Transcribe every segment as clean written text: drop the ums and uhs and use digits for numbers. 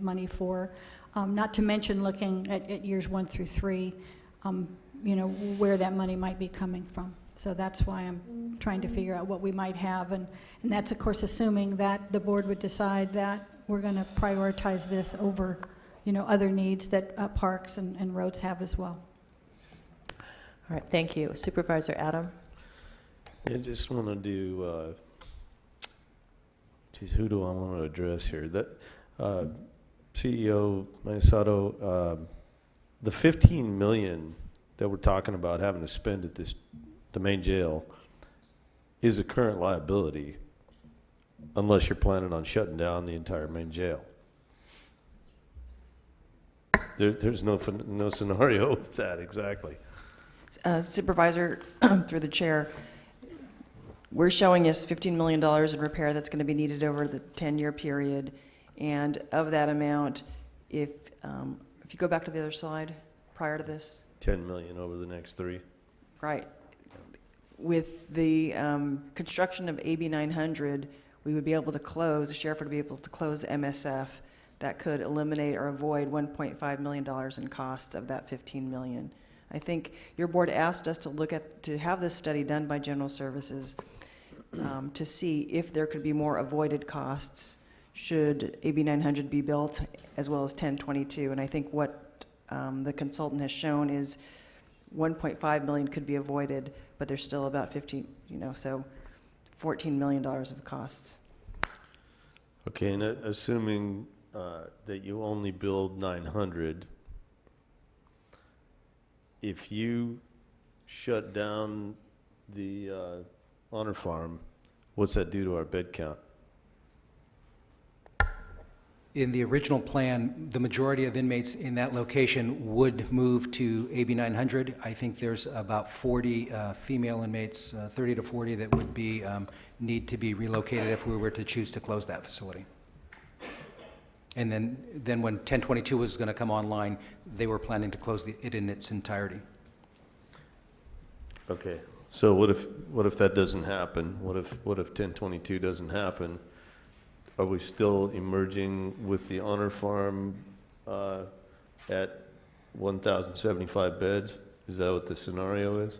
money for. Not to mention looking at years 1 through 3, where that money might be coming from. So that's why I'm trying to figure out what we might have, and that's of course assuming that the board would decide that we're going to prioritize this over, other needs that parks and roads have as well. All right, thank you. Supervisor Adam? I just want to do, who do I want to address here? CEO Masato, the $15 million that we're talking about having to spend at the main jail is a current liability unless you're planning on shutting down the entire main jail. There's no scenario with that exactly. Supervisor, through the chair, we're showing us $15 million in repair that's going to be needed over the 10-year period. And of that amount, if you go back to the other slide prior to this. 10 million over the next 3. Right. With the construction of AB 900, we would be able to close, the sheriff would be able to close MSF. That could eliminate or avoid $1.5 million in costs of that $15 million. I think your board asked us to have this study done by General Services to see if there could be more avoided costs should AB 900 be built, as well as 1022. And I think what the consultant has shown is 1.5 million could be avoided, but there's still about 15, so $14 million of costs. Okay, and assuming that you only build 900, if you shut down the Honor Farm, what's that do to our bed count? In the original plan, the majority of inmates in that location would move to AB 900. I think there's about 40 female inmates, 30 to 40 that would be need to be relocated if we were to choose to close that facility. And then when 1022 was going to come online, they were planning to close it in its entirety. Okay, so what if that doesn't happen? What if 1022 doesn't happen? Are we still emerging with the Honor Farm at 1,075 beds? Is that what the scenario is?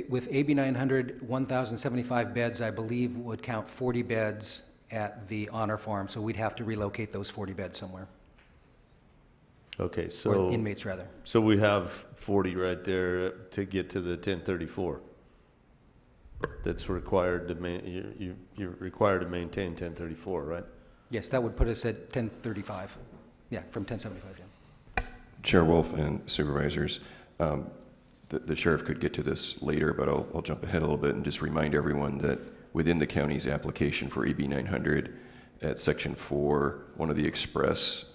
With AB 900, 1,075 beds, I believe, would count 40 beds at the Honor Farm, so we'd have to relocate those 40 beds somewhere. Okay, so or inmates rather. So we have 40 right there to get to the 1034. That's required to you're required to maintain 1034, right? Yes, that would put us at 1035. Yeah, from 1075. Yeah. Chair Wolf and supervisors, the sheriff could get to this later, but I'll jump ahead a little bit and just remind everyone that within the county's application for AB 900, at Section 4, one of the express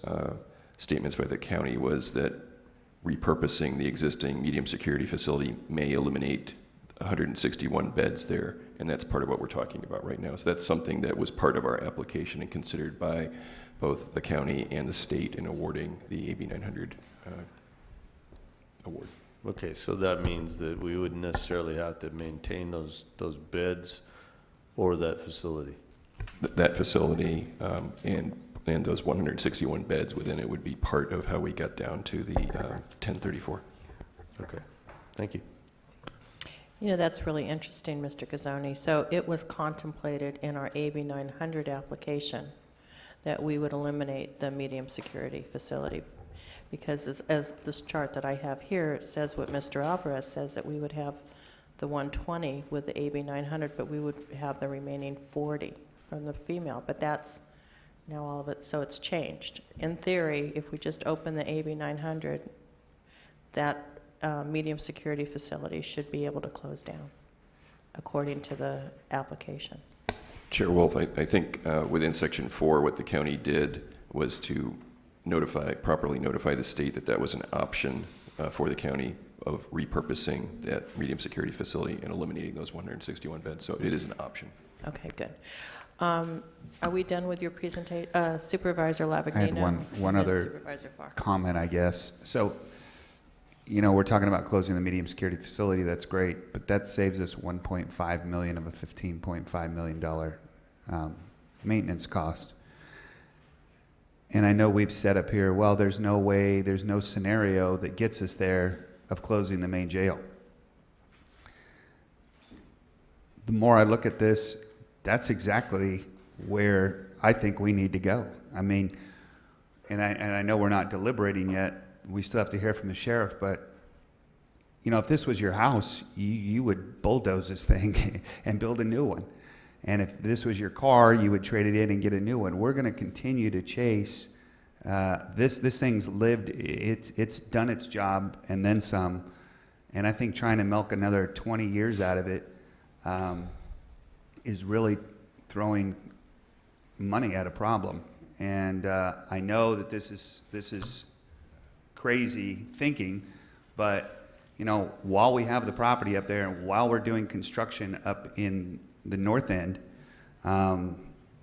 statements by the county was that repurposing the existing medium security facility may eliminate 161 beds there, and that's part of what we're talking about right now. So that's something that was part of our application and considered by both the county and the state in awarding the AB 900 award. Okay, so that means that we wouldn't necessarily have to maintain those beds or that facility. That facility and those 161 beds within it would be part of how we got down to the 1034. Okay, thank you. That's really interesting, Mr. Gazzoni. So it was contemplated in our AB 900 application that we would eliminate the medium security facility, because as this chart that I have here, it says what Mr. Alvarez says, that we would have the 120 with the AB 900, but we would have the remaining 40 from the female. But that's now all of it, so it's changed. In theory, if we just open the AB 900, that medium security facility should be able to close down, according to the application. Chair Wolf, I think within Section 4, what the county did was to properly notify the state that was an option for the county of repurposing that medium security facility and eliminating those 161 beds. So it is an option. Okay, good. Are we done with your presentation? Supervisor Lavagnino? I had one other Supervisor Farr. comment, I guess. So, we're talking about closing the medium security facility. That's great, but that saves us $1.5 million of a $15.5 million maintenance cost. And I know we've set up here, well, there's no way, there's no scenario that gets us there of closing the main jail. The more I look at this, that's exactly where I think we need to go. I mean, and I know we're not deliberating yet. We still have to hear from the sheriff, but you know, if this was your house, you would bulldoze this thing and build a new one. And if this was your car, you would trade it in and get a new one. We're going to continue to chase. This thing's lived. It's done its job and then some. And I think trying to milk another 20 years out of it is really throwing money at a problem. And I know that this is crazy thinking, but you know, while we have the property up there and while we're doing construction up in the north end,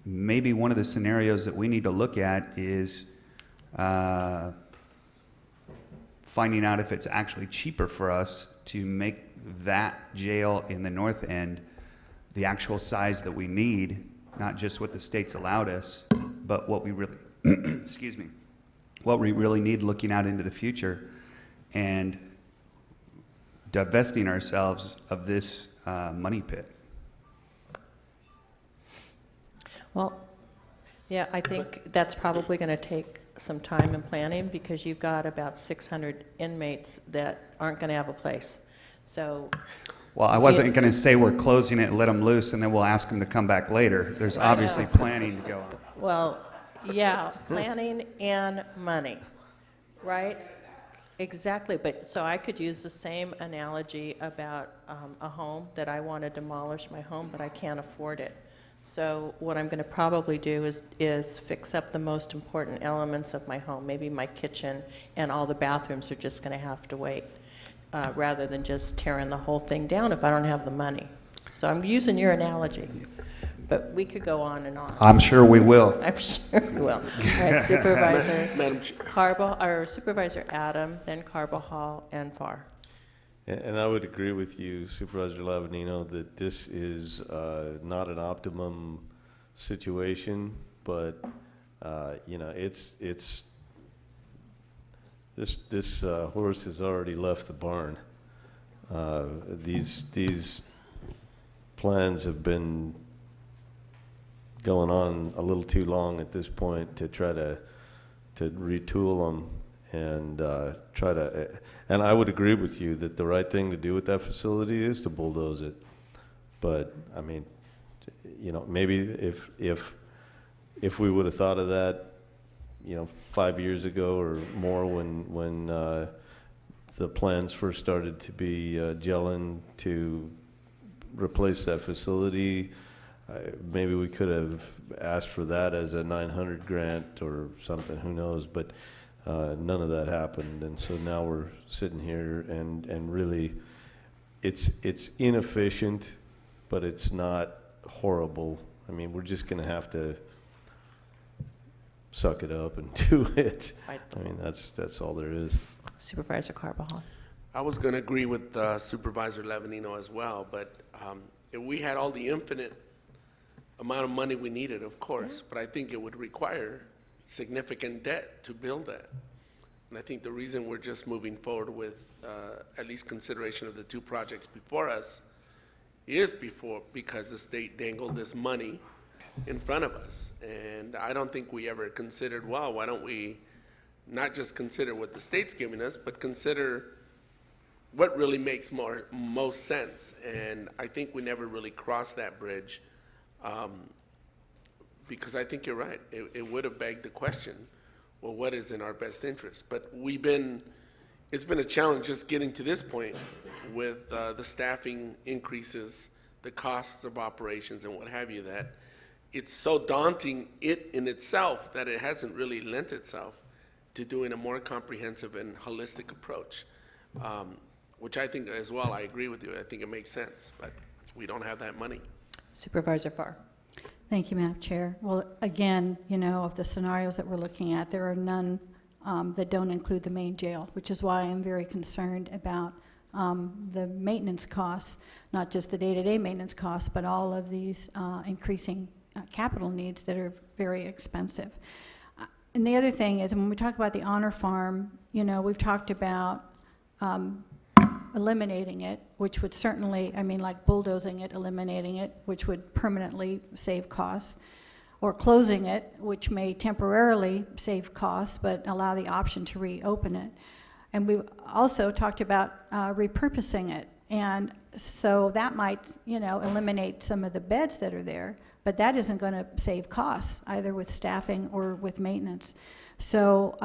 maybe one of the scenarios that we need to look at is finding out if it's actually cheaper for us to make that jail in the north end the actual size that we need, not just what the state's allowed us, but what we really, excuse me, what we really need looking out into the future, and divesting ourselves of this money pit. Well, yeah, I think that's probably going to take some time and planning, because you've got about 600 inmates that aren't going to have a place. So, Well, I wasn't going to say we're closing it and let them loose, and then we'll ask them to come back later. There's obviously planning to go on. well, yeah, planning and money, right? Exactly, but so I could use the same analogy about a home that I want to demolish my home, but I can't afford it. So what I'm going to probably do is fix up the most important elements of my home. Maybe my kitchen and all the bathrooms are just going to have to wait, rather than just tearing the whole thing down if I don't have the money. So I'm using your analogy, but we could go on and on. I'm sure we will. I'm sure we will. All right, Supervisor Madam Chair. or Supervisor Adam, then Carbajal and Farr. And I would agree with you, Supervisor Lavanino, that this is not an optimum situation, but you know, this horse has already left the barn. These plans have been going on a little too long at this point to try to retool them and try to. And I would agree with you that the right thing to do with that facility is to bulldoze it. But I mean, you know, maybe if we would have thought of that, you know, 5 years ago or more, when the plans first started to be gelling to replace that facility, maybe we could have asked for that as a 900 grant or something, who knows, but none of that happened. And so now we're sitting here and really it's inefficient, but it's not horrible. I mean, we're just going to have to suck it up and do it. Right. I mean, that's all there is. Supervisor Carbajal. I was going to agree with Supervisor Lavanino as well, but if we had all the infinite amount of money we needed, of course, but I think it would require significant debt to build that. And I think the reason we're just moving forward with at least consideration of the two projects before us is because the state dangled this money in front of us. And I don't think we ever considered, well, why don't we not just consider what the state's giving us, but consider what really makes most sense. And I think we never really crossed that bridge, because I think you're right. It would have begged the question, well, what is in our best interest? But it's been a challenge just getting to this point with the staffing increases, the costs of operations and what have you, that it's so daunting in itself that it hasn't really lent itself to doing a more comprehensive and holistic approach, which I think as well, I agree with you. I think it makes sense, but we don't have that money. Supervisor Farr. Thank you, Madam Chair. Well, again, you know, of the scenarios that we're looking at, there are none that don't include the main jail, which is why I'm very concerned about the maintenance costs, not just the day-to-day maintenance costs, but all of these increasing capital needs that are very expensive. And the other thing is, when we talk about the honor farm, you know, we've talked about eliminating it, which would certainly, I mean, like bulldozing it, eliminating it, which would permanently save costs, or closing it, which may temporarily save costs, but allow the option to reopen it. And we've also talked about repurposing it. And so that might, you know, eliminate some of the beds that are there, but that isn't going to save costs, either with staffing or with maintenance. So,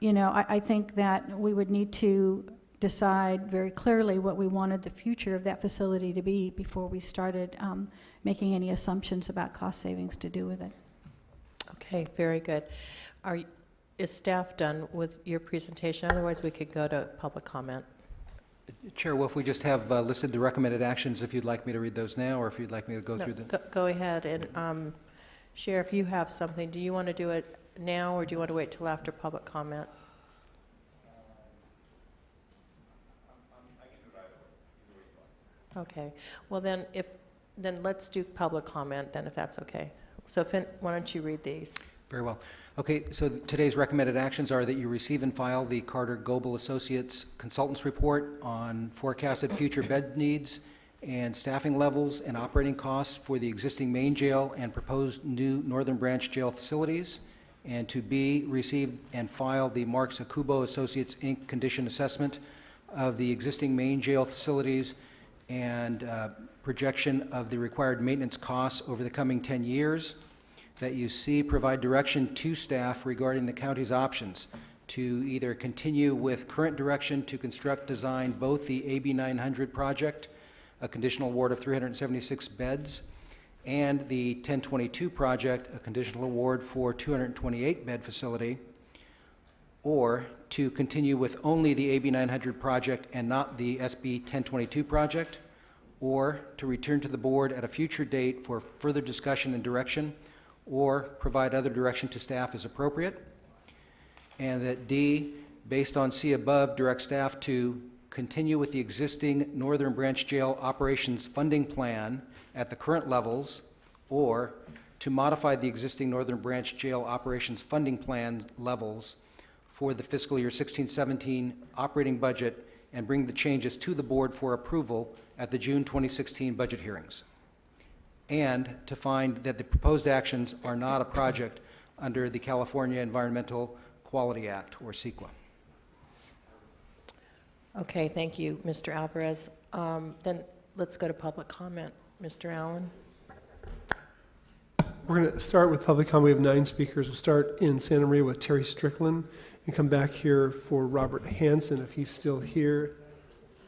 you know, I think that we would need to decide very clearly what we wanted the future of that facility to be before we started making any assumptions about cost savings to do with it. Okay, very good. Is staff done with your presentation? Otherwise, we could go to public comment. Chair Wolf, we just have listed the recommended actions, if you'd like me to read those now, or if you'd like me to go No, through the... go ahead, and Sheriff, you have something. Do you want to do it now, or do you want to wait till after public comment? Okay, well then, then let's do public comment then, if that's okay. So Finn, why don't you read these? Very well. Okay, so today's recommended actions are that you receive and file the Carter Goebel Associates Consultants Report on forecasted future bed needs and staffing levels and operating costs for the existing main jail and proposed new Northern Branch Jail facilities. And to B, receive and file the Marks Akubo Associates, Inc. Condition Assessment of the existing main jail facilities and projection of the required maintenance costs over the coming 10 years. That you see, provide direction to staff regarding the county's options to either continue with current direction to construct, design both the AB 900 project, a conditional award of 376 beds, and the 1022 project, a conditional award for 228 bed facility, or to continue with only the AB 900 project and not the SB 1022 project, or to return to the board at a future date for further discussion and direction, or provide other direction to staff as appropriate. And that D, based on C above, direct staff to continue with the existing Northern Branch Jail operations funding plan at the current levels, or to modify the existing Northern Branch Jail operations funding plan levels for the fiscal year 16-17 operating budget and bring the changes to the board for approval at the June 2016 budget hearings. And to find that the proposed actions are not a project under the California Environmental Quality Act, or CEQA. Okay, thank you, Mr. Alvarez. Then let's go to public comment. Mr. Allen? We're going to start with public comment. We have 9 speakers. We'll start in Santa Maria with Terry Strickland and come back here for Robert Hansen, if he's still here.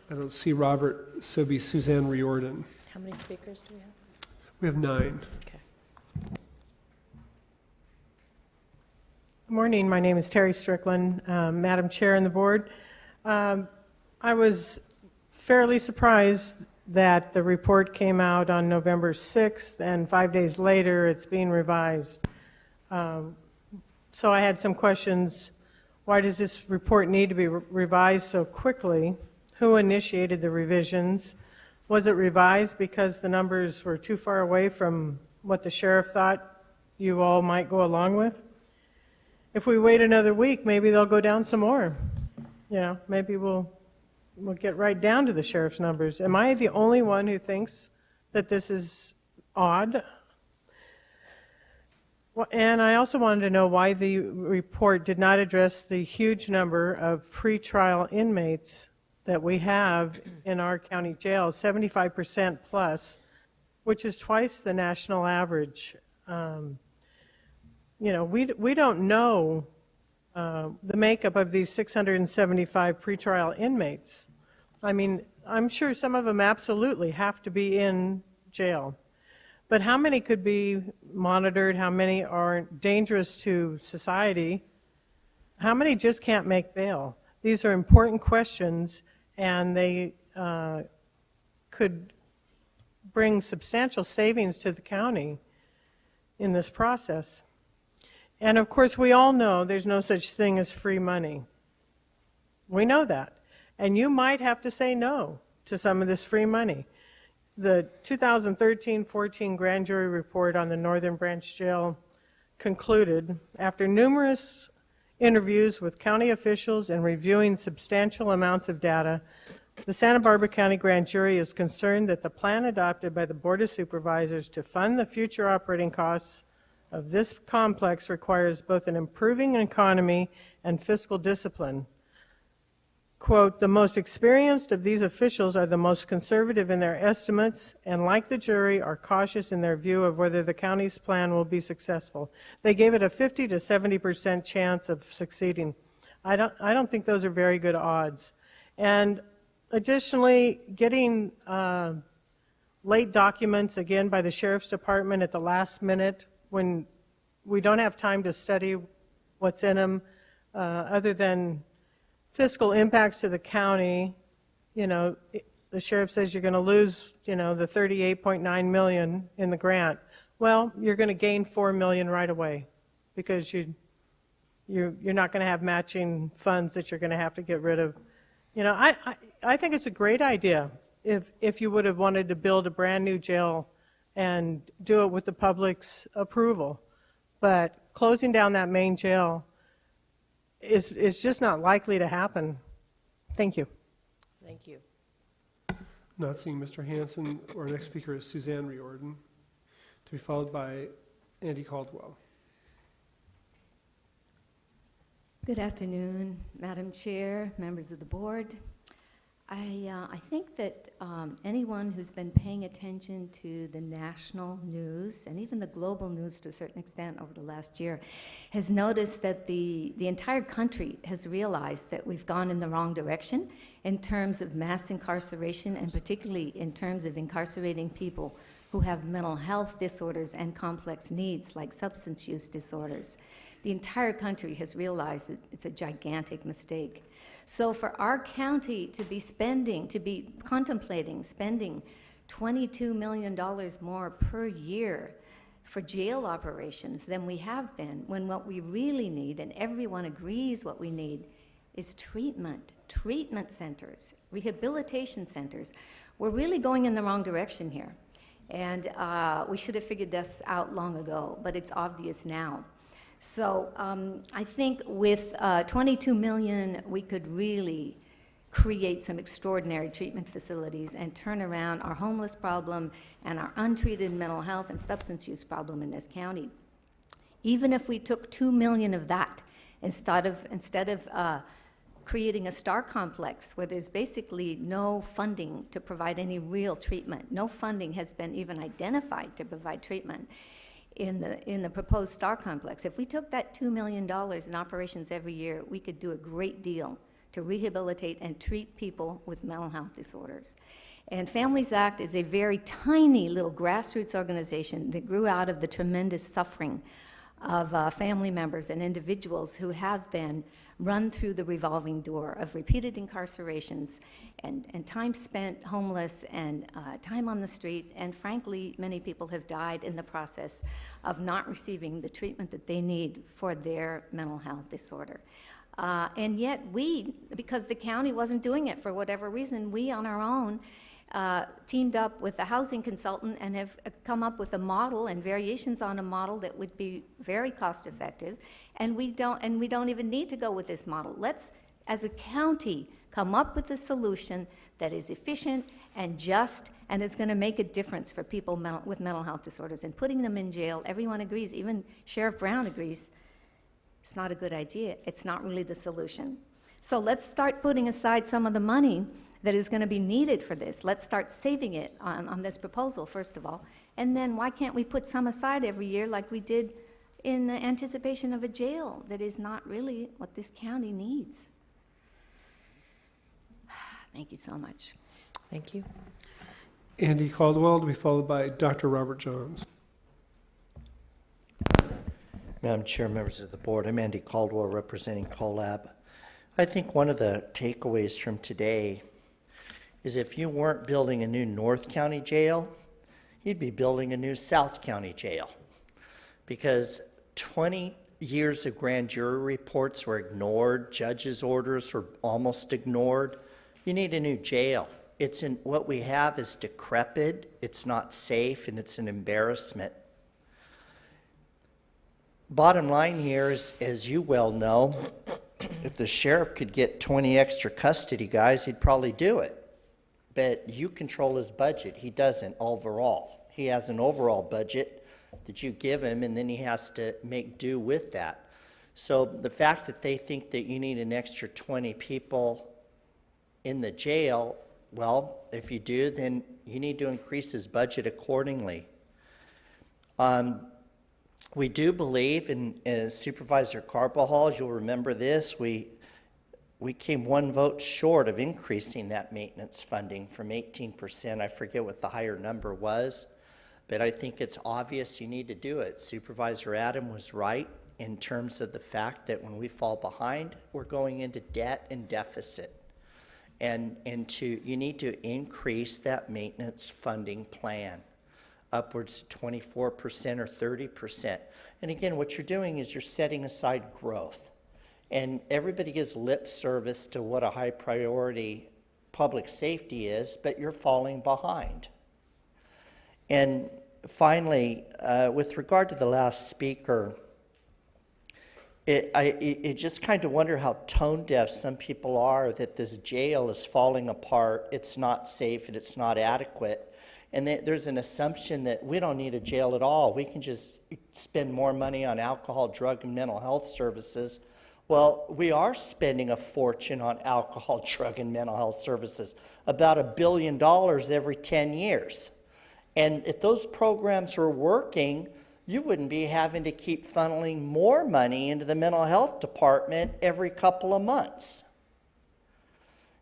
I don't see Robert, so it'll be Suzanne Riordan. How many speakers do we have? We have 9. Okay. Good morning. My name is Terry Strickland, Madam Chair and the board. I was fairly surprised that the report came out on November 6th, and 5 days later it's being revised. So I had some questions. Why does this report need to be revised so quickly? Who initiated the revisions? Was it revised because the numbers were too far away from what the sheriff thought you all might go along with? If we wait another week, maybe they'll go down some more. You know, maybe we'll get right down to the sheriff's numbers. Am I the only one who thinks that this is odd? Well, and I also wanted to know why the report did not address the huge number of pretrial inmates that we have in our county jails, 75% plus, which is twice the national average. You know, we don't know the makeup of these 675 pretrial inmates. I mean, I'm sure some of them absolutely have to be in jail. But how many could be monitored? How many are dangerous to society? How many just can't make bail? These are important questions, and they could bring substantial savings to the county in this process. And of course, we all know there's no such thing as free money. We know that. And you might have to say no to some of this free money. The 2013-14 grand jury report on the Northern Branch Jail concluded, after numerous interviews with county officials and reviewing substantial amounts of data, the Santa Barbara County Grand Jury is concerned that the plan adopted by the Board of Supervisors to fund the future operating costs of this complex requires both an improving economy and fiscal discipline. Quote, "The most experienced of these officials are the most conservative in their estimates and, like the jury, are cautious in their view of whether the county's plan will be successful." They gave it a 50 to 70% chance of succeeding. I don't think those are very good odds. And additionally, getting late documents, again, by the Sheriff's Department at the last minute when we don't have time to study what's in them, other than fiscal impacts to the county, the sheriff says you're going to lose, the 38.9 million in the grant. Well, you're going to gain 4 million right away because you're not going to have matching funds that you're going to have to get rid of. I think it's a great idea if you would have wanted to build a brand new jail and do it with the public's approval. But closing down that main jail is just not likely to happen. Thank you. Thank you. Not seeing Mr. Hanson. Our next speaker is Suzanne Riordan, to be followed by Andy Caldwell. Good afternoon, Madam Chair, members of the board. I think that anyone who's been paying attention to the national news and even the global news to a certain extent over the last year has noticed that the entire country has realized that we've gone in the wrong direction in terms of mass incarceration, and particularly in terms of incarcerating people who have mental health disorders and complex needs like substance use disorders. The entire country has realized that it's a gigantic mistake. So for our county to be contemplating spending $22 million more per year for jail operations than we have been, when what we really need, and everyone agrees what we need, is treatment centers, rehabilitation centers. We're really going in the wrong direction here. And we should have figured this out long ago, but it's obvious now. So I think with 22 million, we could really create some extraordinary treatment facilities and turn around our homeless problem and our untreated mental health and substance use problem in this county. Even if we took 2 million of that instead of creating a star complex where there's basically no funding to provide any real treatment, no funding has been even identified to provide treatment in the proposed star complex. If we took that $2 million in operations every year, we could do a great deal to rehabilitate and treat people with mental health disorders. And Families Act is a very tiny little grassroots organization that grew out of the tremendous suffering of family members and individuals who have been run through the revolving door of repeated incarcerations and time spent homeless and time on the street. And frankly, many people have died in the process of not receiving the treatment that they need for their mental health disorder. And yet we, because the county wasn't doing it for whatever reason, we on our own teamed up with a housing consultant and have come up with a model and variations on a model that would be very cost effective. And we don't even need to go with this model. Let's, as a county, come up with a solution that is efficient and just and is going to make a difference for people with mental health disorders. And putting them in jail, everyone agrees, even Sheriff Brown agrees, it's not a good idea. It's not really the solution. So let's start putting aside some of the money that is going to be needed for this. Let's start saving it on this proposal, first of all. And then why can't we put some aside every year like we did in anticipation of a jail that is not really what this county needs? Thank you so much. Thank you. Andy Caldwell, to be followed by Dr. Robert Johns. Madam Chair, members of the board, I'm Andy Caldwell representing CoLab. I think one of the takeaways from today is if you weren't building a new North County jail, you'd be building a new South County jail, because 20 years of grand jury reports were ignored, judges' orders were almost ignored. You need a new jail. What we have is decrepit, it's not safe, and it's an embarrassment. bottom line here is, as you well know, if the sheriff could get 20 extra custody guys, he'd probably do it. But you control his budget. He doesn't overall. He has an overall budget that you give him, and then he has to make do with that. So the fact that they think that you need an extra 20 people in the jail, well, if you do, then you need to increase his budget accordingly. We do believe in Supervisor Carbajal, you'll remember this, we came one vote short of increasing that maintenance funding from 18%. I forget what the higher number was, but I think it's obvious you need to do it. Supervisor Adam was right in terms of the fact that when we fall behind, we're going into debt and deficit. And you need to increase that maintenance funding plan upwards to 24% or 30%. And again, what you're doing is you're setting aside growth. And everybody gives lip service to what a high priority public safety is, but you're falling behind. And finally, with regard to the last speaker, I just kind of wonder how tone deaf some people are that this jail is falling apart, it's not safe, and it's not adequate. And there's an assumption that we don't need a jail at all. We can just spend more money on alcohol, drug, and mental health services. Well, we are spending a fortune on alcohol, drug, and mental health services, about $1 billion every 10 years. And if those programs were working, you wouldn't be having to keep funneling more money into the mental health department every couple of months.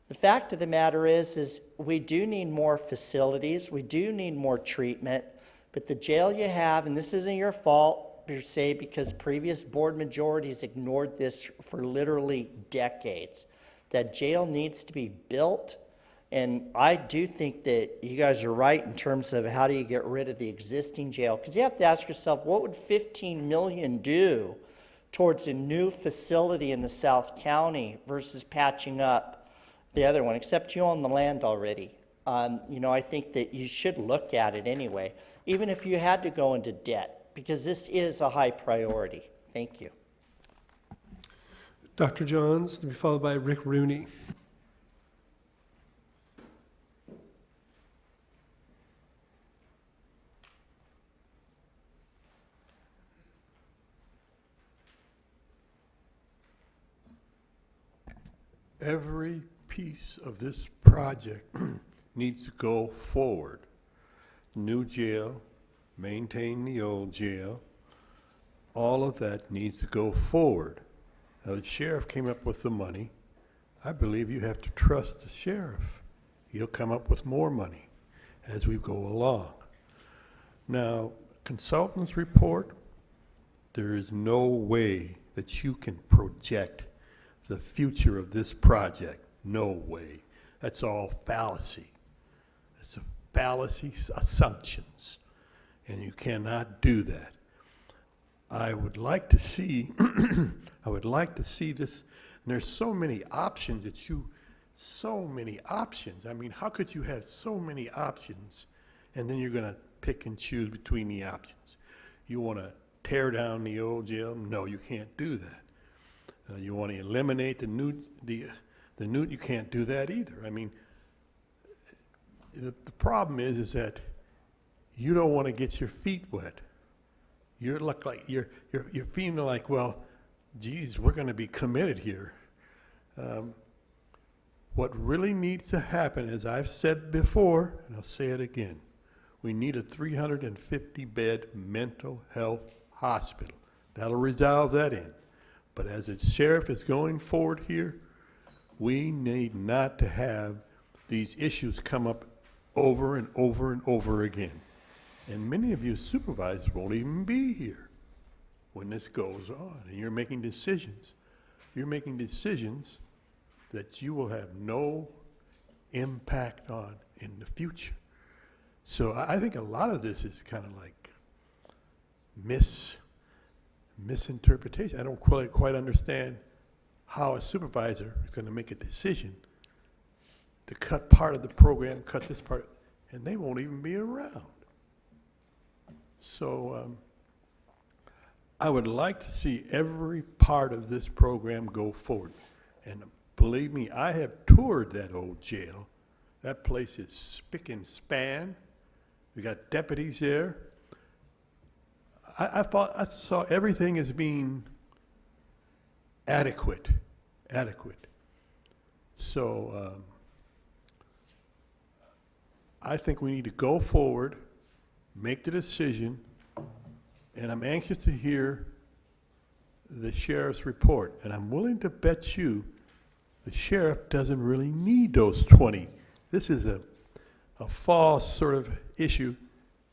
The fact of the matter is we do need more facilities, we do need more treatment, but the jail you have, and this isn't your fault per se, because previous board majorities ignored this for literally decades. That jail needs to be built, and I do think that you guys are right in terms of how do you get rid of the existing jail, because you have to ask yourself, what would $15 million do towards a new facility in the South County versus patching up the other one, except you own the land already. I think that you should look at it anyway, even if you had to go into debt, because this is a high priority. Thank you. Dr. Johns, to be followed by Rick Rooney. Every piece of this project needs to go forward. New jail, maintain the old jail, all of that needs to go forward. Now, the sheriff came up with the money. I believe you have to trust the sheriff. He'll come up with more money as we go along. Now, consultants report, there is no way that you can project the future of this project. No way. That's all fallacy. It's a fallacy, assumptions, and you cannot do that. I would like to see, this, and there's so many options so many options. I mean, how could you have so many options, and then you're gonna pick and choose between the options? You wanna tear down the old jail? No, you can't do that. You want to eliminate the new, you can't do that either. I mean, the problem is that you don't want to get your feet wet. You're feeling like, well, geez, we're going to be committed here. What really needs to happen, as I've said before, and I'll say it again, we need a 350-bed mental health hospital. That'll resolve that in. But as the sheriff is going forward here, we need not to have these issues come up over and over and over again. And many of you supervisors won't even be here when this goes on, and you're making decisions. You're making decisions that you will have no impact on in the future. So I think a lot of this is kind of like misinterpretation. I don't quite understand how a supervisor is going to make a decision to cut part of the program, cut this part, and they won't even be around. So I would like to see every part of this program go forward. And believe me, I have toured that old jail. That place is spick and span. We got deputies there. I saw everything as being adequate. So I think we need to go forward, make the decision, and I'm anxious to hear the sheriff's report. And I'm willing to bet you the sheriff doesn't really need those 20. This is a false sort of issue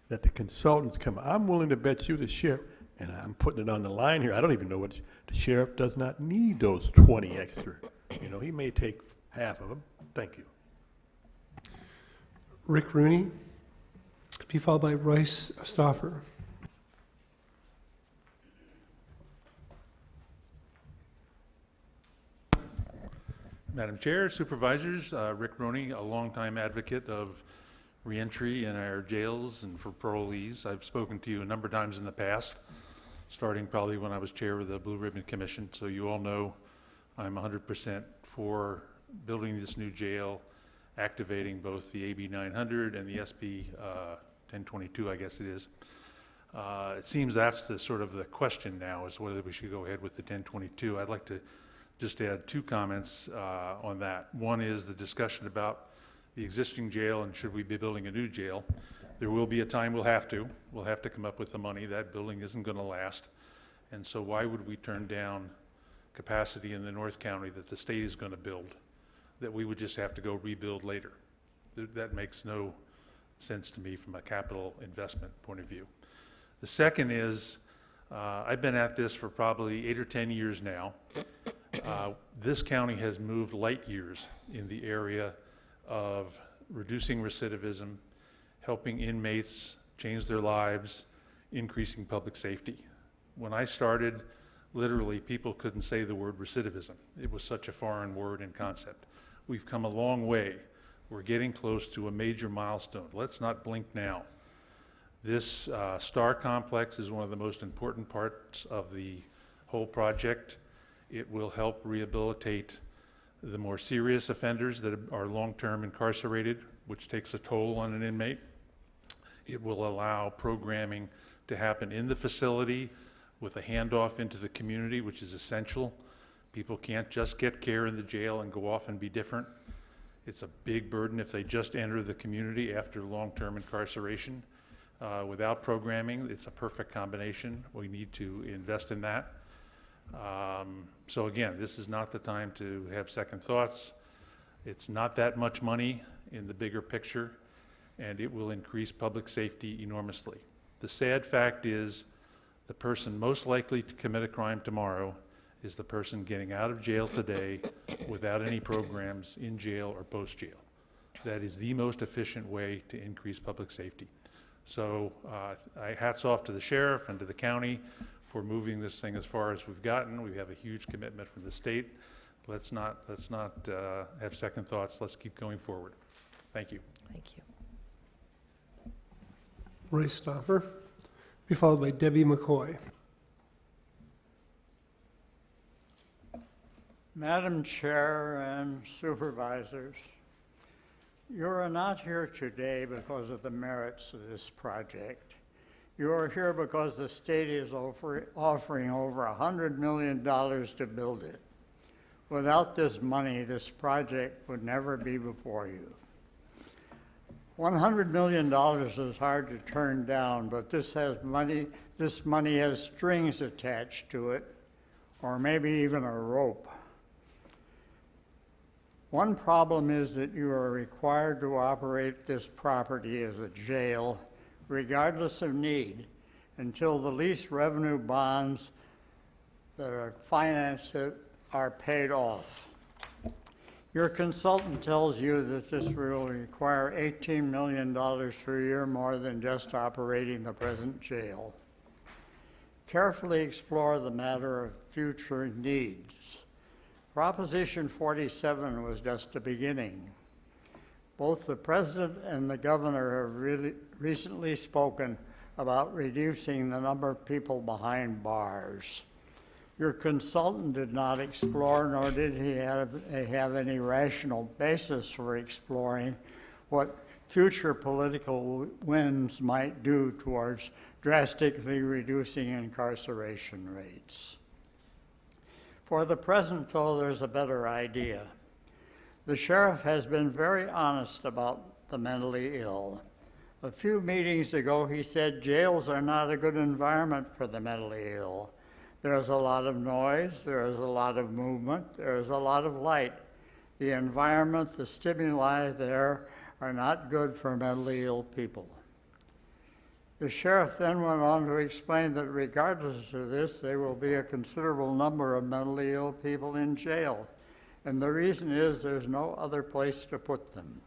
that the consultants come. I'm willing to bet you the sheriff, and I'm putting it on the line here, I don't even know what, the sheriff does not need those 20 extra. You know, he may take half of them. Thank you. Rick Rooney, to be followed by Royce Stoffer. Madam Chair, Supervisors, Rick Roney, a longtime advocate of reentry in our jails and for parolees. I've spoken to you a number of times in the past, starting probably when I was chair of the Blue Ribbon Commission, so you all know I'm 100% for building this new jail, activating both the AB 900 and the SB 1022, I guess it is. It seems that's the sort of the question now, is whether we should go ahead with the 1022. I'd like to just add two comments on that. One is the discussion about the existing jail and should we be building a new jail. There will be a time we'll have to come up with the money. That building isn't going to last. And so why would we turn down capacity in the North County that the state is going to build, that we would just have to go rebuild later? That makes no sense to me from a capital investment point of view. The second is, I've been at this for probably 8 or 10 years now. This county has moved light years in the area of reducing recidivism, helping inmates change their lives, increasing public safety. When I started, literally people couldn't say the word recidivism. It was such a foreign word and concept. We've come a long way. We're getting close to a major milestone. Let's not blink now. This STAR complex is one of the most important parts of the whole project. It will help rehabilitate the more serious offenders that are long-term incarcerated, which takes a toll on an inmate. It will allow programming to happen in the facility with a handoff into the community, which is essential. People can't just get care in the jail and go off and be different. It's a big burden if they just enter the community after long-term incarceration. Without programming, it's a perfect combination. We need to invest in that. So again, this is not the time to have second thoughts. It's not that much money in the bigger picture, and it will increase public safety enormously. The sad fact is the person most likely to commit a crime tomorrow is the person getting out of jail today without any programs in jail or post-jail. That is the most efficient way to increase public safety. So hats off to the sheriff and to the county for moving this thing as far as we've gotten. We have a huge commitment from the state. Let's not have second thoughts. Let's keep going forward. Thank you. Thank you. Royce Stoffer, be followed by Debbie McCoy. Madam Chair and Supervisors, you are not here today because of the merits of this project. You are here because the state is offering over $100 million to build it. Without this money, this project would never be before you. $100 million is hard to turn down, but this money has strings attached to it, or maybe even a rope. One problem is that you are required to operate this property as a jail, regardless of need, until the lease revenue bonds that are financed are paid off. Your consultant tells you that this will require $18 million per year more than just operating the present jail. Carefully explore the matter of future needs. Proposition 47 was just a beginning. Both the President and the Governor have recently spoken about reducing the number of people behind bars. Your consultant did not explore, nor did he have any rational basis for exploring what future political winds might do towards drastically reducing incarceration rates. For the present, though, there's a better idea. The sheriff has been very honest about the mentally ill. A few meetings ago, he said jails are not a good environment for the mentally ill. There's a lot of noise, there's a lot of movement, there's a lot of light. The environment, the stimuli there are not good for mentally ill people. The sheriff then went on to explain that regardless of this, there will be a considerable number of mentally ill people in jail. And the reason is there's no other place to put them.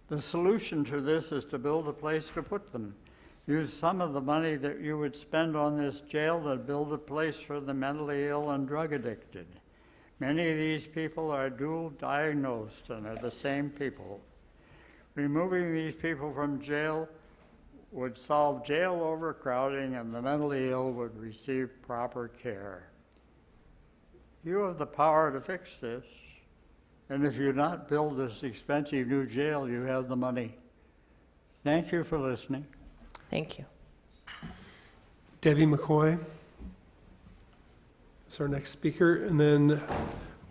The solution to this is to build a place to put them. Use some of the money that you would spend on this jail to build a place for the mentally ill and drug addicted. Many of these people are dual diagnosed and are the same people. Removing these people from jail would solve jail overcrowding, and the mentally ill would receive proper care. You have the power to fix this, and if you not build this expensive new jail, you have the money. Thank you for listening. Thank you. Debbie McCoy is our next speaker, and then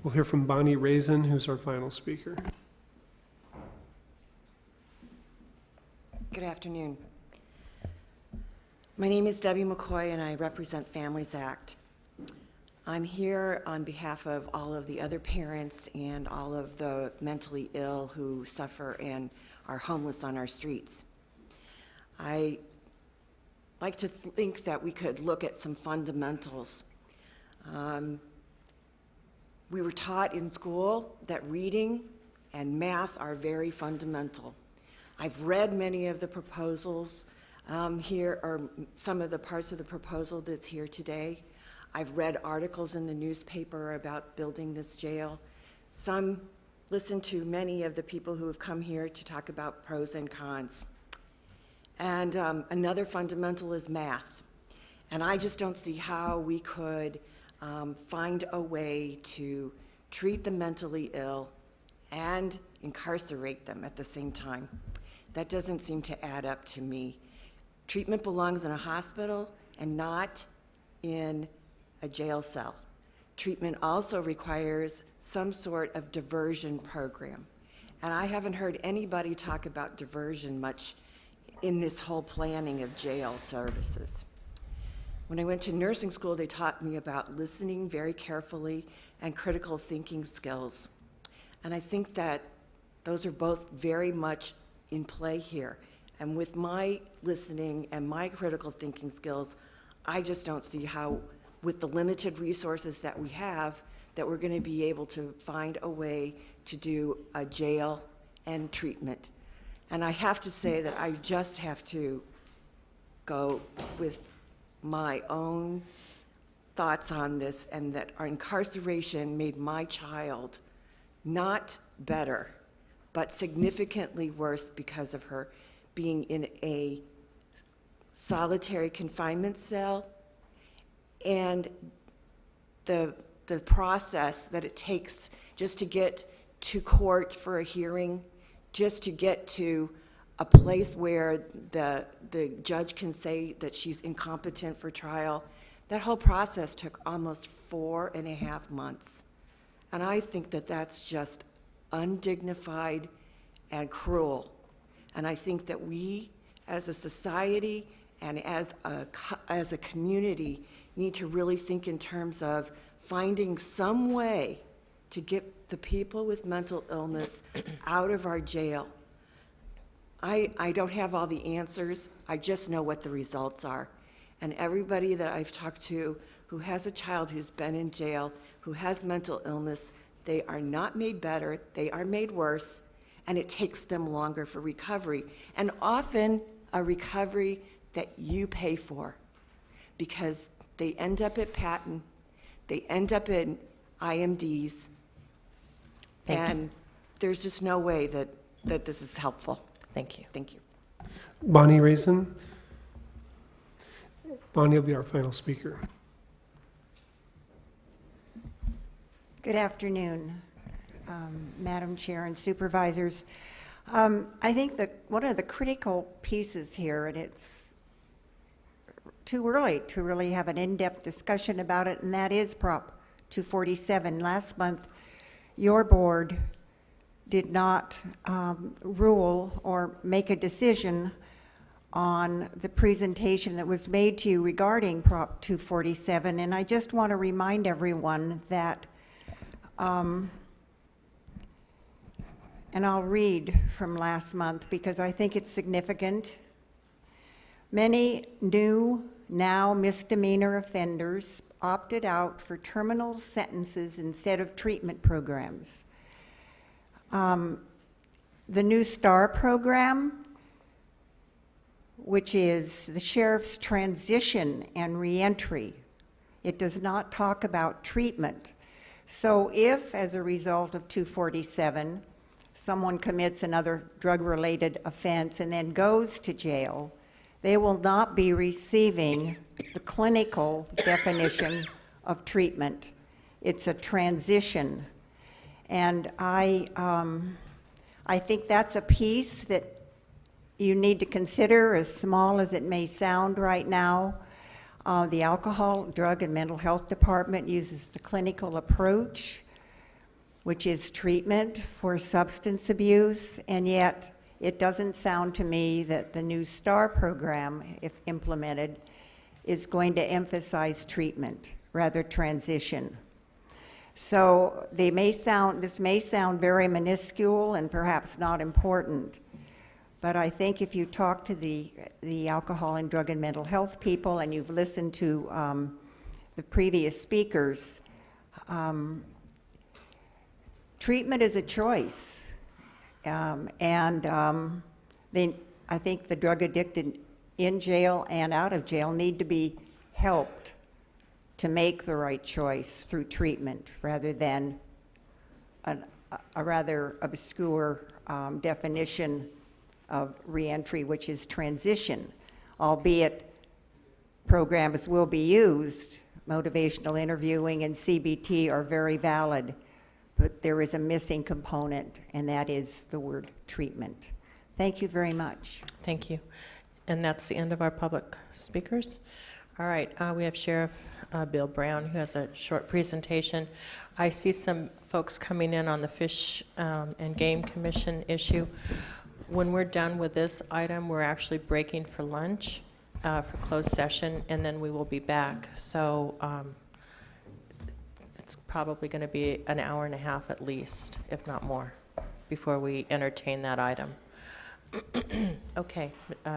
we'll hear from Bonnie Raisin, who's our final speaker. Good afternoon. My name is Debbie McCoy, and I represent Families Act. I'm here on behalf of all of the other parents and all of the mentally ill who suffer and are homeless on our streets. I like to think that we could look at some fundamentals. We were taught in school that reading and math are very fundamental. I've read many of the proposals here, or some of the parts of the proposal that's here today. I've read articles in the newspaper about building this jail. Listened to many of the people who have come here to talk about pros and cons. And another fundamental is math. And I just don't see how we could find a way to treat the mentally ill and incarcerate them at the same time. That doesn't seem to add up to me. Treatment belongs in a hospital and not in a jail cell. Treatment also requires some sort of diversion program. And I haven't heard anybody talk about diversion much in this whole planning of jail services. When I went to nursing school, they taught me about listening very carefully and critical thinking skills. And I think that those are both very much in play here. And with my listening and my critical thinking skills, I just don't see how, with the limited resources that we have, that we're going to be able to find a way to do a jail and treatment. And I have to say that I just have to go with my own thoughts on this, and that our incarceration made my child not better, but significantly worse because of her being in a solitary confinement cell, and the process that it takes just to get to court for a hearing, just to get to a place where the judge can say that she's incompetent for trial. That whole process took almost 4.5 months. And I think that that's just undignified and cruel. And I think that we, as a society and as a community, need to really think in terms of finding some way to get the people with mental illness out of our jail. I don't have all the answers. I just know what the results are. And everybody that I've talked to who has a child who's been in jail, who has mental illness, they are not made better, they are made worse, and it takes them longer for recovery. And often a recovery that you pay for, because they end up at Patton, they end up in IMDs, and there's just no way that this is helpful. Thank you. Thank you. Bonnie Raisin. Bonnie will be our final speaker. Good afternoon, Madam Chair and Supervisors. I think that one of the critical pieces here, and it's too early to really have an in-depth discussion about it, and that is Prop 247. Last month, your board did not rule or make a decision on the presentation that was made to you regarding Prop 247, and I just want to remind everyone that, and I'll read from last month because I think it's significant. Many new, now misdemeanor offenders opted out for terminal sentences instead of treatment programs. The new STAR program, which is the sheriff's transition and reentry, it does not talk about treatment. So if, as a result of 247, someone commits another drug-related offense and then goes to jail, they will not be receiving the clinical definition of treatment. It's a transition. And I think that's a piece that you need to consider, as small as it may sound right now. The Alcohol, Drug, and Mental Health Department uses the clinical approach, which is treatment for substance abuse, and yet it doesn't sound to me that the new STAR program, if implemented, is going to emphasize treatment, rather transition. So this may sound very minuscule and perhaps not important, but I think if you talk to the alcohol and drug and mental health people, and you've listened to the previous speakers, treatment is a choice. I think the drug addicted in jail and out of jail need to be helped to make the right choice through treatment rather than a rather obscure definition of reentry, which is transition. Albeit programs will be used, motivational interviewing and CBT are very valid, but there is a missing component, and that is the word treatment. Thank you very much. Thank you. And that's the end of our public speakers. All right, we have Sheriff Bill Brown, who has a short presentation. I see some folks coming in on the Fish and Game Commission issue. When we're done with this item, we're actually breaking for lunch for closed session, and then we will be back. So it's probably going to be an hour and a half at least, if not more, before we entertain that item. Okay,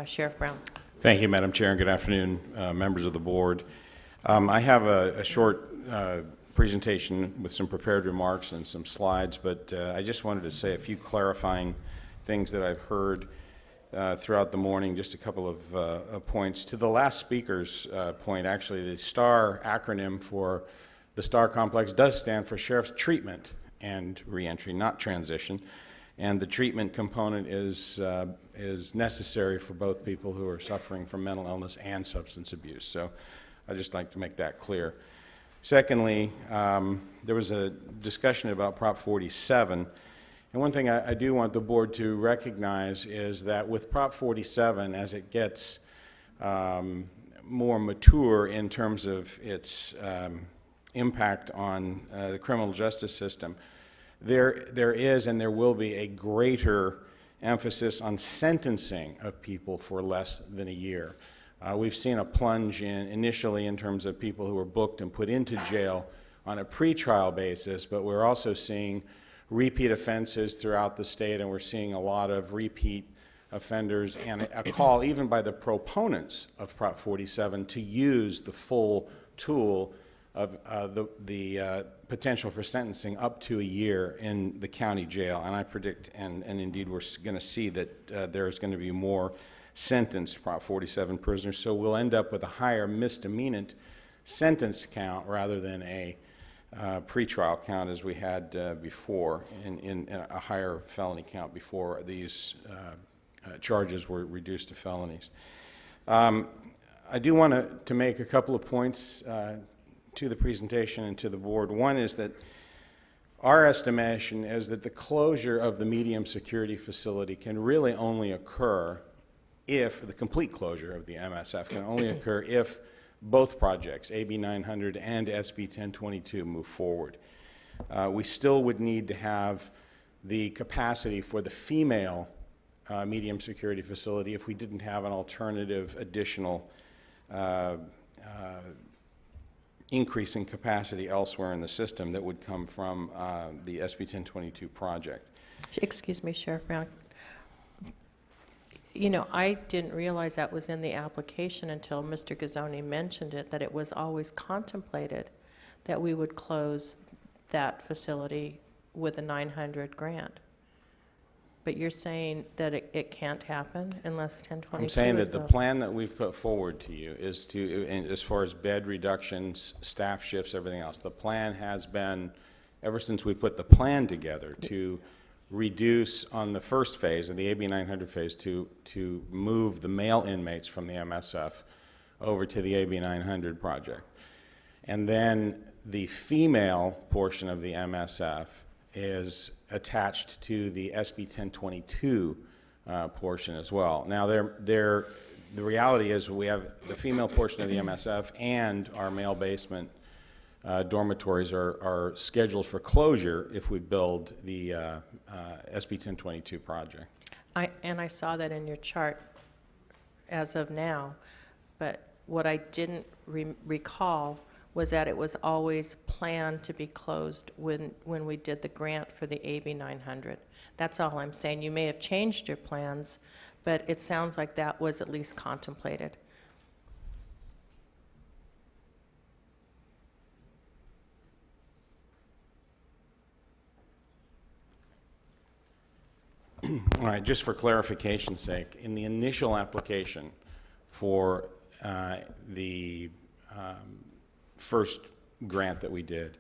Sheriff Brown. Thank you, Madam Chair, and good afternoon, members of the board. I have a short presentation with some prepared remarks and some slides, but I just wanted to say a few clarifying things that I've heard throughout the morning, just a couple of points. To the last speaker's point, actually, the STAR acronym for the STAR complex does stand for Sheriff's Treatment and Reentry, not Transition. And the treatment component is necessary for both people who are suffering from mental illness and substance abuse. So I'd just like to make that clear. Secondly, there was a discussion about Prop 47. And one thing I do want the board to recognize is that with Prop 47, as it gets more mature in terms of its impact on the criminal justice system, there is and there will be a greater emphasis on sentencing of people for less than a year. We've seen a plunge initially in terms of people who were booked and put into jail on a pretrial basis, but we're also seeing repeat offenses throughout the state, and we're seeing a lot of repeat offenders and a call even by the proponents of Prop 47 to use the full tool of the potential for sentencing up to a year in the county jail. And I predict, and indeed we're going to see that there's going to be more sentenced Prop 47 prisoners. So we'll end up with a higher misdemeanor sentence count rather than a pretrial count as we had before, in a higher felony count before these charges were reduced to felonies. I do want to make a couple of points to the presentation and to the board. One is that our estimation is that the closure of the medium security facility can really only occur if, the complete closure of the MSF can only occur if both projects, AB 900 and SB 1022, move forward. We still would need to have the capacity for the female medium security facility if we didn't have an alternative additional increase in capacity elsewhere in the system that would come from the SB 1022 project. Excuse me, Sheriff Brown. You know, I didn't realize that was in the application until Mr. Gazzoni mentioned it, that it was always contemplated that we would close that facility with a 900 grant. But you're saying that it can't happen unless 1022 I'm saying is that the built. plan that we've put forward to you is to, and as far as bed reductions, staff shifts, everything else, the plan has been, ever since we put the plan together, to reduce on the first phase, of the AB 900 phase, to move the male inmates from the MSF over to the AB 900 project. And then the female portion of the MSF is attached to the SB 1022 portion as well. Now, the reality is we have the female portion of the MSF and our male basement dormitories are scheduled for closure if we build the SB 1022 project. And I saw that in your chart as of now, but what I didn't recall was that it was always planned to be closed when we did the grant for the AB 900. That's all I'm saying. You may have changed your plans, but it sounds like that was at least contemplated. All right, just for clarification's sake, in the initial application for the first grant that we did,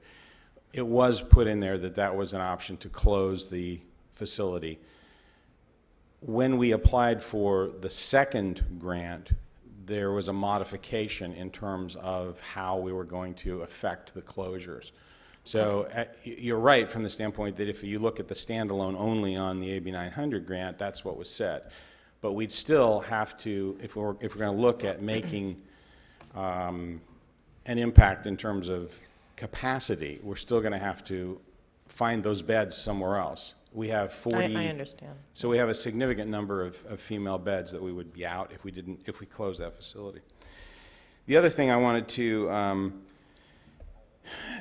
it was put in there that that was an option to close the facility. When we applied for the second grant, there was a modification in terms of how we were going to affect the closures. So you're right from the standpoint that if you look at the standalone only on the AB 900 grant, that's what was said. But we'd still have to, if we're going to look at making an impact in terms of capacity, we're still going to have to find those beds somewhere else. We have 40. I understand. So we have a significant number of female beds that we would be out if we closed that facility. The other thing I wanted to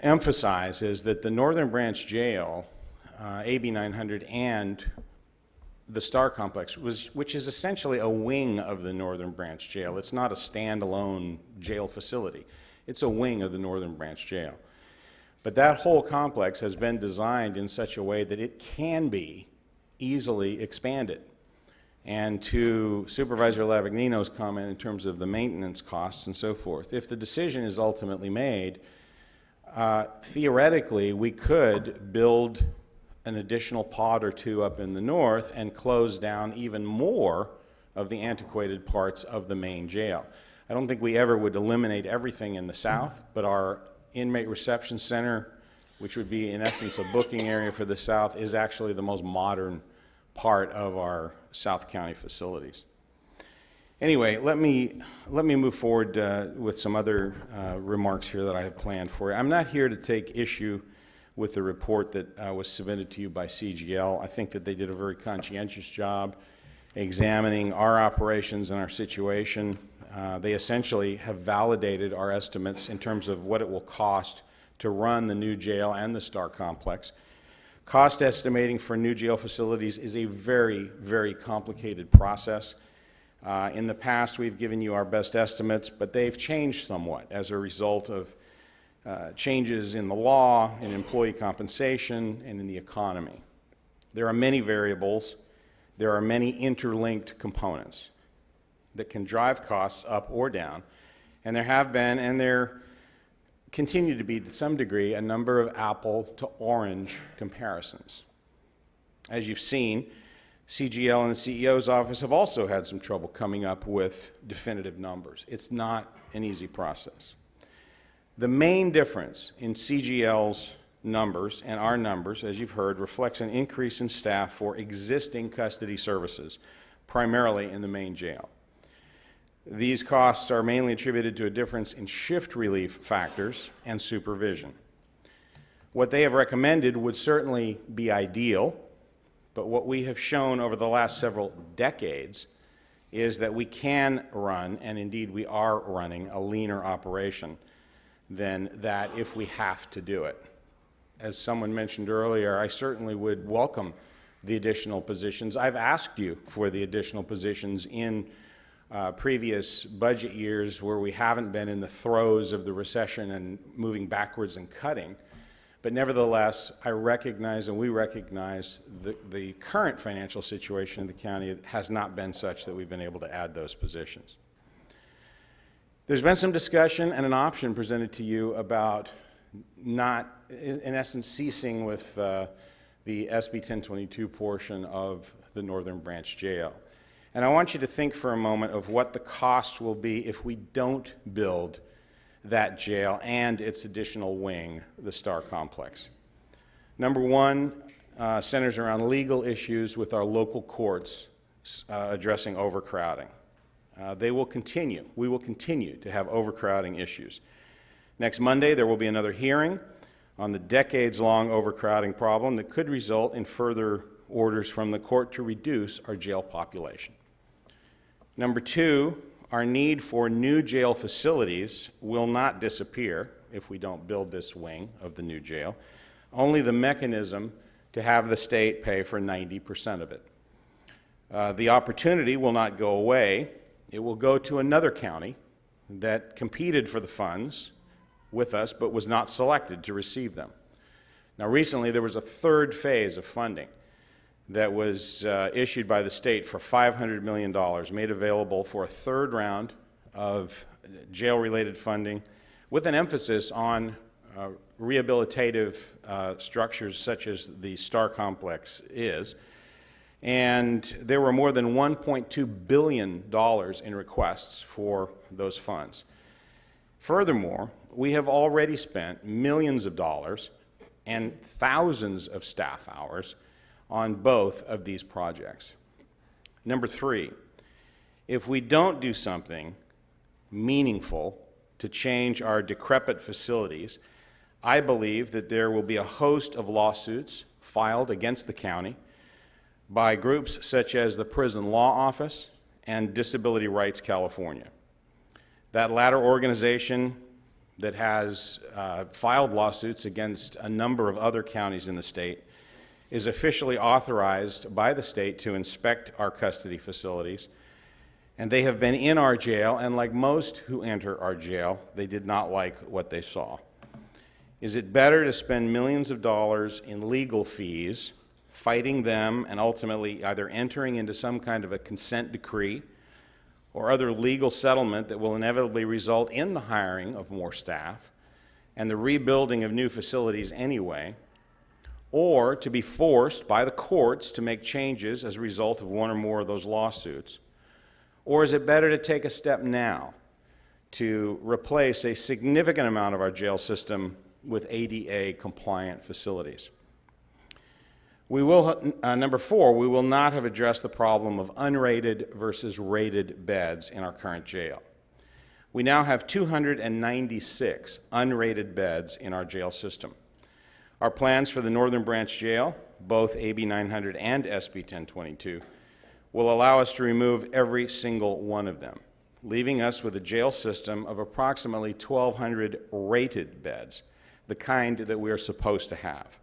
emphasize is that the Northern Branch Jail, AB 900, and the Star Complex, which is essentially a wing of the Northern Branch Jail. It's not a standalone jail facility. It's a wing of the Northern Branch Jail. But that whole complex has been designed in such a way that it can be easily expanded. And to Supervisor Lavagnino's comment in terms of the maintenance costs and so forth, if the decision is ultimately made, theoretically, we could build an additional pod or two up in the north and close down even more of the antiquated parts of the main jail. I don't think we ever would eliminate everything in the south, but our inmate reception center, which would be in essence a booking area for the south, is actually the most modern part of our South County facilities. Anyway, let me move forward with some other remarks here that I have planned for you. I'm not here to take issue with the report that was submitted to you by CGL. I think that they did a very conscientious job examining our operations and our situation. They essentially have validated our estimates in terms of what it will cost to run the new jail and the Star Complex. Cost estimating for new jail facilities is a very, very complicated process. In the past, we've given you our best estimates, but they've changed somewhat as a result of changes in the law, in employee compensation, and in the economy. There are many variables. There are many interlinked components that can drive costs up or down, and there have been, and there continue to be to some degree, a number of apple to orange comparisons. As you've seen, CGL and the CEO's office have also had some trouble coming up with definitive numbers. It's not an easy process. The main difference in CGL's numbers and our numbers, as you've heard, reflects an increase in staff for existing custody services, primarily in the main jail. These costs are mainly attributed to a difference in shift relief factors and supervision. What they have recommended would certainly be ideal, but what we have shown over the last several decades is that we can run, and indeed we are running, a leaner operation than that if we have to do it. As someone mentioned earlier, I certainly would welcome the additional positions. I've asked you for the additional positions in previous budget years where we haven't been in the throes of the recession and moving backwards and cutting. But nevertheless, I recognize and we recognize the current financial situation in the county has not been such that we've been able to add those positions. There's been some discussion and an option presented to you about not, in essence, ceasing with the SB 1022 portion of the Northern Branch Jail. And I want you to think for a moment of what the cost will be if we don't build that jail and its additional wing, the Star Complex. Number one centers around legal issues with our local courts addressing overcrowding. We will continue to have overcrowding issues. Next Monday, there will be another hearing on the decades-long overcrowding problem that could result in further orders from the court to reduce our jail population. Number two, our need for new jail facilities will not disappear if we don't build this wing of the new jail, only the mechanism to have the state pay for 90% of it. The opportunity will not go away. It will go to another county that competed for the funds with us but was not selected to receive them. Now, recently there was a third phase of funding that was issued by the state for $500 million, made available for a third round of jail-related funding with an emphasis on rehabilitative structures such as the Star Complex is. And there were more than $1.2 billion in requests for those funds. Furthermore, we have already spent millions of dollars and thousands of staff hours on both of these projects. Number three, if we don't do something meaningful to change our decrepit facilities, I believe that there will be a host of lawsuits filed against the county by groups such as the Prison Law Office and Disability Rights California. That latter organization that has filed lawsuits against a number of other counties in the state is officially authorized by the state to inspect our custody facilities. And they have been in our jail, and like most who enter our jail, they did not like what they saw. Is it better to spend millions of dollars in legal fees, fighting them, and ultimately either entering into some kind of a consent decree or other legal settlement that will inevitably result in the hiring of more staff and the rebuilding of new facilities anyway, or to be forced by the courts to make changes as a result of one or more of those lawsuits? Or is it better to take a step now to replace a significant amount of our jail system with ADA-compliant facilities? We will, number four, we will not have addressed the problem of unrated versus rated beds in our current jail. We now have 296 unrated beds in our jail system. Our plans for the Northern Branch Jail, both AB 900 and SB 1022, will allow us to remove every single one of them, leaving us with a jail system of approximately 1,200 rated beds, the kind that we are supposed to have.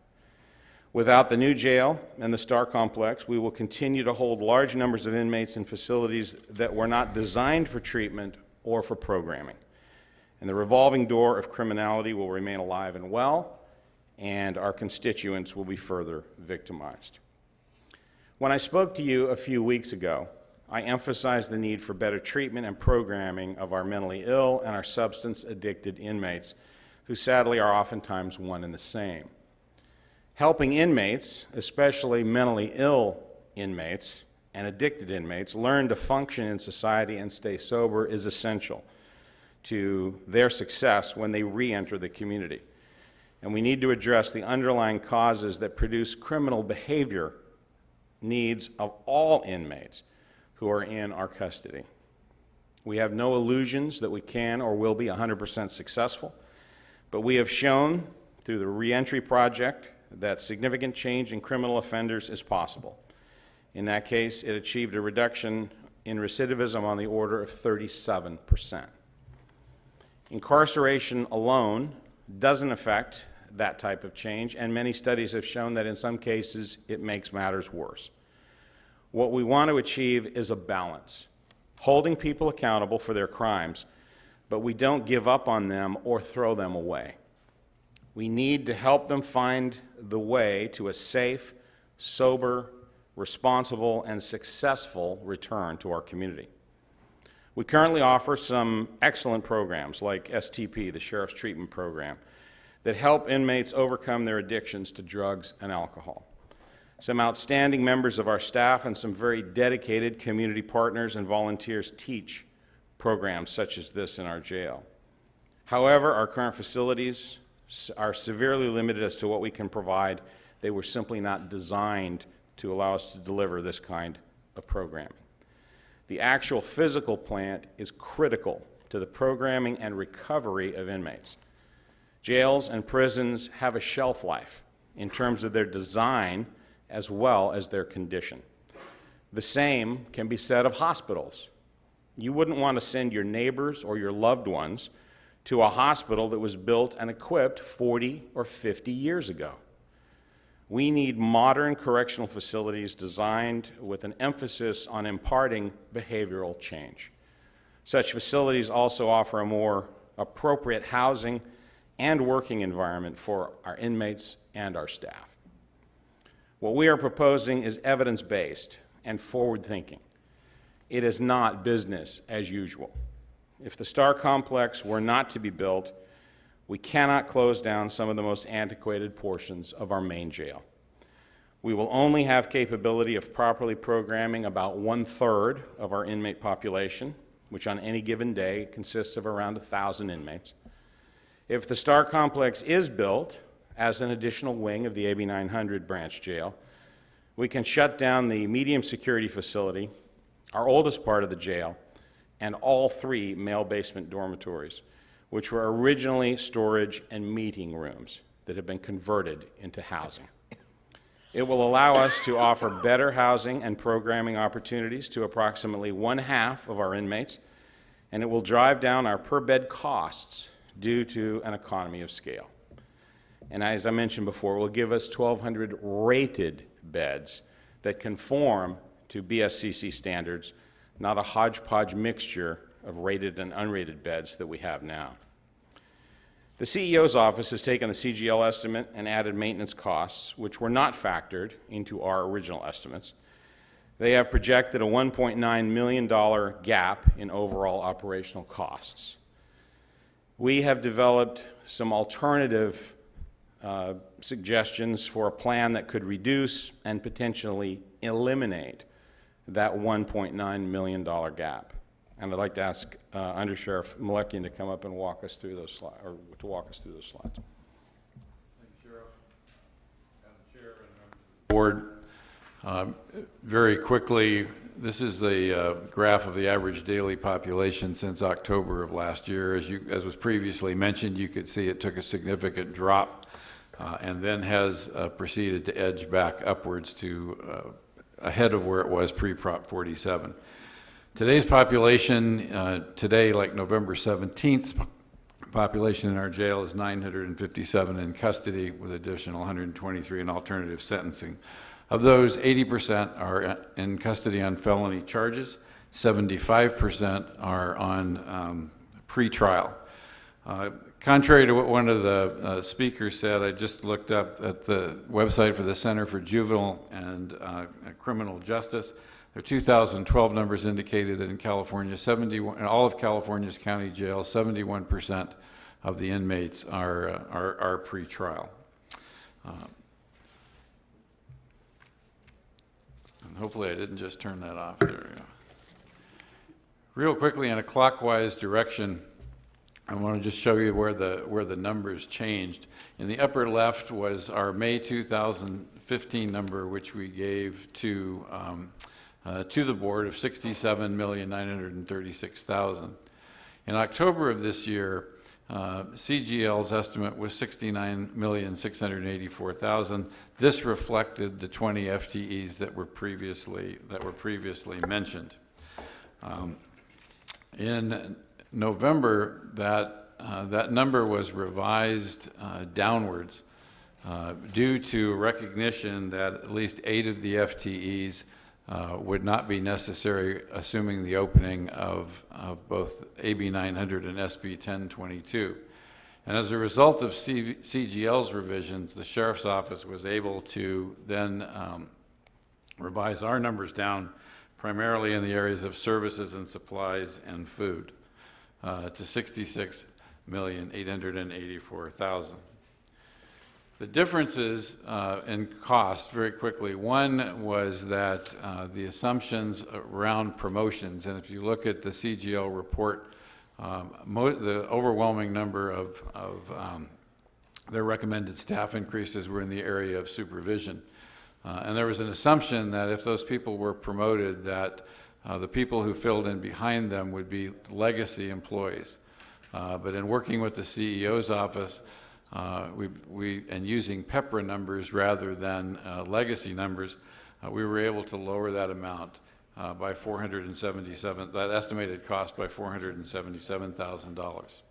Without the new jail and the Star Complex, we will continue to hold large numbers of inmates in facilities that were not designed for treatment or for programming. And the revolving door of criminality will remain alive and well, and our constituents will be further victimized. When I spoke to you a few weeks ago, I emphasized the need for better treatment and programming of our mentally ill and our substance-addicted inmates, who sadly are oftentimes one and the same. Helping inmates, especially mentally ill inmates and addicted inmates learn to function in society and stay sober is essential to their success when they re-enter the community. And we need to address the underlying causes that produce criminal behavior needs of all inmates who are in our custody. We have no illusions that we can or will be 100% successful, but we have shown through the reentry project that significant change in criminal offenders is possible. In that case, it achieved a reduction in recidivism on the order of 37%. Incarceration alone doesn't affect that type of change, and many studies have shown that in some cases it makes matters worse. What we want to achieve is a balance, holding people accountable for their crimes, but we don't give up on them or throw them away. We need to help them find the way to a safe, sober, responsible, and successful return to our community. We currently offer some excellent programs like STP, the Sheriff's Treatment Program, that help inmates overcome their addictions to drugs and alcohol. Some outstanding members of our staff and some very dedicated community partners and volunteers teach programs such as this in our jail. However, our current facilities are severely limited as to what we can provide. They were simply not designed to allow us to deliver this kind of programming. The actual physical plant is critical to the programming and recovery of inmates. Jails and prisons have a shelf life in terms of their design as well as their condition. The same can be said of hospitals. You wouldn't want to send your neighbors or your loved ones to a hospital that was built and equipped 40 or 50 years ago. We need modern correctional facilities designed with an emphasis on imparting behavioral change. Such facilities also offer a more appropriate housing and working environment for our inmates and our staff. What we are proposing is evidence-based and forward-thinking. It is not business as usual. If the Star Complex were not to be built, we cannot close down some of the most antiquated portions of our main jail. We will only have capability of properly programming about 1/3 of our inmate population, which on any given day consists of around 1,000 inmates. If the Star Complex is built as an additional wing of the AB 900 branch jail, we can shut down the medium security facility, our oldest part of the jail, and all 3 male basement dormitories, which were originally storage and meeting rooms that have been converted into housing. It will allow us to offer better housing and programming opportunities to approximately 1/2 of our inmates, and it will drive down our per-bed costs due to an economy of scale. And as I mentioned before, it will give us 1,200 rated beds that conform to BSCC standards, not a hodgepodge mixture of rated and unrated beds that we have now. The CEO's office has taken the CGL estimate and added maintenance costs, which were not factored into our original estimates. They have projected a $1.9 million gap in overall operational costs. We have developed some alternative suggestions for a plan that could reduce and potentially eliminate that $1.9 million gap. And I'd like to ask Under Sheriff Malekian to come up and walk us through those slides, or to walk us through those slides. Thank you, Sheriff. Madam Chair and members of the board. Very quickly, this is the graph of the average daily population since October of last year. As was previously mentioned, you could see it took a significant drop and then has proceeded to edge back upwards to ahead of where it was pre-Prop 47. Today's population, today, like November 17th, population in our jail is 957 in custody with additional 123 in alternative sentencing. Of those, 80% are in custody on felony charges, 75% are on pre-trial. Contrary to what one of the speakers said, I just looked up at the website for the Center for Juvenile and Criminal Justice. Their 2012 numbers indicated that in California, in all of California's county jails, 71% of the inmates are pre-trial. hopefully I didn't just turn that off. There we go. Real quickly, in a clockwise direction, I want to just show you where the numbers changed. In the upper left was our May 2015 number, which we gave to the board of $67,936,000. In October of this year, CGL's estimate was $69,684,000. This reflected the 20 FTEs that were previously mentioned. In November, that number was revised downwards due to recognition that at least 8 of the FTEs would not be necessary, assuming the opening of both AB 900 and SB 1022. And as a result of CGL's revisions, the Sheriff's Office was able to then revise our numbers down, primarily in the areas of services and supplies and food, to $66,884,000. The differences in cost, very quickly, one was that the assumptions around promotions, and if you look at the CGL report, the overwhelming number of their recommended staff increases were in the area of supervision. And there was an assumption that if those people were promoted, that the people who filled in behind them would be legacy employees. But in working with the CEO's office, and using PEPRA numbers rather than legacy numbers, we were able to lower that amount by that estimated cost by $477,000.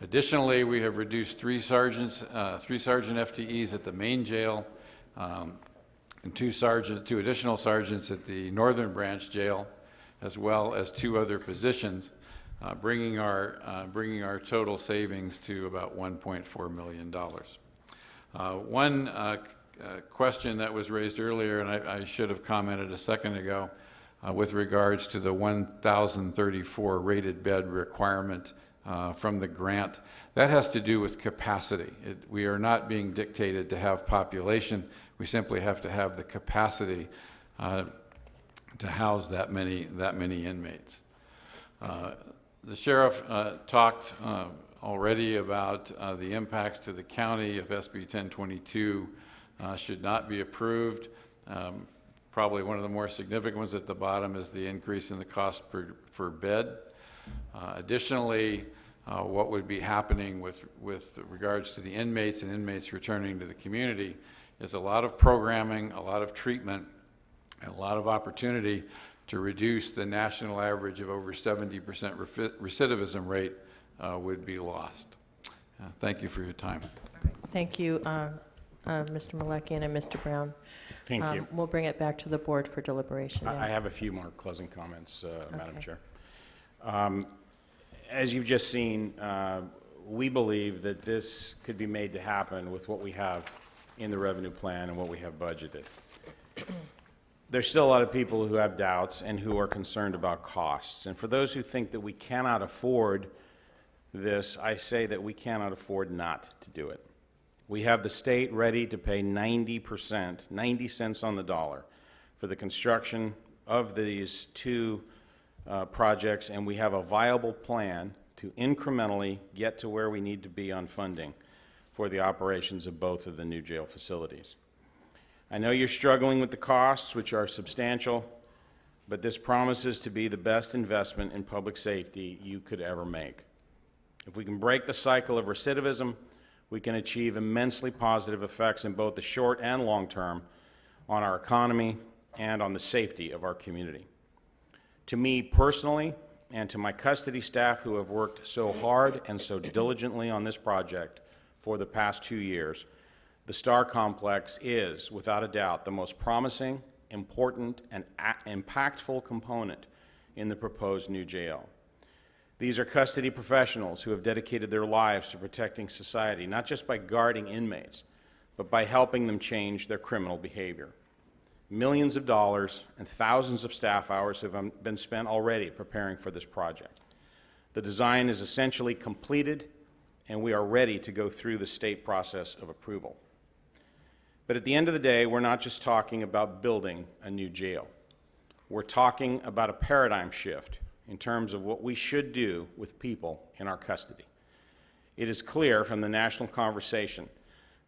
Additionally, we have reduced 3 sergeant FTEs at the main jail, and 2 additional sergeants at the Northern Branch Jail, as well as 2 other positions, bringing our total savings to about $1.4 million. One question that was raised earlier, and I should have commented a second ago, with regards to the 1,034 rated bed requirement from the grant. That has to do with capacity. We are not being dictated to have population. We simply have to have the capacity to house that many inmates. The sheriff talked already about the impacts to the county if SB 1022 should not be approved. Probably one of the more significant ones at the bottom is the increase in the cost per bed. Additionally, what would be happening with regards to the inmates and inmates returning to the community is a lot of programming, a lot of treatment, and a lot of opportunity to reduce the national average of over 70% recidivism rate would be lost. Thank you for your time. Thank you, Mr. Malakian and Mr. Brown. Thank you. We'll bring it back to the board for deliberation. I have a few more closing comments, Madam Chair. As you've just seen, we believe that this could be made to happen with what we have in the revenue plan and what we have budgeted. There's still a lot of people who have doubts and who are concerned about costs. And for those who think that we cannot afford this, I say that we cannot afford not to do it. We have the state ready to pay 90%, 90 cents on the dollar, for the construction of these 2 projects, and we have a viable plan to incrementally get to where we need to be on funding for the operations of both of the new jail facilities. I know you're struggling with the costs, which are substantial, but this promises to be the best investment in public safety you could ever make. If we can break the cycle of recidivism, we can achieve immensely positive effects in both the short and long term on our economy and on the safety of our community. To me personally, and to my custody staff who have worked so hard and so diligently on this project for the past 2 years, the Star Complex is, without a doubt, the most promising, important, and impactful component in the proposed new jail. These are custody professionals who have dedicated their lives to protecting society, not just by guarding inmates, but by helping them change their criminal behavior. Millions of dollars and thousands of staff hours have been spent already preparing for this project. The design is essentially completed, and we are ready to go through the state process of approval. But at the end of the day, we're not just talking about building a new jail. We're talking about a paradigm shift in terms of what we should do with people in our custody. It is clear from the national conversation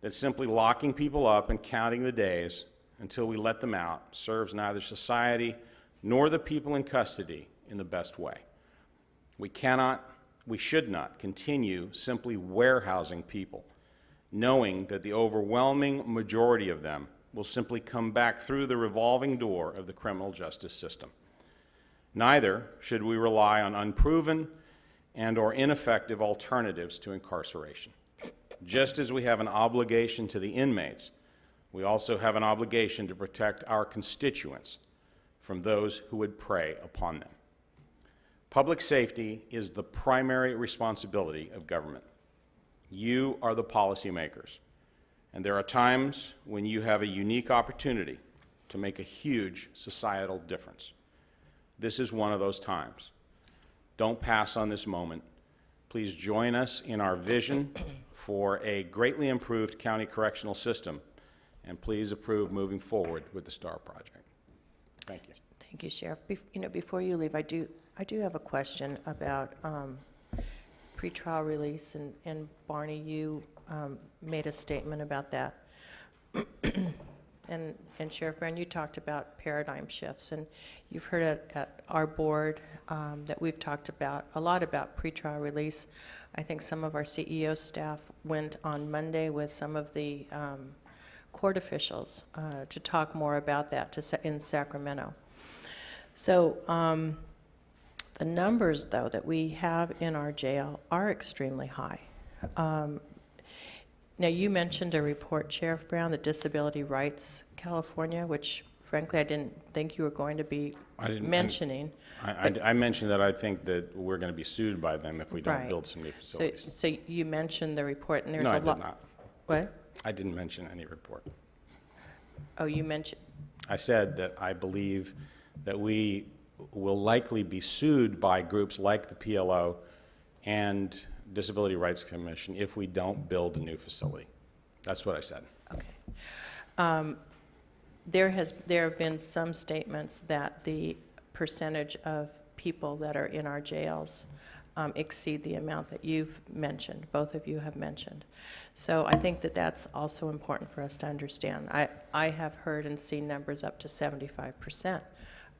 that simply locking people up and counting the days until we let them out serves neither society nor the people in custody in the best way. We should not continue simply warehousing people, knowing that the overwhelming majority of them will simply come back through the revolving door of the criminal justice system. Neither should we rely on unproven and/or ineffective alternatives to incarceration. Just as we have an obligation to the inmates, we also have an obligation to protect our constituents from those who would prey upon them. Public safety is the primary responsibility of government. You are the policymakers, and there are times when you have a unique opportunity to make a huge societal difference. This is one of those times. Don't pass on this moment. Please join us in our vision for a greatly improved county correctional system, and please approve moving forward with the STAR project. Thank you. Thank you, Sheriff. Before you leave, I do have a question about pretrial release, and Barney, you made a statement about that. And Sheriff Brown, you talked about paradigm shifts, and you've heard at our board that we've talked a lot about pretrial release. I think some of our CEO staff went on Monday with some of the court officials to talk more about that in Sacramento. So the numbers, though, that we have in our jail are extremely high. Now, you mentioned a report, Sheriff Brown, the Disability Rights California, which, frankly, I didn't think you were going to be mentioning. I mentioned that I think that we're going to be sued by them if we don't Right. build some new facilities. So you mentioned the report, and there's No, a I lot. did not. What? I didn't mention any report. Oh, you mentioned. I said that I believe that we will likely be sued by groups like the PLO and Disability Rights Commission if we don't build a new facility. That's what I said. Okay. There have been some statements that the percentage of people that are in our jails exceed the amount that you've mentioned, both of you have mentioned. So I think that that's also important for us to understand. I have heard and seen numbers up to 75%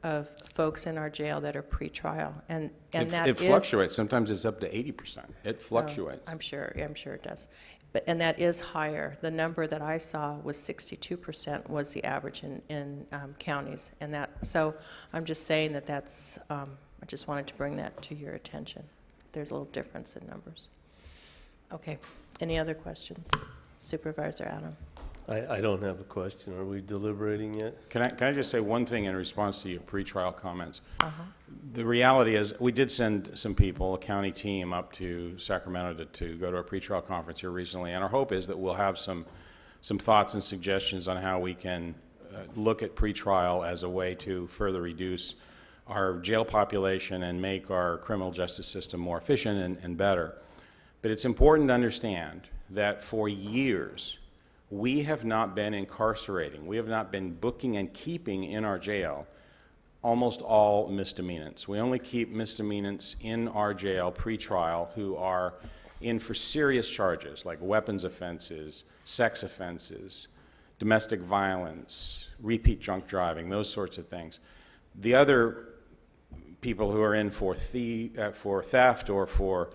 of folks in our jail that are pretrial, and that it fluctuates. Sometimes it's up to 80%. It fluctuates. I'm sure it does. And that is higher. The number that I saw was 62% was the average in counties, and so I'm just saying that's. I just wanted to bring that to your attention. There's a little difference in numbers. Okay. Any other questions, Supervisor Adam? I don't have a question. Are we deliberating yet? Can I just say one thing in response to your pretrial comments? Uh-huh. The reality is we did send some people, a county team, up to Sacramento to go to a pretrial conference here recently, and our hope is that we'll have some thoughts and suggestions on how we can look at pretrial as a way to further reduce our jail population and make our criminal justice system more efficient and better. But it's important to understand that for years, we have not been incarcerating. We have not been booking and keeping in our jail almost all misdemeanants. We only keep misdemeanants in our jail pretrial who are in for serious charges like weapons offenses, sex offenses, domestic violence, repeat drunk driving, those sorts of things. The other people who are in for theft or for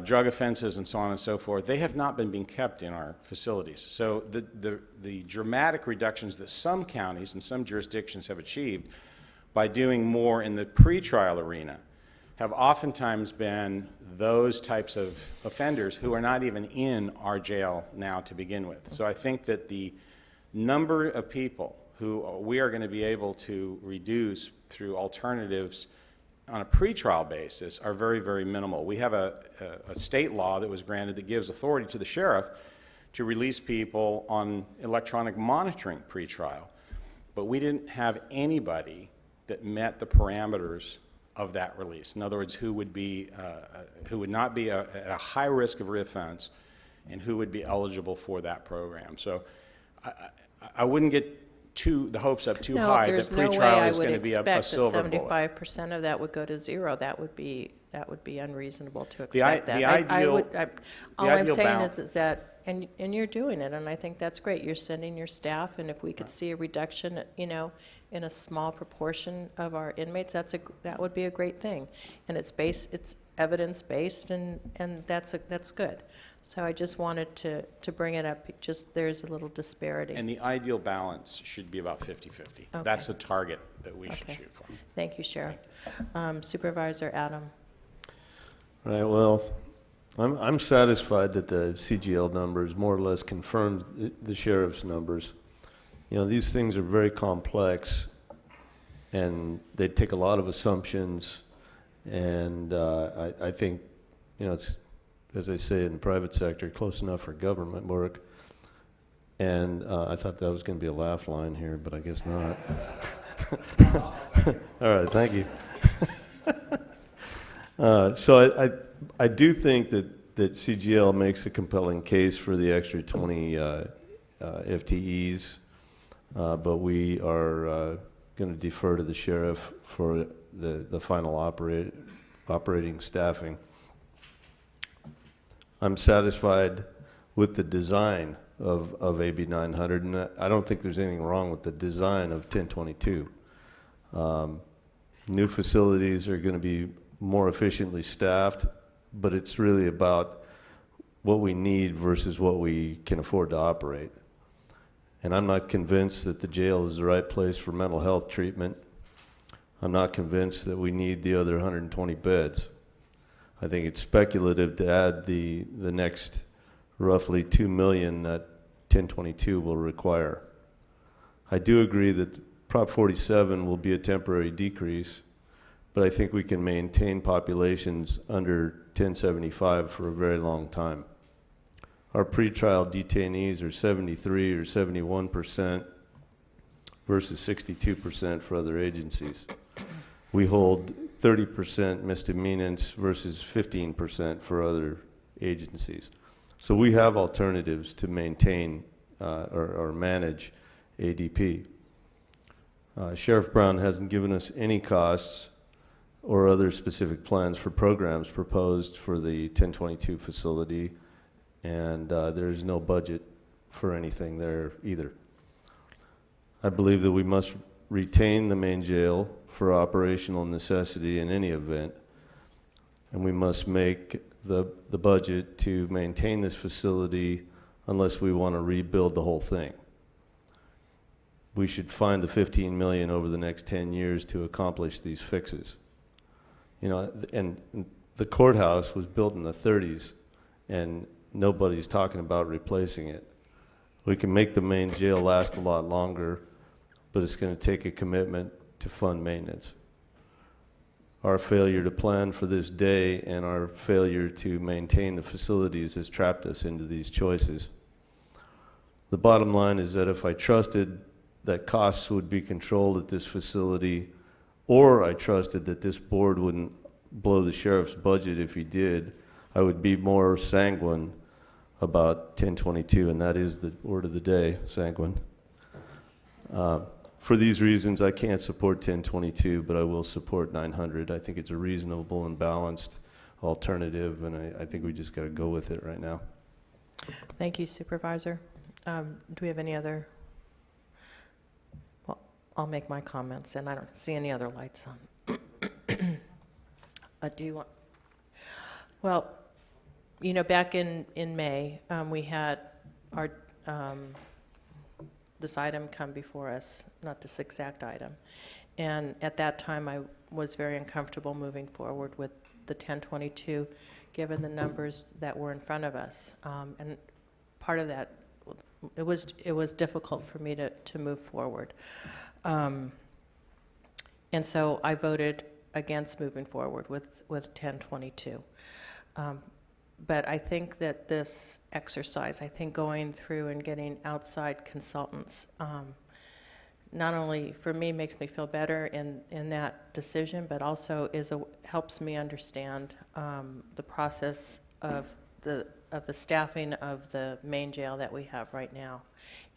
drug offenses and so on and so forth, they have not been being kept in our facilities. So the dramatic reductions that some counties and some jurisdictions have achieved by doing more in the pretrial arena have oftentimes been those types of offenders who are not even in our jail now to begin with. So I think that the number of people who we are going to be able to reduce through alternatives on a pretrial basis are very, very minimal. We have a state law that was granted that gives authority to the sheriff to release people on electronic monitoring pretrial, but we didn't have anybody that met the parameters of that release. In other words, who would not be at a high risk of reoffense and who would be eligible for that program. So I wouldn't get the hopes up too No, high that there's no way pretrial I is would going to be a expect that silver bullet. 75% of that would go to zero. That would be unreasonable to The i- expect that. the I ideal- would, all I'm ideal saying balance- is that, and you're doing it, and I think that's great. You're sending your staff, and if we could see a reduction, in a small proportion of our inmates, that would be a great thing. And it's evidence-based, and that's good. So I just wanted to bring it up, just there's a little disparity. And the ideal balance should be about 50-50. Okay. That's the target that we should Okay. shoot for. Thank you, Sheriff. Supervisor Adam. Right, well, I'm satisfied that the CGL numbers more or less confirmed the sheriff's numbers. These things are very complex, and they take a lot of assumptions, and I think, it's, as I say in the private sector, close enough for government work. And I thought that was going to be a laugh line here, but I guess not. All right, thank you. So I do think that CGL makes a compelling case for the extra 20 FTEs, but we are going to defer to the sheriff for the final operating staffing. I'm satisfied with the design of AB 900, and I don't think there's anything wrong with the design of 1022. New facilities are going to be more efficiently staffed, but it's really about what we need versus what we can afford to operate. And I'm not convinced that the jail is the right place for mental health treatment. I'm not convinced that we need the other 120 beds. I think it's speculative to add the next roughly 2 million that 1022 will require. I do agree that Prop 47 will be a temporary decrease, but I think we can maintain populations under 1075 for a very long time. Our pretrial detainees are 73 or 71% versus 62% for other agencies. We hold 30% misdemeanants versus 15% for other agencies. So we have alternatives to maintain or manage ADP. Sheriff Brown hasn't given us any costs or other specific plans for programs proposed for the 1022 facility, and there's no budget for anything there either. I believe that we must retain the main jail for operational necessity in any event, and we must make the budget to maintain this facility unless we want to rebuild the whole thing. We should find the 15 million over the next 10 years to accomplish these fixes. And the courthouse was built in the 30s, and nobody's talking about replacing it. We can make the main jail last a lot longer, but it's going to take a commitment to fund maintenance. Our failure to plan for this day and our failure to maintain the facilities has trapped us into these choices. The bottom line is that if I trusted that costs would be controlled at this facility, or I trusted that this board wouldn't blow the sheriff's budget if he did, I would be more sanguine about 1022, and that is the word of the day, sanguine. For these reasons, I can't support 1022, but I will support 900. I think it's a reasonable and balanced alternative, and I think we just got to go with it right now. Thank you, Supervisor. Do we have any other? Well, I'll make my comments, and I don't see any other lights on. Do you want? Well, back in May, we had our this item come before us, not this exact item. And at that time, I was very uncomfortable moving forward with the 1022, given the numbers that were in front of us. And part of that, it was difficult for me to move forward. And so I voted against moving forward with 1022. But I think that this exercise, going through and getting outside consultants, not only for me makes me feel better in that decision, but also helps me understand the process of the the staffing of the main jail that we have right now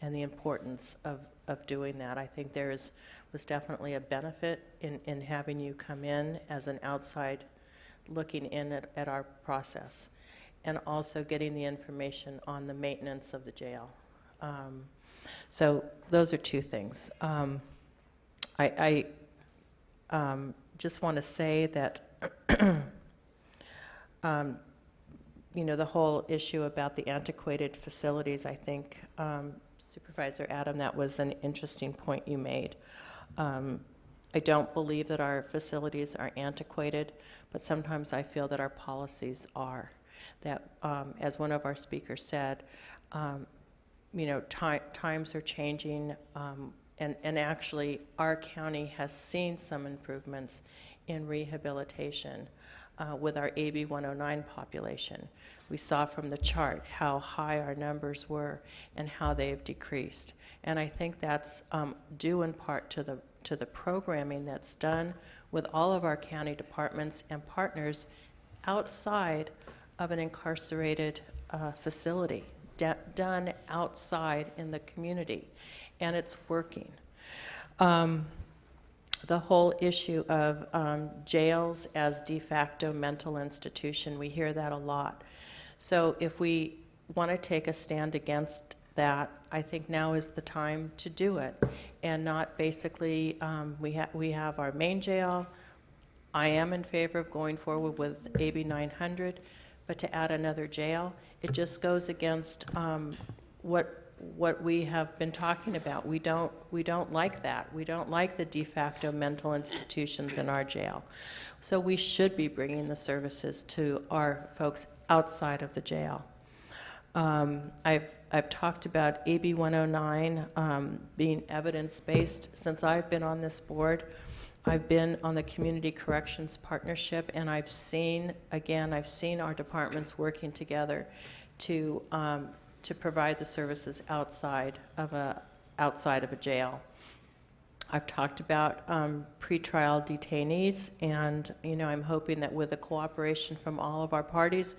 and the importance of doing that. I think was definitely a benefit in having you come in as an outside looking in at our process, and also getting the information on the maintenance of the jail. So those are two things. I just want to say that the whole issue about the antiquated facilities, I think, Supervisor Adam, that was an interesting point you made. I don't believe that our facilities are antiquated, but sometimes I feel that our policies are. That, as one of our speakers said, times are changing, and actually our county has seen some improvements in rehabilitation with our AB 109 population. We saw from the chart how high our numbers were and how they've decreased. And I think that's due in part to the programming that's done with all of our county departments and partners outside of an incarcerated facility, done outside in the community, and it's working. The whole issue of jails as de facto mental institution, we hear that a lot. So if we want to take a stand against that, I think now is the time to do it, and not basically, we have our main jail. I am in favor of going forward with AB 900, but to add another jail, it just goes against what we have been talking about. We don't like that. We don't like the de facto mental institutions in our jail. So we should be bringing the services to our folks outside of the jail. I've talked about AB 109 being evidence-based. Since I've been on this board, I've been on the Community Corrections Partnership, and I've seen our departments working together to provide the services outside of a jail. I've talked about pretrial detainees, and I'm hoping that with the cooperation from all of our parties,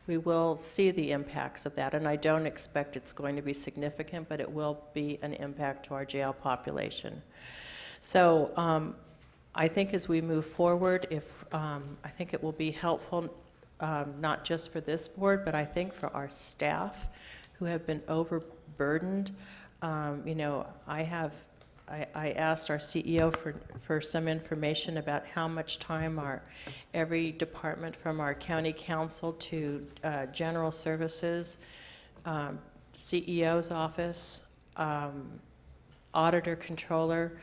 we will see the impacts of that. And I don't expect it's going to be significant, but it will be an impact to our jail population. So I think as we move forward, I think it will be helpful, not just for this board, but I think for our staff who have been overburdened. I asked our CEO for some information about how much time every department, from our county council to general services, CEO's office, auditor, controller,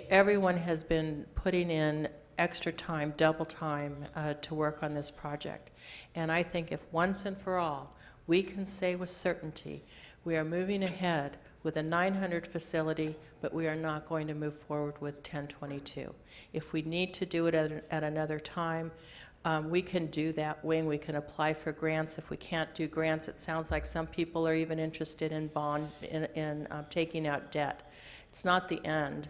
everyone has been putting in extra time, double time to work on this project. And I think if once and for all, we can say with certainty, we are moving ahead with a 900 facility, but we are not going to move forward with 1022. If we need to do it at another time, we can do that wing. We can apply for grants. If we can't do grants, it sounds like some people are even interested in taking out debt. It's not the end,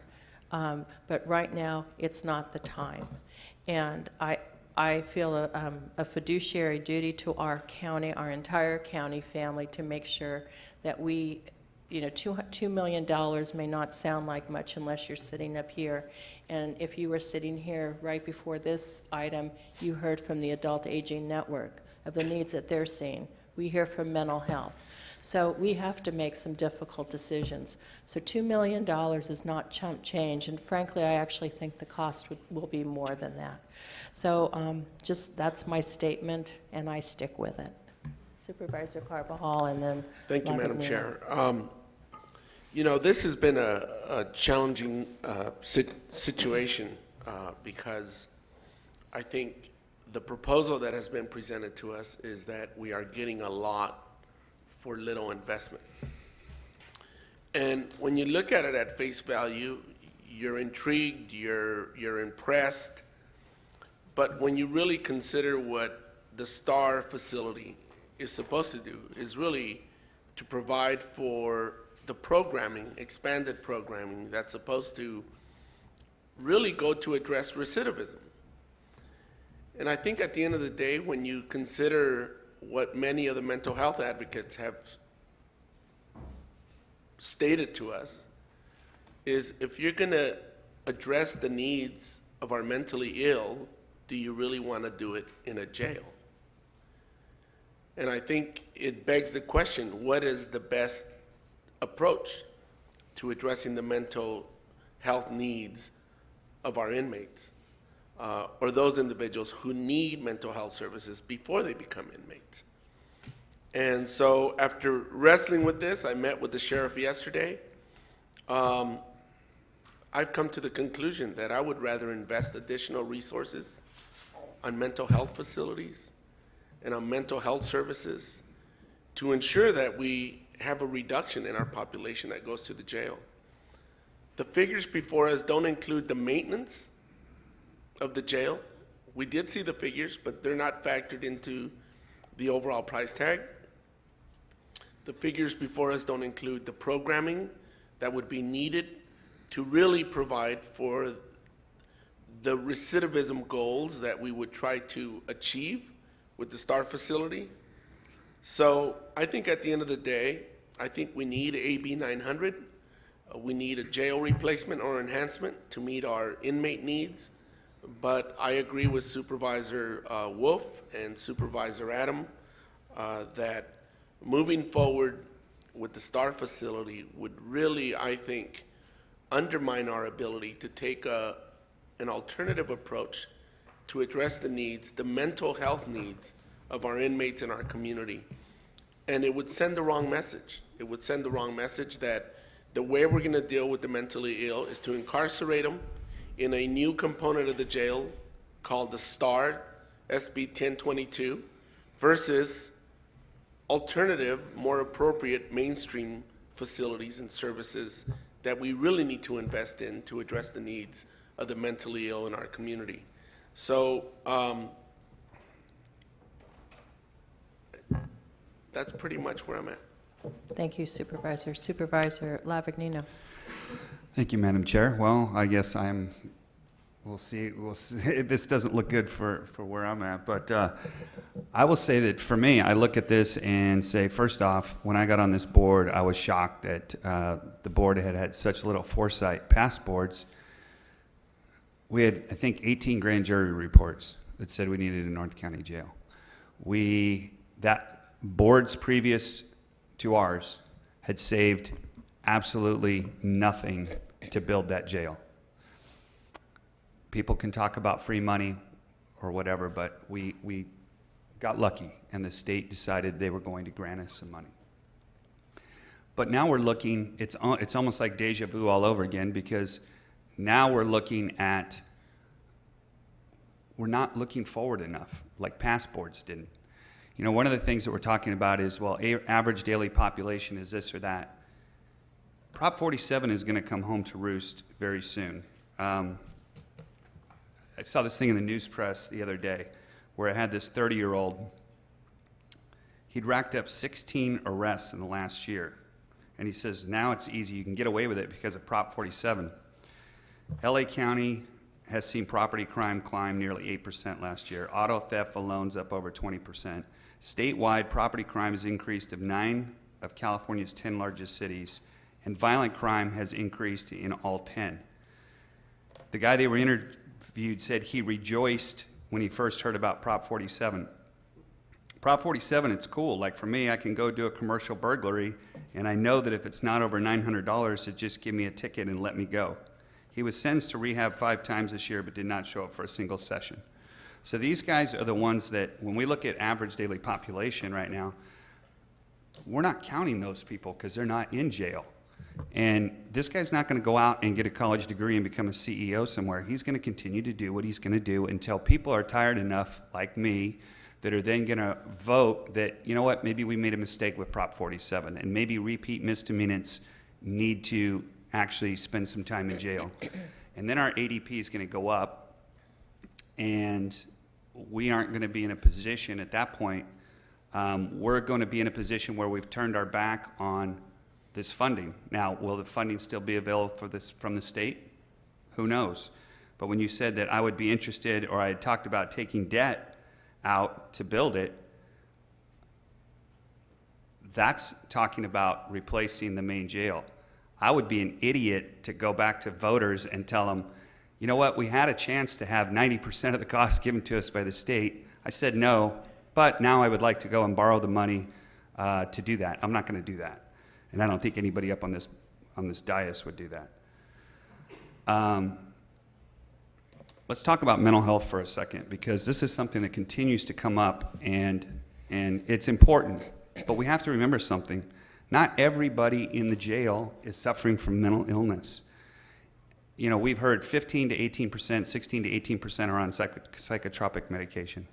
but right now it's not the time. And I feel a fiduciary duty to our county, our entire county family, to make sure that we, $2 million may not sound like much unless you're sitting up here. And if you were sitting here right before this item, you heard from the Adult Aging Network of the needs that they're seeing. We hear from mental health. So we have to make some difficult decisions. So $2 million is not chump change, and frankly, I actually think the cost will be more than that. So that's my statement, and I stick with it. Supervisor Carbajal, and then Thank you, Madam Lagadino. Chair. This has been a challenging situation because I think the proposal that has been presented to us is that we are getting a lot for little investment. And when you look at it at face value, you're intrigued, you're impressed, but when you really consider what the STAR facility is supposed to do, is really to provide for the programming, expanded programming that's supposed to really go to address recidivism. And I think at the end of the day, when you consider what many of the mental health advocates have stated to us is, if you're going to address the needs of our mentally ill, do you really want to do it in a jail? And I think it begs the question, what is the best approach to addressing the mental health needs of our inmates, or those individuals who need mental health services before they become inmates? And so after wrestling with this, I met with the sheriff yesterday. I've come to the conclusion that I would rather invest additional resources on mental health facilities and on mental health services to ensure that we have a reduction in our population that goes to the jail. The figures before us don't include the maintenance of the jail. We did see the figures, but they're not factored into the overall price tag. The figures before us don't include the programming that would be needed to really provide for the recidivism goals that we would try to achieve with the STAR facility. So I think at the end of the day, I think we need AB 900. We need a jail replacement or enhancement to meet our inmate needs. But I agree with Supervisor Wolf and Supervisor Adam that moving forward with the STAR facility would really, I think, undermine our ability to take an alternative approach to address the needs, the mental health needs of our inmates in our community. And it would send the wrong message. It would send the wrong message that the way we're going to deal with the mentally ill is to incarcerate them in a new component of the jail called the STAR, SB 1022, versus alternative, more appropriate mainstream facilities and services that we really need to invest in to address the needs of the mentally ill in our community. So that's pretty much where I'm at. Thank you, Supervisor. Supervisor Lavagnino. Thank you, Madam Chair. Well, I guess we'll see. This doesn't look good for where I'm at, but I will say that for me, I look at this and say, first off, when I got on this board, I was shocked that the board had such little foresight. Past boards, we had, I think, 18 grand jury reports that said we needed a North County jail. That boards previous to ours had saved absolutely nothing to build that jail. People can talk about free money or whatever, but we got lucky, and the state decided they were going to grant us some money. But now we're looking, it's almost like deja vu all over again, because now we're looking at, we're not looking forward enough, like past boards didn't. You know, one of the things that we're talking about is, well, average daily population is this or that. Prop 47 is going to come home to roost very soon. I saw this thing in the news press the other day where it had this 30-year-old. He'd racked up 16 arrests in the last year. And he says, now it's easy. You can get away with it because of Prop 47. LA County has seen property crime climb nearly 8% last year. Auto theft alone's up over 20%. Statewide, property crime has increased of 9 of California's 10 largest cities, and violent crime has increased in all 10. The guy they were interviewed said he rejoiced when he first heard about Prop 47. Prop 47, it's cool. Like for me, I can go do a commercial burglary, and I know that if it's not over $900, it just give me a ticket and let me go. He was sentenced to rehab 5 times this year, but did not show up for a single session. So these guys are the ones that, when we look at average daily population right now, we're not counting those people because they're not in jail. And this guy's not going to go out and get a college degree and become a CEO somewhere. He's going to continue to do what he's going to do until people are tired enough, like me, that are then going to vote that, you know what, maybe we made a mistake with Prop 47, and maybe repeat misdemeanors need to actually spend some time in jail. And then our ADP is going to go up, and we aren't going to be in a position at that point. We're going to be in a position where we've turned our back on this funding. Now, will the funding still be available for this from the state? Who knows? But when you said that I would be interested, or I had talked about taking debt out to build it, That's talking about replacing the main jail. I would be an idiot to go back to voters and tell them, you know what, we had a chance to have 90% of the cost given to us by the state. I said no, but now I would like to go and borrow the money to do that. I'm not going to do that. And I don't think anybody up on this dais would do that. Let's talk about mental health for a second, because this is something that continues to come up, and it's important. But we have to remember something. Not everybody in the jail is suffering from mental illness. You know, we've heard 15 to 18%, 16 to 18% are on psychotropic medication.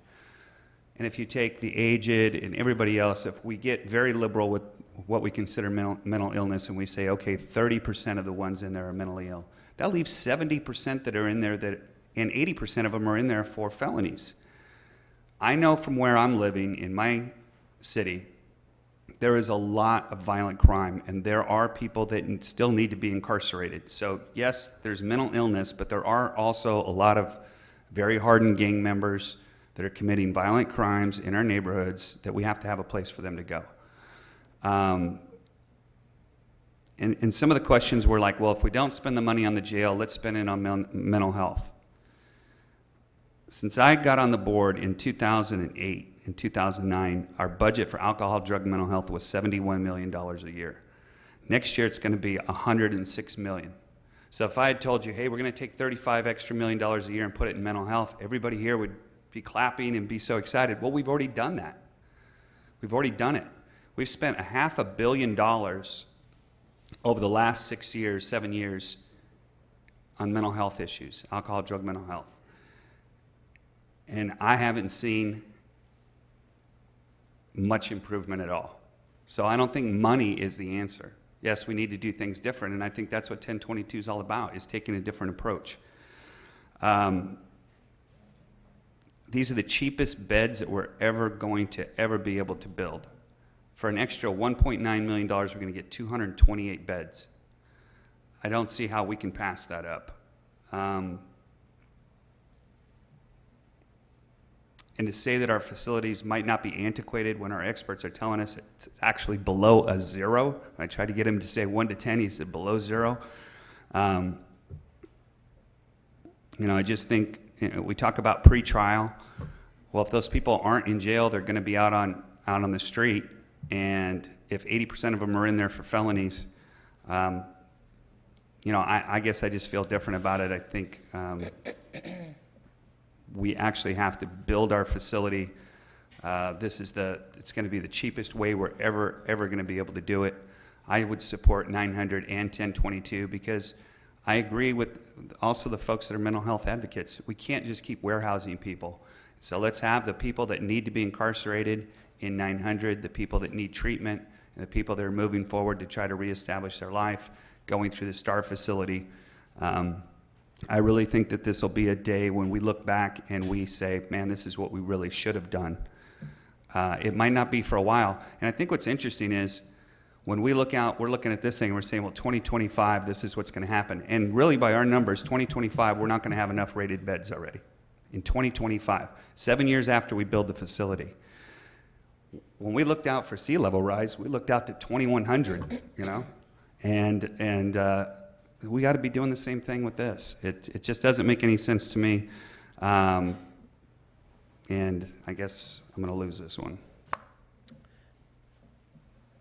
And if you take the aged and everybody else, if we get very liberal with what we consider mental illness and we say, okay, 30% of the ones in there are mentally ill, that leaves 70% that are in there, and 80% of them are in there for felonies. I know from where I'm living in my city, there is a lot of violent crime, and there are people that still need to be incarcerated. So yes, there's mental illness, but there are also a lot of very hardened gang members that are committing violent crimes in our neighborhoods that we have to have a place for them to go. And some of the questions were like, well, if we don't spend the money on the jail, let's spend it on mental health. Since I got on the board in 2008, in 2009, our budget for alcohol, drug, and mental health was $71 million a year. Next year, it's going to be $106 million. So if I had told you, hey, we're going to take $35 extra million a year and put it in mental health, everybody here would be clapping and be so excited. Well, we've already done that. We've already done it. We've spent $500 million over the last 6 years, 7 years on mental health issues, alcohol, drug, mental health. And I haven't seen much improvement at all. So I don't think money is the answer. Yes, we need to do things different, and I think that's what 1022 is all about, is taking a different approach. These are the cheapest beds that we're ever going to ever be able to build. For an extra $1.9 million, we're going to get 228 beds. I don't see how we can pass that up. And to say that our facilities might not be antiquated when our experts are telling us it's actually below a 0. I tried to get him to say 1 to 10, he said below 0. You know, I just think, we talk about pre-trial. Well, if those people aren't in jail, they're going to be out on the street. And if 80% of them are in there for felonies, you know, I guess I just feel different about it. I think we actually have to build our facility. It's going to be the cheapest way we're ever going to be able to do it. I would support 900 and 1022 because I agree with also the folks that are mental health advocates. We can't just keep warehousing people. So let's have the people that need to be incarcerated in 900, the people that need treatment, and the people that are moving forward to try to reestablish their life, going through the STAR facility. I really think that this will be a day when we look back and we say, man, this is what we really should have done. It might not be for a while. And I think what's interesting is when we look out, we're looking at this thing and we're saying, well, 2025, this is what's going to happen. And really by our numbers, 2025, we're not going to have enough rated beds already. In 2025, 7 years after we build the facility. When we looked out for sea level rise, we looked out to 2100, you know? And we got to be doing the same thing with this. It just doesn't make any sense to me. And I guess I'm going to lose this one.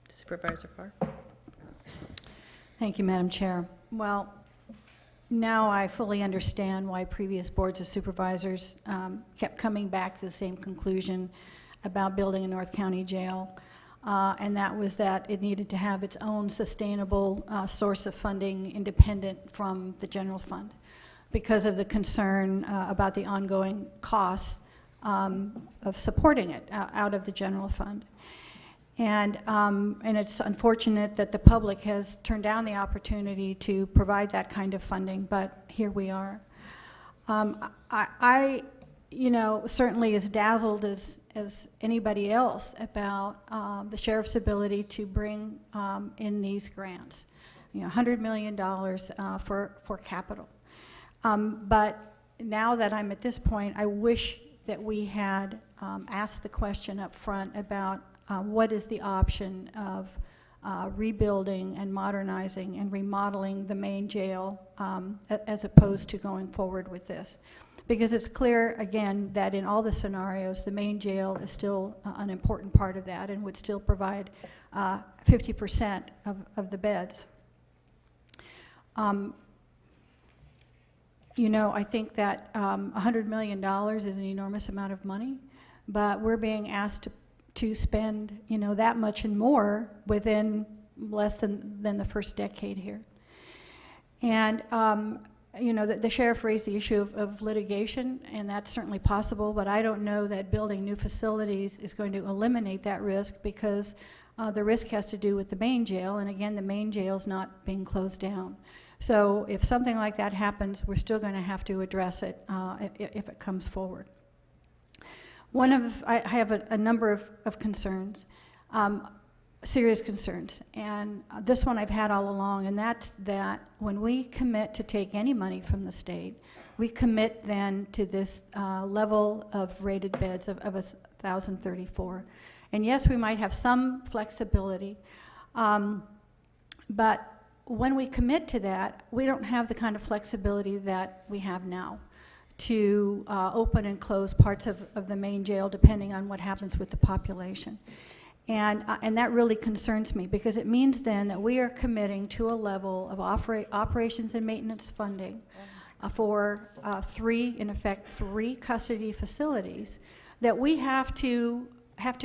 Supervisor Farr. Thank you, Madam Chair. Well, now I fully understand why previous boards of supervisors kept coming back to the same conclusion about building a North County jail. And that was that it needed to have its own sustainable source of funding independent from the general fund because of the concern about the ongoing costs of supporting it out of the general fund. And it's unfortunate that the public has turned down the opportunity to provide that kind of funding, but here we are. I you know, certainly as dazzled as anybody else about the sheriff's ability to bring in these grants, you know, $100 million for capital. But now that I'm at this point, I wish that we had asked the question up front about what is the option of rebuilding and modernizing and remodeling the main jail as opposed to going forward with this. Because it's clear, again, that in all the scenarios, the main jail is still an important part of that and would still provide 50% of the beds. You know, I think that $100 million is an enormous amount of money, but we're being asked to spend, you know, that much and more within less than the first decade here. And you know, the sheriff raised the issue of litigation, and that's certainly possible, but I don't know that building new facilities is going to eliminate that risk, because the risk has to do with the main jail, and again, the main jail's not being closed down. So if something like that happens, we're still going to have to address it if it comes forward. I have a number of concerns. Serious concerns, and this one I've had all along, and that's that when we commit to take any money from the state, we commit then to this level of rated beds of 1,034. And yes, we might have some flexibility, but when we commit to that, we don't have the kind of flexibility that we have now to open and close parts of the main jail depending on what happens with the population. And that really concerns me, because it means then that we are committing to a level of operations and maintenance funding for in effect, three custody facilities that we have to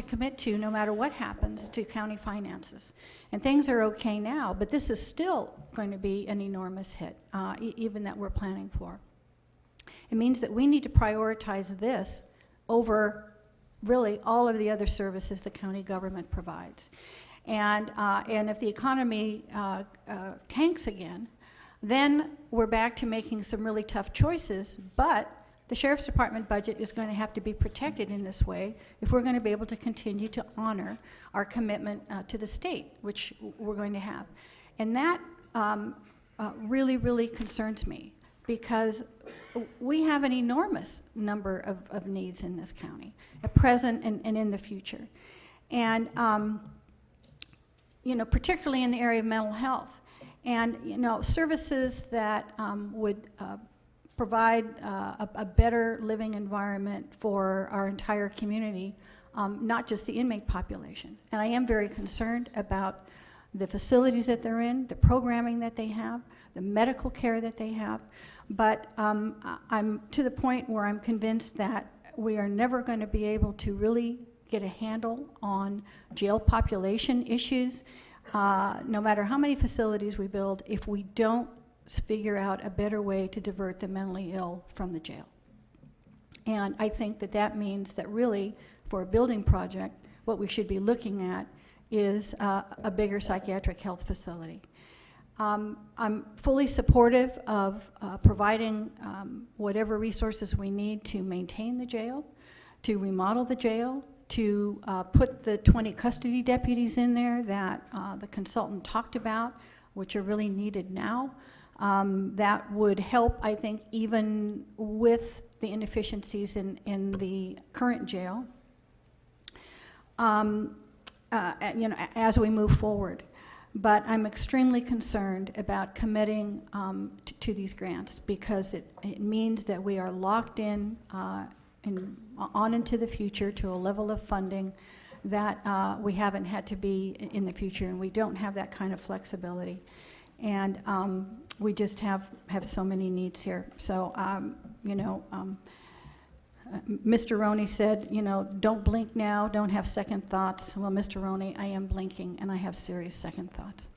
commit to no matter what happens to county finances. And things are okay now, but this is still going to be an enormous hit, even that we're planning for. It means that we need to prioritize this over really all of the other services the county government provides. And if the economy tanks again, then we're back to making some really tough choices, but the Sheriff's Department budget is going to have to be protected in this way if we're going to be able to continue to honor our commitment to the state, which we're going to have. And that really, really concerns me, because we have an enormous number of needs in this county, at present and in the future. And, you know, particularly in the area of mental health. And, you know, services that would provide a better living environment for our entire community, not just the inmate population. And I am very concerned about the facilities that they're in, the programming that they have, the medical care that they have. But I'm to the point where I'm convinced that we are never going to be able to really get a handle on jail population issues, no matter how many facilities we build, if we don't figure out a better way to divert the mentally ill from the jail. And I think that that means that really, for a building project, what we should be looking at is a bigger psychiatric health facility. I'm fully supportive of providing whatever resources we need to maintain the jail, to remodel the jail, to put the 20 custody deputies in there that the consultant talked about, which are really needed now. That would help, I think, even with the inefficiencies in the current jail, you know, as we move forward. But I'm extremely concerned about committing to these grants, because it means that we are locked in on into the future to a level of funding that we haven't had to be in the future, and we don't have that kind of flexibility. And we just have so many needs here. So, you know, Mr. Roney said, you know, don't blink now, don't have second thoughts. Well, Mr. Roney, I am blinking, and I have serious second thoughts.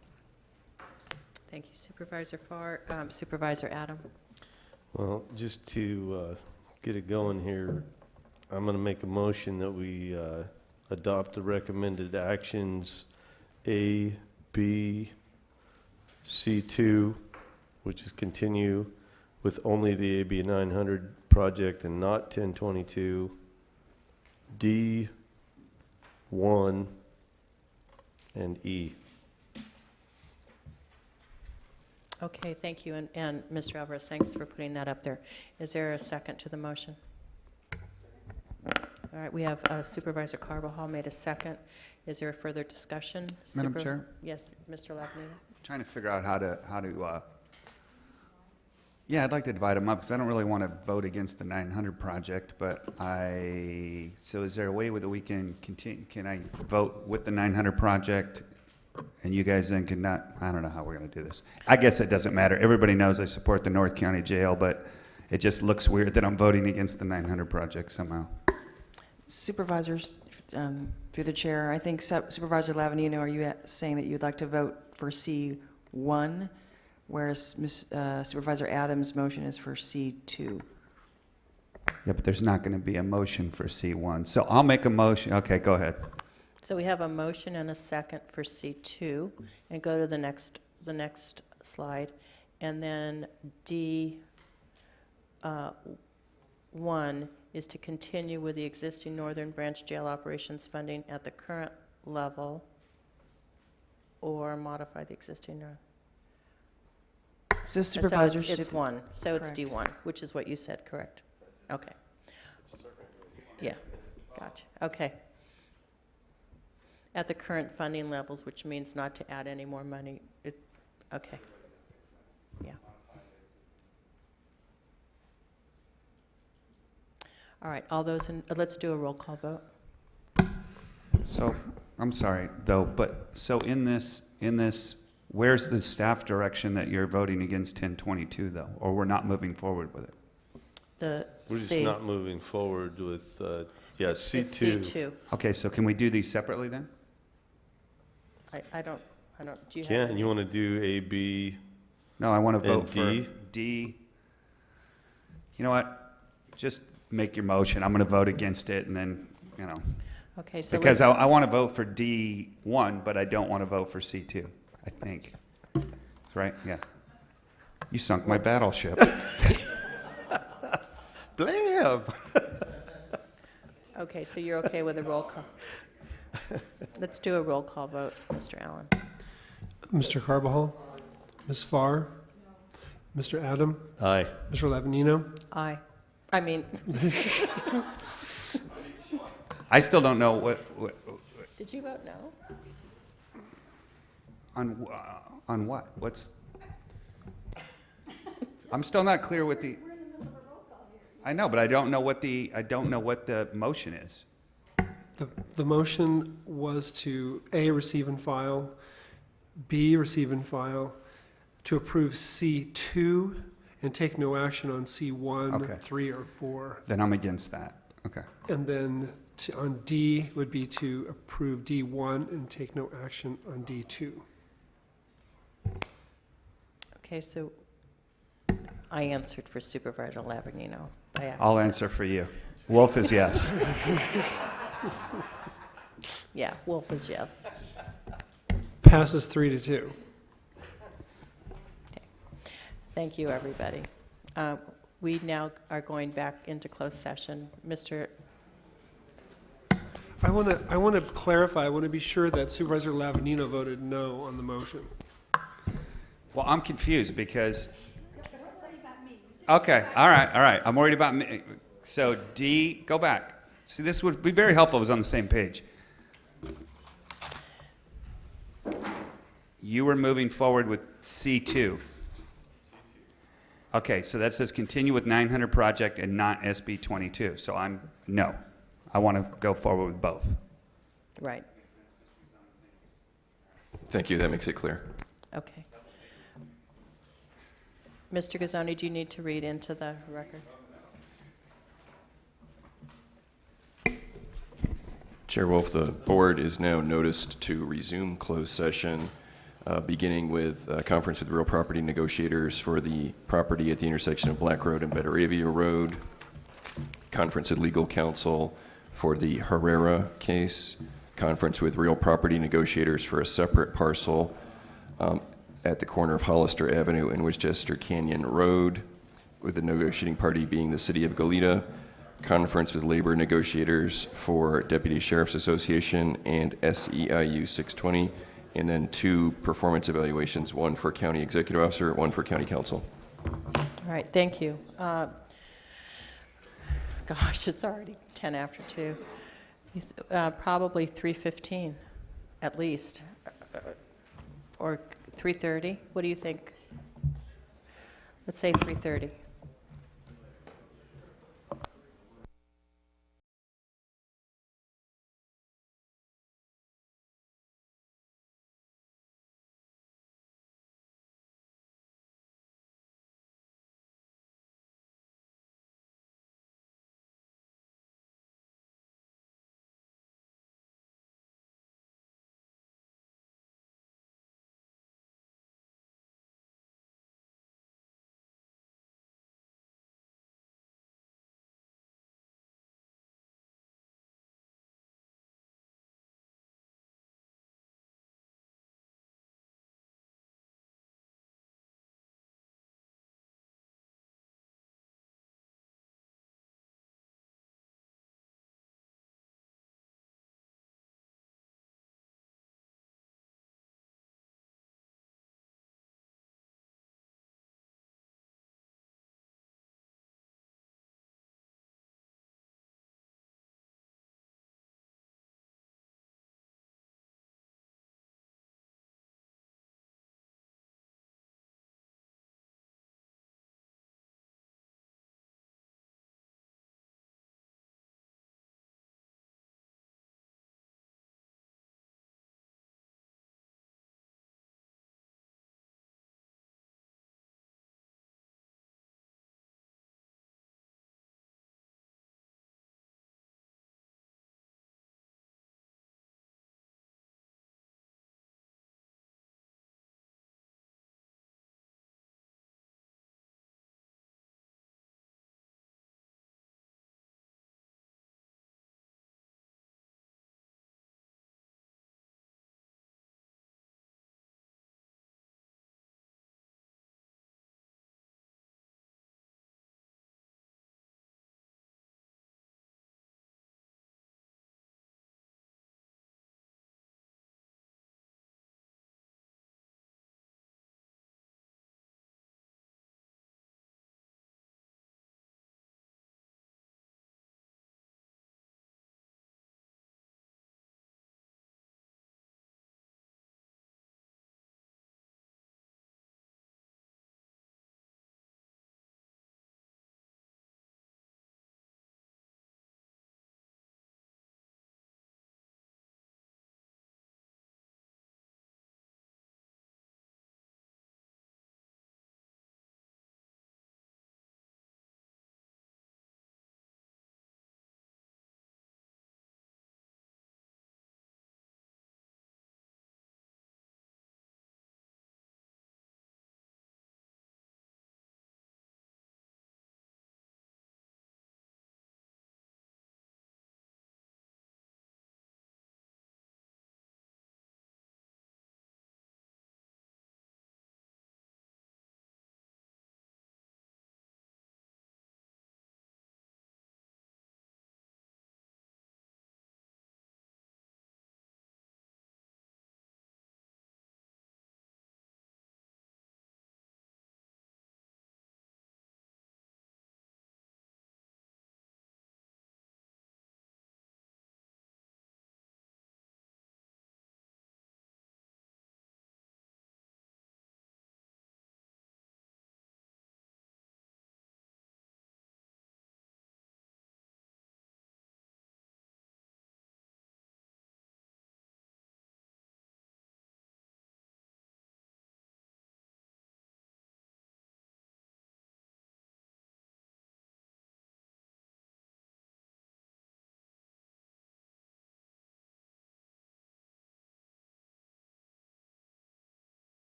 Thank you, Supervisor Farr. Supervisor Adam. Well, just to get it going here, I'm going to make a motion that we adopt the recommended actions A, B, C2, which is continue with only the AB 900 project and not 1022, D1, and E. Okay, thank you. And Mr. Alvarez, thanks for putting that up there. Is there a second to the motion? All right, we have Supervisor Carbajal made a second. Is there a further discussion? Madam Chair? Yes, Mr. Lavanino. Trying to figure out how to yeah, I'd like to divide them up because I don't really want to vote against the 900 project, but so is there a way that we can continue, can I vote with the 900 project and you guys then can not, I don't know how we're going to do this. I guess it doesn't matter. Everybody knows I support the North County Jail, but it just looks weird that I'm voting against the 900 project somehow. Supervisors, through the chair, I think Supervisor Lavanino, are you saying that you'd like to vote for C1, whereas Supervisor Adams' motion is for C2? Yeah, but there's not going to be a motion for C1. So I'll make a motion. Okay, go ahead. So we have a motion and a second for C2, and go to the next slide, and then D1 is to continue with the existing Northern Branch Jail operations funding at the current level, or modify the existing. So Supervisors, So it's one. So it's correct. D1, which is what you said, correct? Okay. Yeah, gotcha. Okay. At the current funding levels, which means not to add any more money. Okay. Yeah. All right, all those in, let's do a roll call vote. So, I'm sorry, though, but, so in this, where's the staff direction that you're voting against 1022, though? Or we're not moving forward with it? The We're just C. not moving forward with, It's C2. C2. Okay, so can we do these separately then? I don't, do you have? Ken, you want to do A, B, No, I want to and vote for D? D. You know what? Just make your motion. I'm going to vote against it, and then, Okay, so because let's, I want to vote for D1, but I don't want to vote for C2, I think. That's right? Yeah. You sunk my battleship. Blam! okay, so you're okay with a roll call? Let's do a roll call vote, Mr. Allen. Mr. Carbajal? Ms. Farr? Mr. Adam? Aye. Mr. Lavanino? Aye. I mean, I still don't know what did you vote no? on what? What's? I'm still not clear with the. I know, but I don't know what the motion is. The motion was to A, receive and file, B, receive and file, to approve C2 and take no action on C1, Okay. 3, or 4. Then I'm against that. Okay. And then on D would be to approve D1 and take no action on D2. Okay, so I answered for Supervisor Lavanino by accident. I'll answer for you. Wolf is yes. Yeah, Wolf is yes. Passes 3-2. Thank you, everybody. We now are going back into closed session. Mr. I want to clarify, I want to be sure that Supervisor Lavanino voted no on the motion. Well, I'm confused because. Okay, all right. I'm worried about me. So D, go back. See, this would be very helpful if it was on the same page. You were moving forward with C2. Okay, so that says continue with 900 project and not SB 22. So I'm no. I want to go forward with both. Right, Thank you, that makes it clear. okay. Mr. Gazzoni, do you need to read into the record? Chair Wolf, the board is now noticed to resume closed session, beginning with a conference with real property negotiators for the property at the intersection of Black Road and Betaravia Road, conference with legal counsel for the Herrera case, conference with real property negotiators for a separate parcel at the corner of Hollister Avenue and Westchester Canyon Road, with the negotiating party being the City of Goleta, conference with labor negotiators for Deputy Sheriff's Association and SEIU 620, and then 2 performance evaluations, 1 for County Executive Officer, 1 for County Council. All right, thank you. Gosh, it's already 10 after 2. Probably 3:15, at least, or 3:30. What do you think? Let's say 3:30.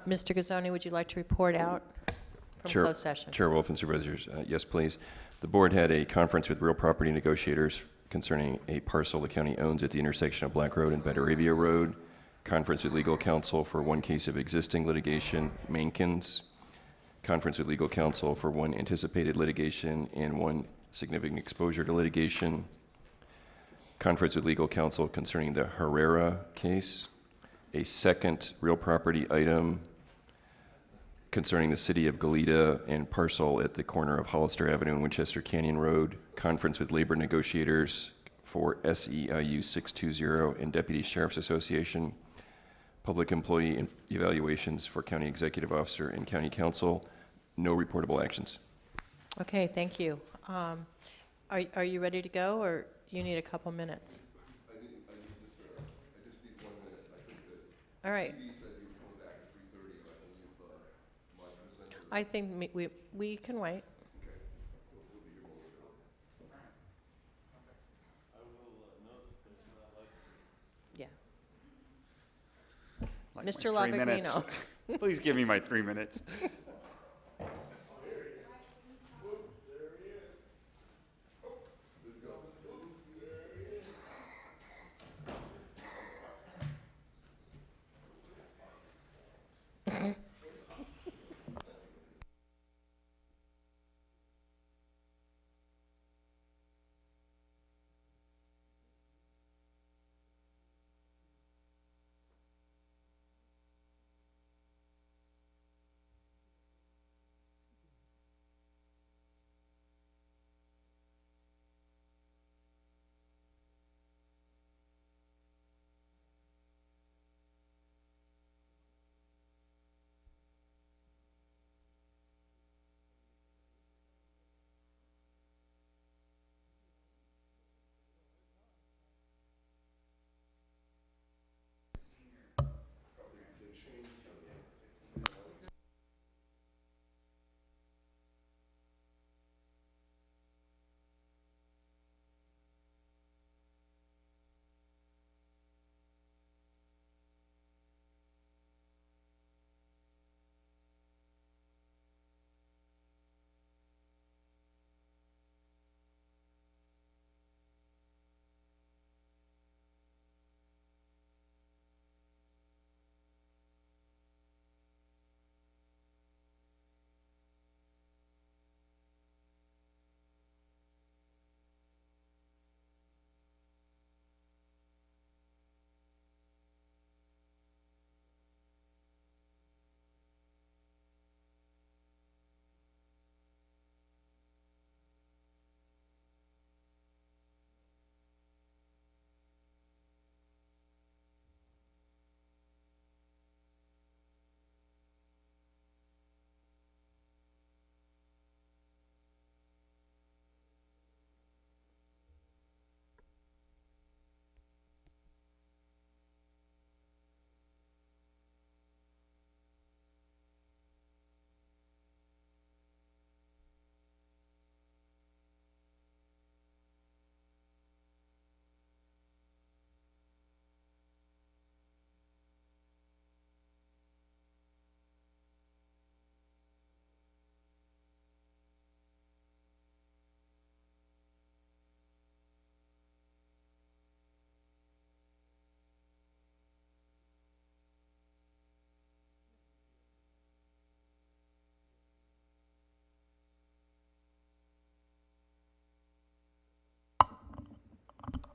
Mr. Gazzoni, would you like to report out from Chair, closed session? Chair Wolf and Supervisors, yes, please. The board had a conference with real property negotiators concerning a parcel the county owns at the intersection of Black Road and Betteravia Road. Conference with legal counsel for one case of existing litigation, Mankins. Conference with legal counsel for one anticipated litigation and one significant exposure to litigation. Conference with legal counsel concerning the Herrera case. A second real property item concerning the city of Goleta and parcel at the corner of Hollister Avenue and Winchester Canyon Road. Conference with labor negotiators for SEIU 620 and Deputy Sheriff's Association. Public employee evaluations for county executive officer and county council. No reportable actions. Okay, thank you. Are you ready to go, or you need a couple minutes? I just need 1 minute. I think that All right. TV said he would come back at 3:30, and I believe my presenter. I think we can wait. Okay. We'll be here momentarily. Yeah. Like Mr. my 3 minutes. Lavagnino. Please give me my 3 minutes.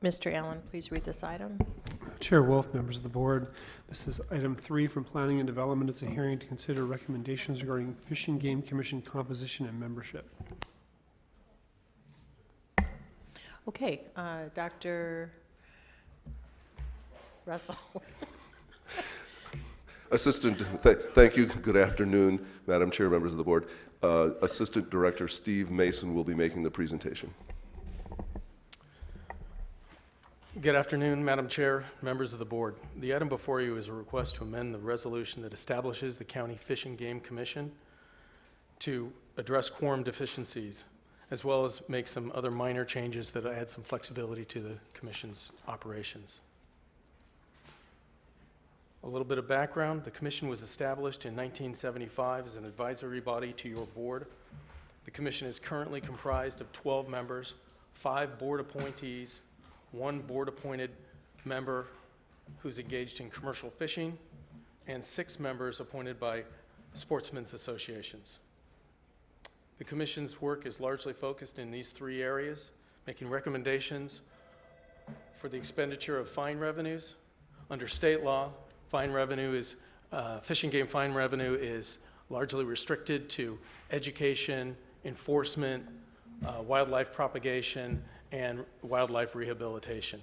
Mr. Allen, please read this item. Chair Wolf, members of the board, this is item 3 from Planning and Development. It's a hearing to consider recommendations regarding Fish and Game Commission composition and membership. Okay, Dr. Russell. Thank you. Good afternoon, Madam Chair, members of the board. Assistant Director Steve Mason will be making the presentation. Good afternoon, Madam Chair, members of the board. The item before you is a request to amend the resolution that establishes the County Fish and Game Commission to address quorum deficiencies, as well as make some other minor changes that add some flexibility to the Commission's operations. A little bit of background, the commission was established in 1975 as an advisory body to your board. The commission is currently comprised of 12 members, 5 board appointees, 1 board-appointed member who's engaged in commercial fishing, and 6 members appointed by sportsmen's associations. The commission's work is largely focused in these 3 areas, making recommendations for the expenditure of fine revenues. Under state law, fine revenue is, fishing game fine revenue is largely restricted to education, enforcement, wildlife propagation, and wildlife rehabilitation.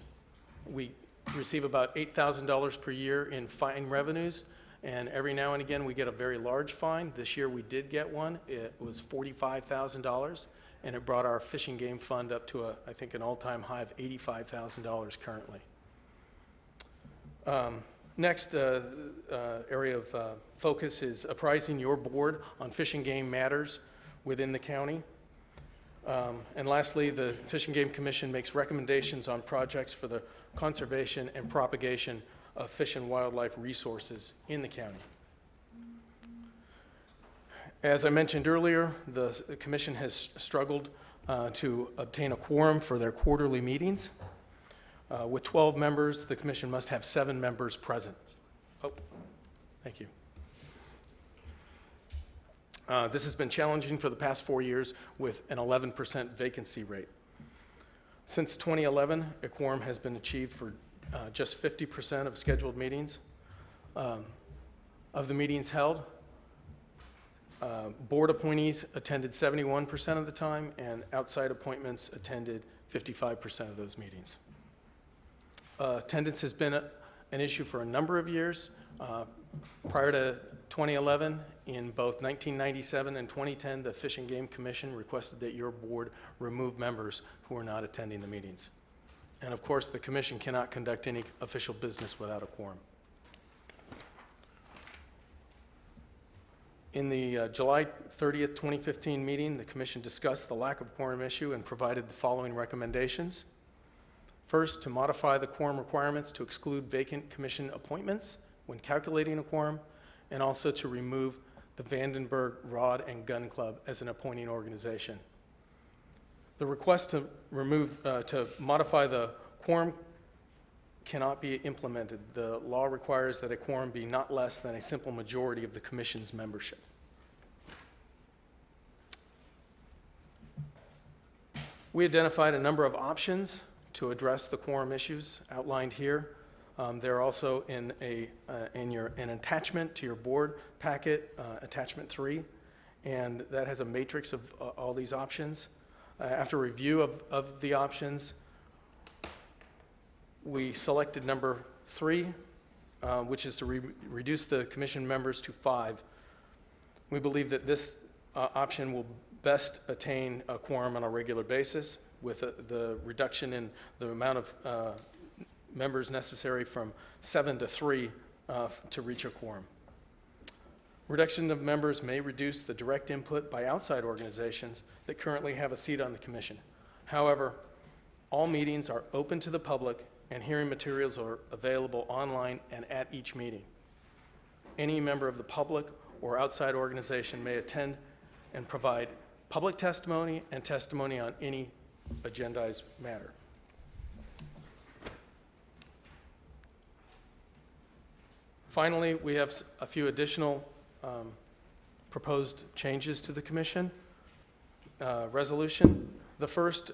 We receive about $8,000 per year in fine revenues, and every now and again we get a very large fine. This year we did get one. It was $45,000, and it brought our fishing game fund up to, I think, an all-time high of $85,000 currently. Next area of focus is apprising your board on fishing game matters within the county. And lastly, the Fish and Game Commission makes recommendations on projects for the conservation and propagation of fish and wildlife resources in the county. As I mentioned earlier, the commission has struggled to obtain a quorum for their quarterly meetings. With 12 members, the commission must have 7 members present. Oh, thank you. This has been challenging for the past 4 years with an 11% vacancy rate. Since 2011, a quorum has been achieved for just 50% of scheduled meetings. Of the meetings held, board appointees attended 71% of the time, and outside appointments attended 55% of those meetings. Attendance has been an issue for a number of years. Prior to 2011, in both 1997 and 2010, the Fish and Game Commission requested that your board remove members who are not attending the meetings. And of course, the commission cannot conduct any official business without a quorum. In the July 30th, 2015 meeting, the commission discussed the lack of quorum issue and provided the following recommendations. First, to modify the quorum requirements to exclude vacant commission appointments when calculating a quorum, and also to remove the Vandenberg Rod and Gun Club as an appointing organization. The request to modify the quorum cannot be implemented. The law requires that a quorum be not less than a simple majority of the commission's membership. We identified a number of options to address the quorum issues outlined here. They're also in an attachment to your board packet, attachment 3, and that has a matrix of all these options. After review of the options, we selected number 3, which is to reduce the commission members to 5. We believe that this option will best attain a quorum on a regular basis, with the reduction in the amount of members necessary from 7 to 3 to reach a quorum. Reduction of members may reduce the direct input by outside organizations that currently have a seat on the commission. However, all meetings are open to the public, and hearing materials are available online and at each meeting. Any member of the public or outside organization may attend and provide public testimony and testimony on any agendized matter. Finally, we have a few additional proposed changes to the commission resolution. The first,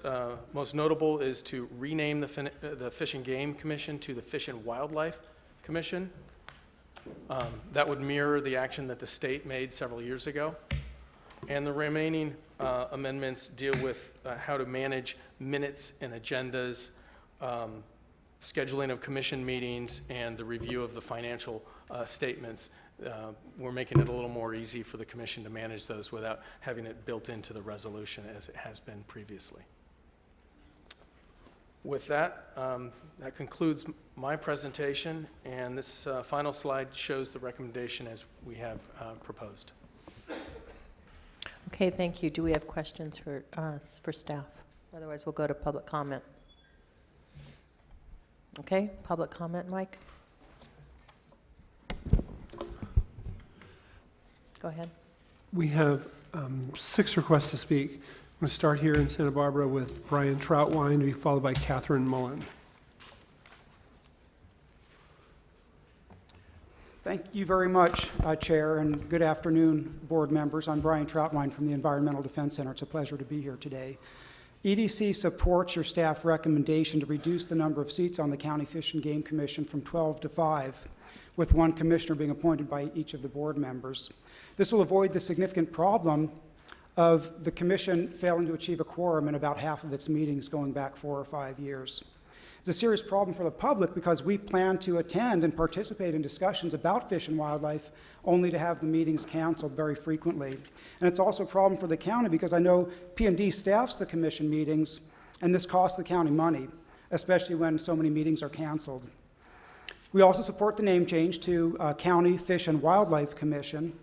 most notable, is to rename the Fish and Game Commission to the Fish and Wildlife Commission. That would mirror the action that the state made several years ago. And the remaining amendments deal with how to manage minutes and agendas, scheduling of commission meetings, and the review of the financial statements. We're making it a little more easy for the commission to manage those without having it built into the resolution as it has been previously. With that, that concludes my presentation, and this final slide shows the recommendation as we have proposed. Okay, thank you. Do we have questions for staff? Otherwise, we'll go to public comment. Okay, public comment, Mike? Go ahead. We have 6 requests to speak. I'm going to start here in Santa Barbara with Brian Troutwine, to be followed by Catherine Mullen. Thank you very much, Chair, and good afternoon, board members. I'm Brian Troutwine from the Environmental Defense Center. It's a pleasure to be here today. EDC supports your staff recommendation to reduce the number of seats on the County Fish and Game Commission from 12 to 5, with 1 commissioner being appointed by each of the board members. This will avoid the significant problem of the commission failing to achieve a quorum in about half of its meetings going back 4 or 5 years. It's a serious problem for the public because we plan to attend and participate in discussions about fish and wildlife only to have the meetings canceled very frequently. And it's also a problem for the county because I know P&D staffs the commission meetings, and this costs the county money, especially when so many meetings are canceled. We also support the name change to County Fish and Wildlife Commission,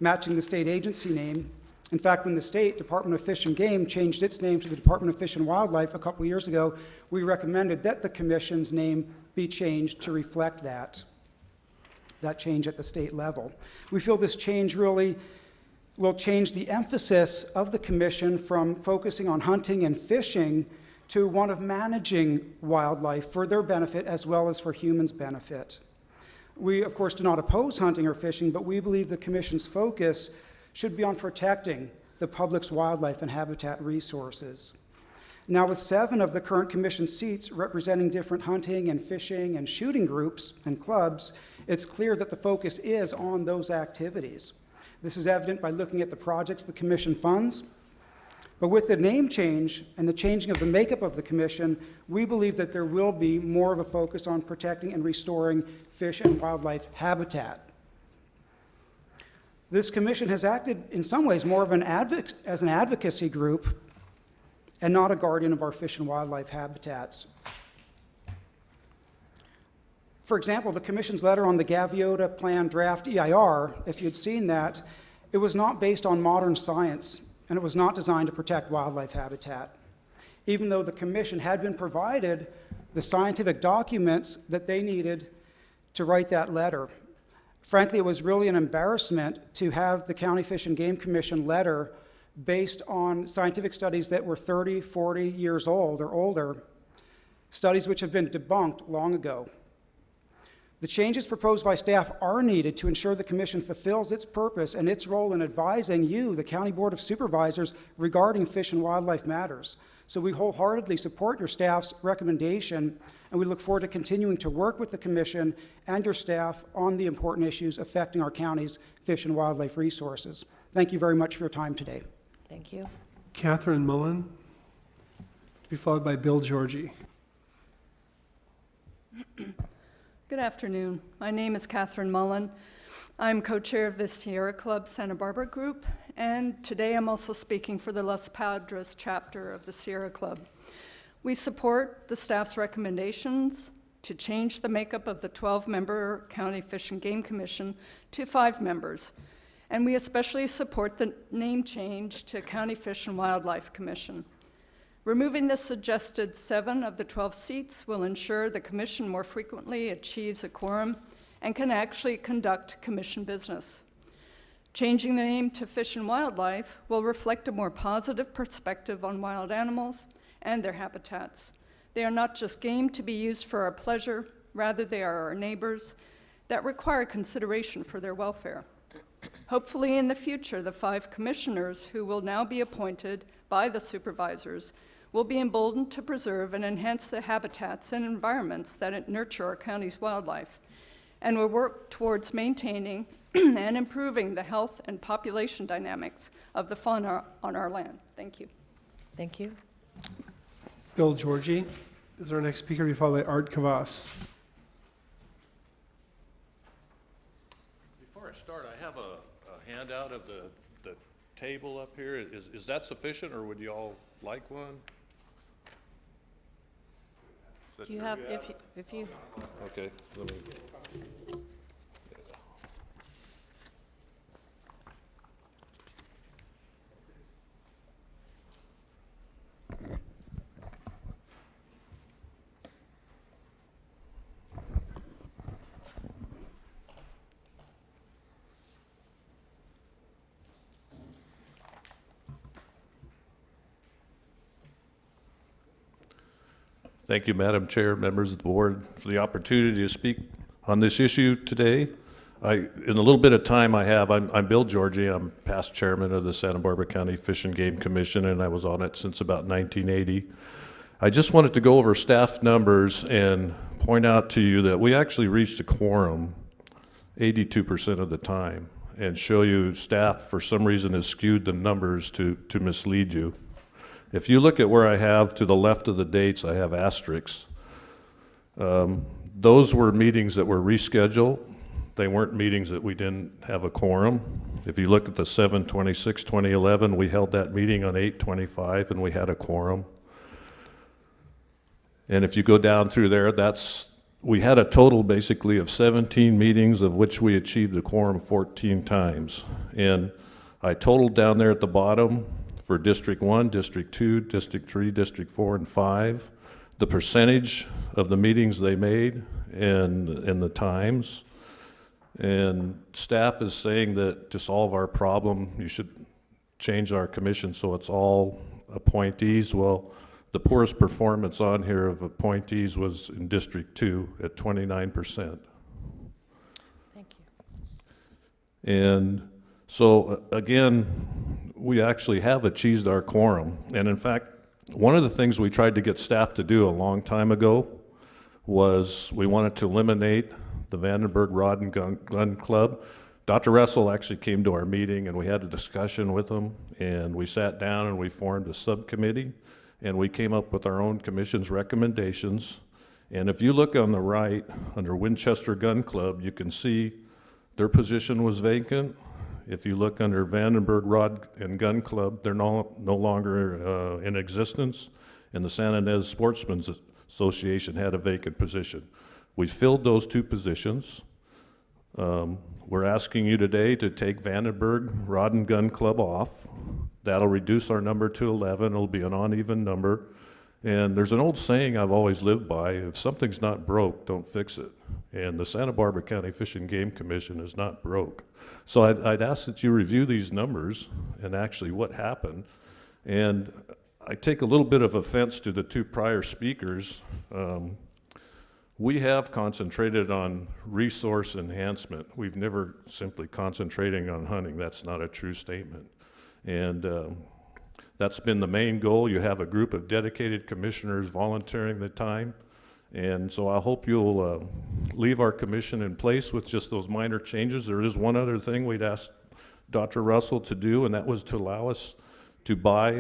matching the state agency name. In fact, when the state Department of Fish and Game changed its name to the Department of Fish and Wildlife a couple years ago, we recommended that the commission's name be changed to reflect that change at the state level. We feel this change really will change the emphasis of the commission from focusing on hunting and fishing to one of managing wildlife for their benefit as well as for humans' benefit. We, of course, do not oppose hunting or fishing, but we believe the commission's focus should be on protecting the public's wildlife and habitat resources. Now, with 7 of the current commission seats representing different hunting and fishing and shooting groups and clubs, it's clear that the focus is on those activities. This is evident by looking at the projects the commission funds. But with the name change and the changing of the makeup of the commission, we believe that there will be more of a focus on protecting and restoring fish and wildlife habitat. This commission has acted in some ways more of as an advocacy group and not a guardian of our fish and wildlife habitats. For example, the commission's letter on the Gaviota Plan Draft EIR, if you'd seen that, it was not based on modern science, and it was not designed to protect wildlife habitat, even though the commission had been provided the scientific documents that they needed to write that letter. Frankly, it was really an embarrassment to have the County Fish and Game Commission letter based on scientific studies that were 30, 40 years old or older, studies which have been debunked long ago. The changes proposed by staff are needed to ensure the commission fulfills its purpose and its role in advising you, the County Board of Supervisors, regarding fish and wildlife matters. So we wholeheartedly support your staff's recommendation, and we look forward to continuing to work with the commission and your staff on the important issues affecting our county's fish and wildlife resources. Thank you very much for your time today. Thank you. Catherine Mullen, to be followed by Bill Georgie. Good afternoon. My name is Catherine Mullen. I'm co-chair of the Sierra Club Santa Barbara group, and today I'm also speaking for the Las Padres chapter of the Sierra Club. We support the staff's recommendations to change the makeup of the 12-member County Fish and Game Commission to 5 members, and we especially support the name change to County Fish and Wildlife Commission. Removing the suggested 7 of the 12 seats will ensure the commission more frequently achieves a quorum and can actually conduct commission business. Changing the name to Fish and Wildlife will reflect a more positive perspective on wild animals and their habitats. They are not just game to be used for our pleasure, rather they are our neighbors that require consideration for their welfare. Hopefully in the future, the 5 commissioners who will now be appointed by the supervisors will be emboldened to preserve and enhance the habitats and environments that nurture our county's wildlife, and will work towards maintaining and improving the health and population dynamics of the fauna on our land. Thank you. Thank you. Bill Georgie is our next speaker, to be followed by Art Kavas. Before I start, I have a handout of the table up here. Is that sufficient, or would you all like one? Do you have, if you. Okay, let me. Thank you, Madam Chair, members of the board, for the opportunity to speak on this issue today. In the little bit of time I have, I'm Bill Georgie. I'm past chairman of the Santa Barbara County Fish and Game Commission, and I was on it since about 1980. I just wanted to go over staff numbers and point out to you that we actually reached a quorum 82% of the time, and show you staff for some reason has skewed the numbers to mislead you. If you look at where I have to the left of the dates, I have asterisks. Those were meetings that were rescheduled. They weren't meetings that we didn't have a quorum. If you look at the 7/26/2011, we held that meeting on 8/25 and we had a quorum. And if you go down through there, we had a total basically of 17 meetings, of which we achieved a quorum 14 times. And I totaled down there at the bottom for District 1, District 2, District 3, District 4, and 5, the percentage of the meetings they made and the times. And staff is saying that to solve our problem, you should change our commission so it's all appointees. Well, the poorest performance on here of appointees was in District 2 at 29%. Thank you. And so again, we actually have achieved our quorum. And in fact, one of the things we tried to get staff to do a long time ago was we wanted to eliminate the Vandenberg Rod and Gun Club. Dr. Russell actually came to our meeting and we had a discussion with him, and we sat down and we formed a subcommittee, and we came up with our own commission's recommendations. And if you look on the right under Winchester Gun Club, you can see their position was vacant. If you look under Vandenberg Rod and Gun Club, they're no longer in existence, and the San Ynez Sportsmen's Association had a vacant position. We filled those two positions. We're asking you today to take Vandenberg Rod and Gun Club off. That'll reduce our number to 11. It'll be an uneven number. And there's an old saying I've always lived by: if something's not broke, don't fix it. And the Santa Barbara County Fish and Game Commission is not broke. So I'd ask that you review these numbers and actually what happened. And I take a little bit of offense to the two prior speakers. We have concentrated on resource enhancement. We've never simply concentrating on hunting. That's not a true statement. And that's been the main goal. You have a group of dedicated commissioners volunteering the time. And so I hope you'll leave our commission in place with just those minor changes. There is one other thing we'd asked Dr. Russell to do, and that was to allow us to buy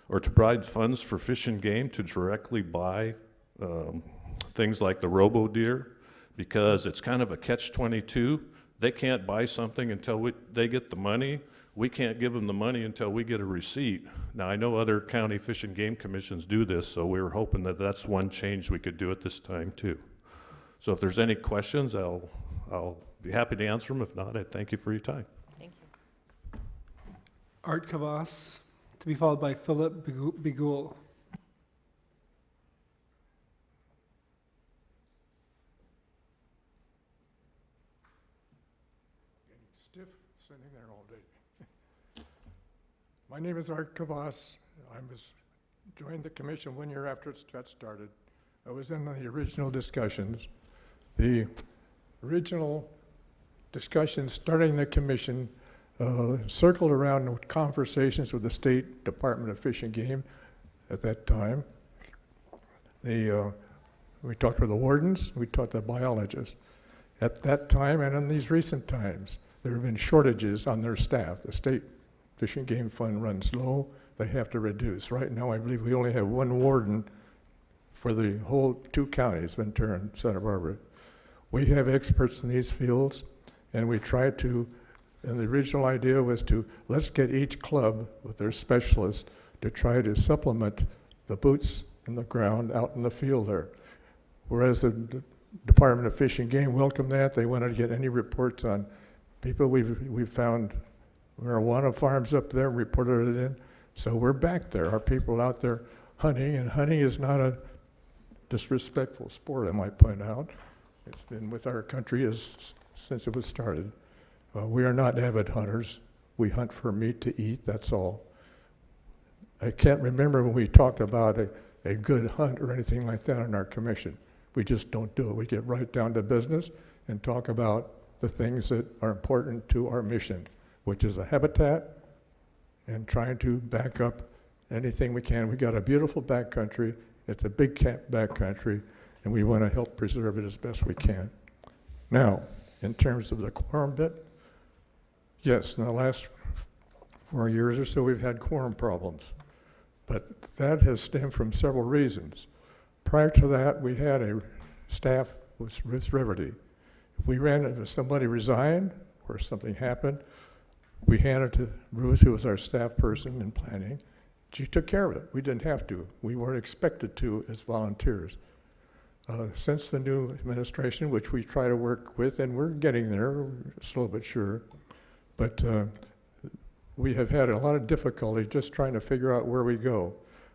or to provide funds for Fish and Game to directly buy things like the robo-deer, because it's kind of a catch-22. They can't buy something until they get the money. We can't give them the money until we get a receipt. Now, I know other county fish and game commissions do this, so we were hoping that that's one change we could do at this time too. So if there's any questions, I'll be happy to answer them. If not, I thank you for your time. Thank you. Art Kavas, to be followed by Philip Bigul. Stiff sitting there all day. My name is Art Kavas. Joined the commission 1 year after it got started. I was in the original discussions. The original discussions starting the commission circled around conversations with the State Department of Fish and Game at that time. We talked with the wardens, we talked to the biologists. At that time and in these recent times, there have been shortages on their staff. The State Fish and Game Fund runs low. They have to reduce. Right now, I believe we only have one warden for the whole 2 counties, Ventura and Santa Barbara. We have experts in these fields, and we try to, and the original idea was to, let's get each club with their specialist to try to supplement the boots in the ground out in the field there. Whereas the Department of Fish and Game welcomed that. They wanted to get any reports on people we've found marijuana farms up there and reported it in. So we're back there. Our people out there hunting, and hunting is not a disrespectful sport, I might point out. It's been with our country since it was started. We are not avid hunters. We hunt for meat to eat, that's all. I can't remember when we talked about a good hunt or anything like that on our commission. We just don't do it. We get right down to business and talk about the things that are important to our mission, which is the habitat and trying to back up anything we can. We got a beautiful backcountry. It's a big backcountry, and we want to help preserve it as best we can. Now, in terms of the quorum bit, yes, in the last 4 years or so, we've had quorum problems, but that has stemmed from several reasons. Prior to that, we had a staff with Ruth Riverty. If we ran into somebody resigned or something happened, we handed it to Ruth, who was our staff person in planning. She took care of it. We didn't have to. We weren't expected to as volunteers. Since the new administration, which we try to work with, and we're getting there, slow but sure, but we have had a lot of difficulty just trying to figure out where we go.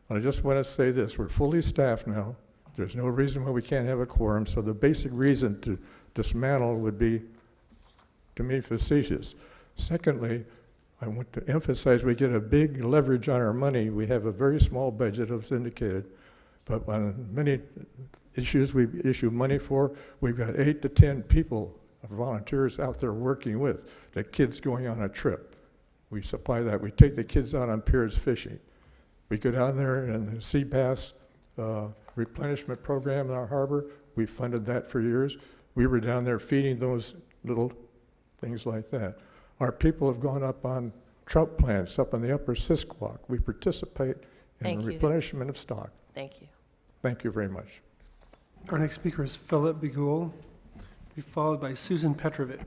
And I just want to say this, we're fully staffed now. There's no reason why we can't have a quorum, so the basic reason to dismantle would be, to me, facetious. Secondly, I want to emphasize we get a big leverage on our money. We have a very small budget, as indicated, but on many issues we issue money for, we've got 8 to 10 people, volunteers out there working with, the kids going on a trip. We supply that. We take the kids out on piers fishing. We go down there and the sea bass replenishment program in our harbor, we funded that for years. We were down there feeding those little things like that. Our people have gone up on trout plants up on the upper Sisquoc. We participate in the replenishment of stock. Thank you. Thank you very much. Our next speaker is Philip Begul, be followed by Susan Petrovich.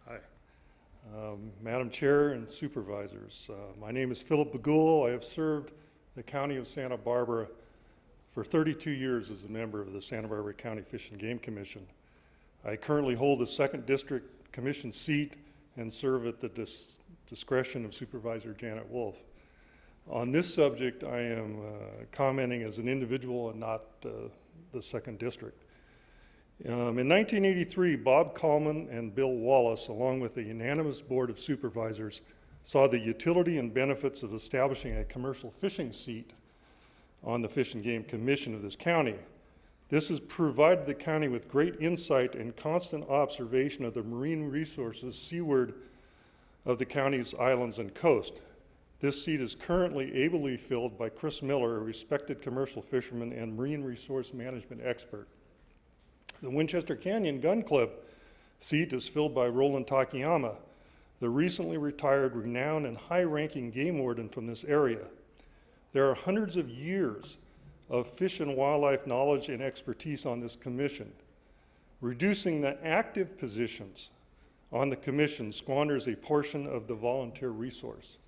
Hi. Madam Chair and Supervisors, my name is Philip Begul. I have served the County of Santa Barbara for 32 years as a member of the Santa Barbara County Fish and Game Commission. I currently hold the 2nd District Commission seat and serve at the discretion of Supervisor Janet Wolf. On this subject, I am commenting as an individual and not the 2nd District. In 1983, Bob Coleman and Bill Wallace, along with a unanimous Board of Supervisors, saw the utility and benefits of establishing a commercial fishing seat on the Fish and Game Commission of this county. This has provided the county with great insight and constant observation of the marine resources seaward of the county's islands and coast. This seat is currently ably filled by Chris Miller, a respected commercial fisherman and marine resource management expert. The Winchester Canyon Gun Club seat is filled by Roland Takayama, the recently retired, renowned, and high-ranking game warden from this area. There are hundreds of years of fish and wildlife knowledge and expertise on this commission. Reducing the active positions on the commission squanders a portion of the volunteer resource,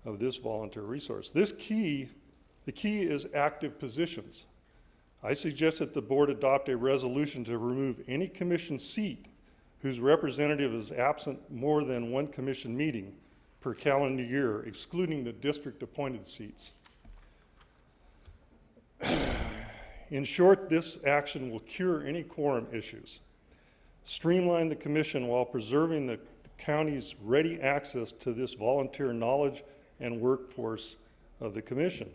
of this volunteer resource. The key is active positions. I suggest that the board adopt a resolution to remove any commission seat whose representative is absent more than one commission meeting per calendar year, excluding the district-appointed seats. In short, this action will cure any quorum issues, streamline the commission while preserving the county's ready access to this volunteer knowledge and workforce of the commission.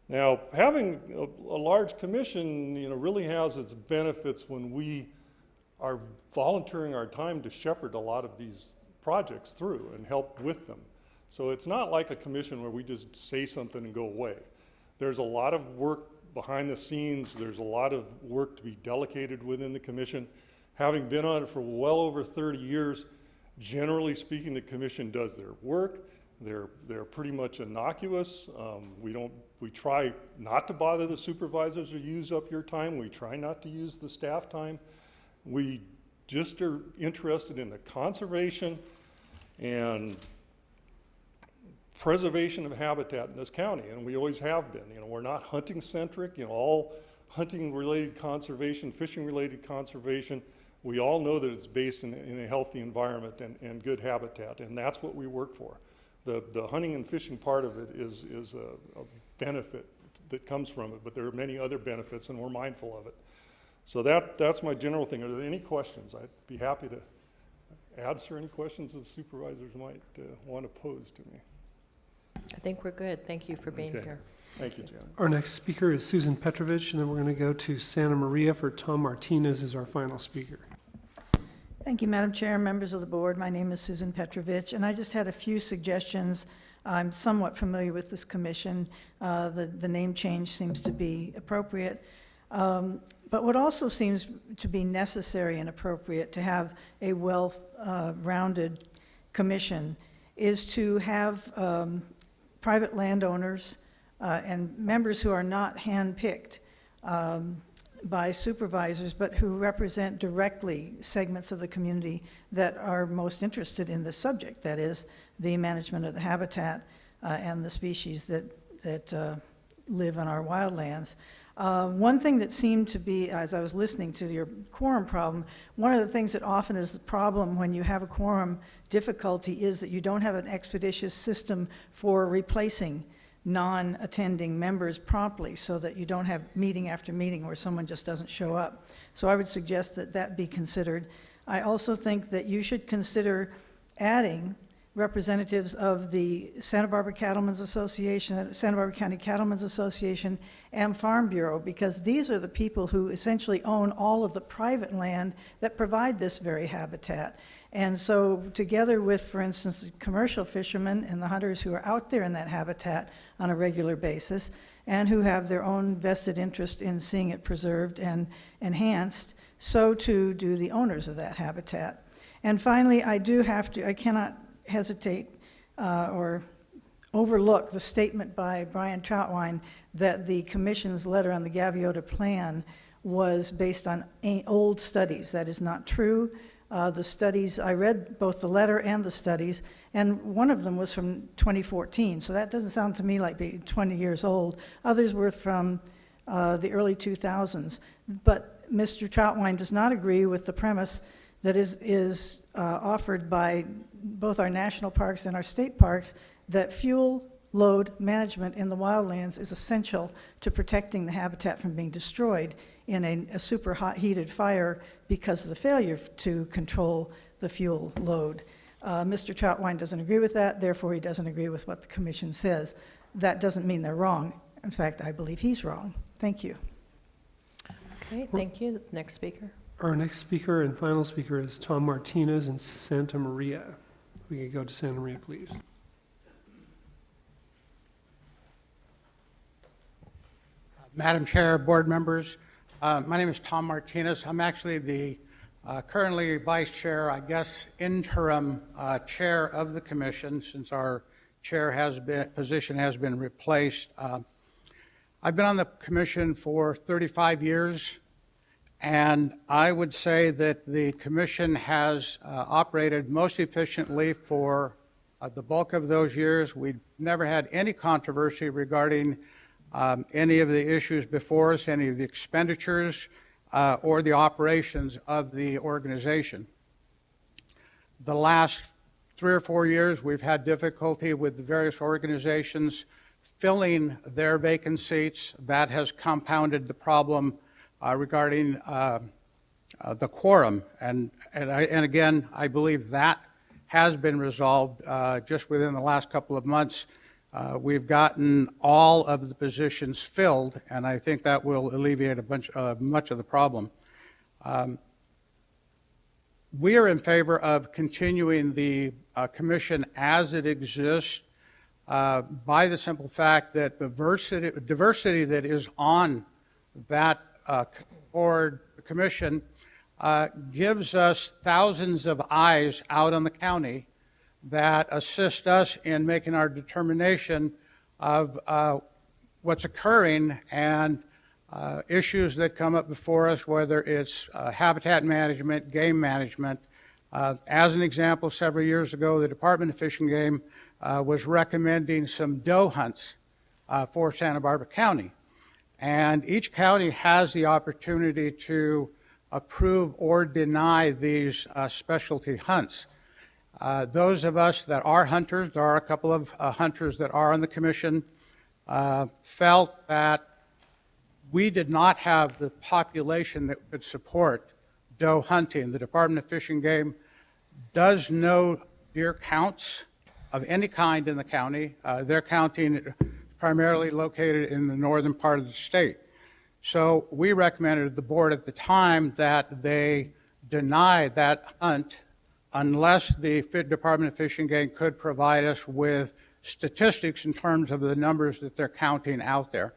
Now, having a large commission, really has its benefits when we are volunteering our time to shepherd a lot of these projects through and help with them. So it's not like a commission where we just say something and go away. There's a lot of work behind the scenes. There's a lot of work to be delegated within the commission. Having been on it for well over 30 years, generally speaking, the commission does their work. They're pretty much innocuous. We try not to bother the supervisors or use up your time. We try not to use the staff time. We just are interested in the conservation and preservation of habitat in this county, and we always have been. We're not hunting centric. All hunting related conservation, fishing related conservation, we all know that it's based in a healthy environment and good habitat, and that's what we work for. The hunting and fishing part of it is a benefit that comes from it, but there are many other benefits, and we're mindful of it. So that's my general thing. Are there any questions? I'd be happy to answer any questions that the supervisors might want to pose to me. I think we're good. Thank you for being Okay. here. Thank you, John. Our next speaker is Susan Petrovich, and then we're going to go to Santa Maria for Tom Martinez as our final speaker. Thank you, Madam Chair, members of the board. My name is Susan Petrovich, and I just had a few suggestions. I'm somewhat familiar with this commission. The name change seems to be appropriate. But what also seems to be necessary and appropriate to have a well-rounded commission is to have private landowners and members who are not handpicked by supervisors, but who represent directly segments of the community that are most interested in this subject, that is, the management of the habitat and the species that live in our wildlands. One thing that seemed to be, as I was listening to your quorum problem, one of the things that often is the problem when you have a quorum difficulty is that you don't have an expeditious system for replacing non-attending members promptly, so that you don't have meeting after meeting where someone just doesn't show up. So I would suggest that that be considered. I also think that you should consider adding representatives of the Santa Barbara Cattlemen's Association, Santa Barbara County Cattlemen's Association, and Farm Bureau, because these are the people who essentially own all of the private land that provide this very habitat. And so together with, for instance, commercial fishermen and the hunters who are out there in that habitat on a regular basis and who have their own vested interest in seeing it preserved and enhanced, so too do the owners of that habitat. And finally, I cannot hesitate or overlook the statement by Brian Troutwine that the Commission's letter on the Gaviota Plan was based on old studies. That is not true. The studies, I read both the letter and the studies, and one of them was from 2014, so that doesn't sound to me like being 20 years old. Others were from the early 2000s. But Mr. Troutwine does not agree with the premise that is offered by both our national parks and our state parks, that fuel load management in the wildlands is essential to protecting the habitat from being destroyed in a super hot heated fire because of the failure to control the fuel load. Mr. Troutwine doesn't agree with that, therefore he doesn't agree with what the commission says. That doesn't mean they're wrong. In fact, I believe he's wrong. Thank you. Okay, thank you. Next speaker. Our next speaker and final speaker is Tom Martinez in Santa Maria. We can go to Santa Maria, please. Madam Chair, board members, my name is Tom Martinez. I'm actually the currently vice chair, I guess interim chair of the commission, since our position has been replaced. I've been on the commission for 35 years, and I would say that the commission has operated most efficiently for the bulk of those years. We've never had any controversy regarding any of the issues before us, any of the expenditures, or the operations of the organization. The last 3 or 4 years, we've had difficulty with the various organizations filling their vacant seats. That has compounded the problem regarding the quorum. And again, I believe that has been resolved just within the last couple of months. We've gotten all of the positions filled, and I think that will alleviate much of the problem. We are in favor of continuing the commission as it exists by the simple fact that the diversity that is on that board commission gives us thousands of eyes out on the county that assist us in making our determination of what's occurring and issues that come up before us, whether it's habitat management, game management. As an example, several years ago, the Department of Fish and Game was recommending some doe hunts for Santa Barbara County. And each county has the opportunity to approve or deny these specialty hunts. Those of us that are hunters, there are a couple of hunters that are on the commission, felt that we did not have the population that could support doe hunting. The Department of Fish and Game does know deer counts, of any kind in the county. Their county is primarily located in the northern part of the state. So we recommended to the board at the time that they deny that hunt unless the Department of Fish and Game could provide us with statistics in terms of the numbers that they're counting out there.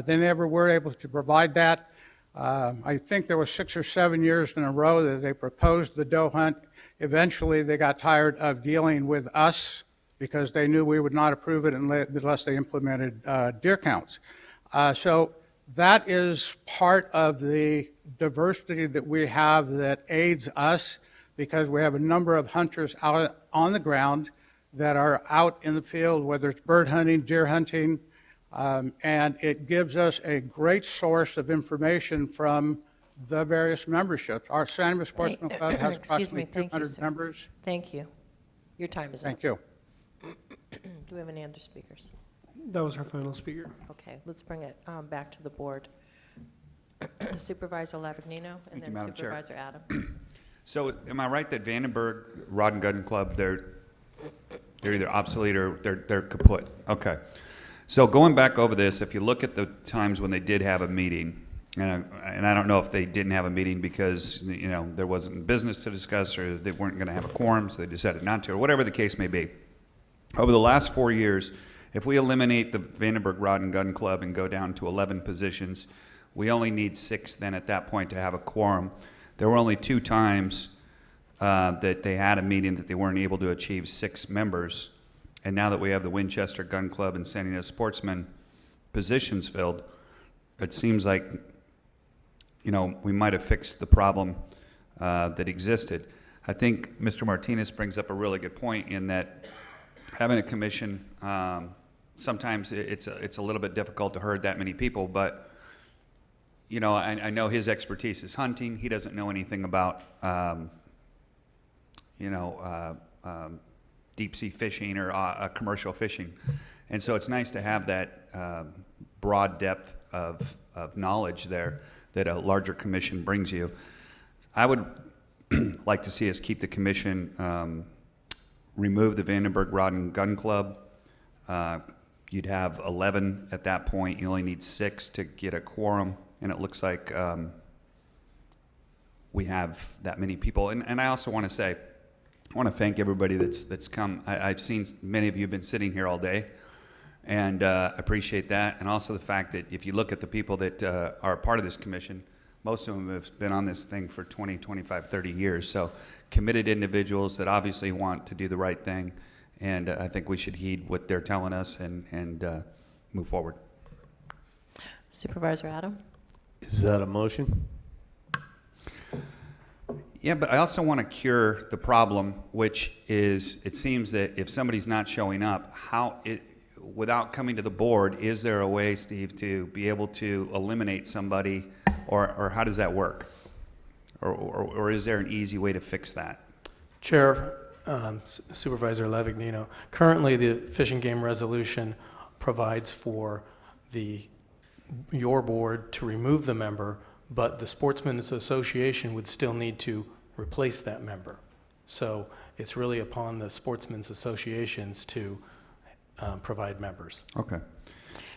They never were able to provide that. I think there was 6 or 7 years in a row that they proposed the doe hunt. Eventually, they got tired of dealing with us because they knew we would not approve it unless they implemented deer counts. So that is part of the diversity that we have that aids us, because we have a number of hunters out on the ground that are out in the field, whether it's bird hunting, deer hunting, and it gives us a great source of information from the various memberships. Our Santa Maria Sportsman Club has Excuse me, approximately thank you, 200 sir. members. Thank you. Your time is up. Thank you. Do we have any other speakers? That was our final speaker. Okay, let's bring it back to the board. Supervisor Lavagnino, and Thank you, then Madam Chair. Supervisor Adam. So am I right that Vandenberg Rod and Gun Club, they're either obsolete or they're kaput? Okay. So going back over this, if you look at the times when they did have a meeting, and I don't know if they didn't have a meeting because, you know, there wasn't business to discuss or they weren't going to have a quorum, so they decided not to, or whatever the case may be. Over the last 4 years, if we eliminate the Vandenberg Rod and Gun Club and go down to 11 positions, we only need 6 then at that point to have a quorum. There were only 2 times that they had a meeting that they weren't able to achieve 6 members. And now that we have the Winchester Gun Club and Santa Ynez Sportsman positions filled, it seems like, you know, we might have fixed the problem that existed. I think Mr. Martinez brings up a really good point in that having a commission, sometimes it's a little bit difficult to herd that many people, but you know, I know his expertise is hunting. He doesn't know anything about, deep sea fishing or commercial fishing. And so it's nice to have that broad depth of knowledge there that a larger commission brings you. I would like to see us keep the commission, remove the Vandenberg Rod and Gun Club. You'd have 11 at that point. You only need 6 to get a quorum. And it looks like we have that many people. And I also want to say, I want to thank everybody that's come. I've seen many of you have been sitting here all day, and appreciate that. And also the fact that if you look at the people that are part of this commission, most of them have been on this thing for 20, 25, 30 years. So committed individuals that obviously want to do the right thing. And I think we should heed what they're telling us and move forward. Supervisor Adam? Is that a motion? Yeah, but I also want to cure the problem, which is it seems that if somebody's not showing up, without coming to the board, is there a way, Steve, to be able to eliminate somebody, or how does that work? Or is there an easy way to fix that? Chair, Supervisor Lavagnino, currently the Fish and Game resolution provides for your board to remove the member, but the Sportsmen's Association would still need to replace that member. So it's really upon the Sportsmen's Associations to provide members. Okay.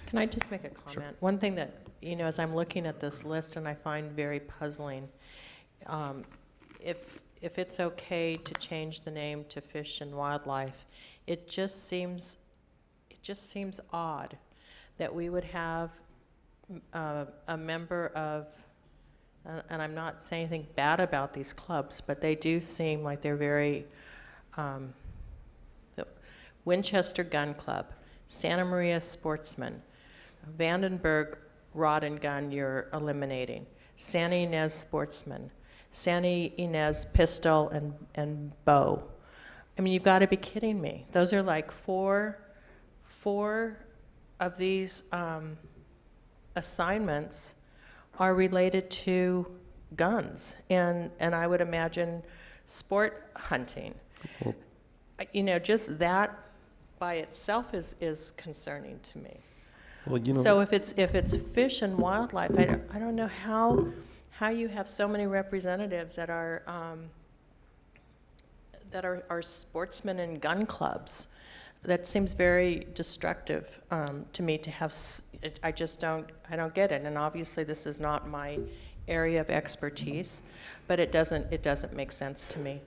Can I just make a comment? Sure. One thing that, you know, as I'm looking at this list and I find very puzzling, if it's okay to change the name to Fish and Wildlife, it just seems odd that we would have a member of, and I'm not saying anything bad about these clubs, but they do seem like they're very, Winchester Gun Club, Santa Maria Sportsman, Vandenberg Rod and Gun you're eliminating, Santa Ynez Sportsman, Santa Ynez Pistol and Bow. I mean, you've got to be kidding me. Those are like four of these assignments are related to guns, and I would imagine sport hunting. Well, you know, just that by itself is concerning to me. well, you know, So if it's fish and wildlife, I don't know how you have so many representatives that are sportsmen and gun clubs. that seems very destructive to me to have, I don't get it. And obviously this is not my area of expertise, but it doesn't make sense to me.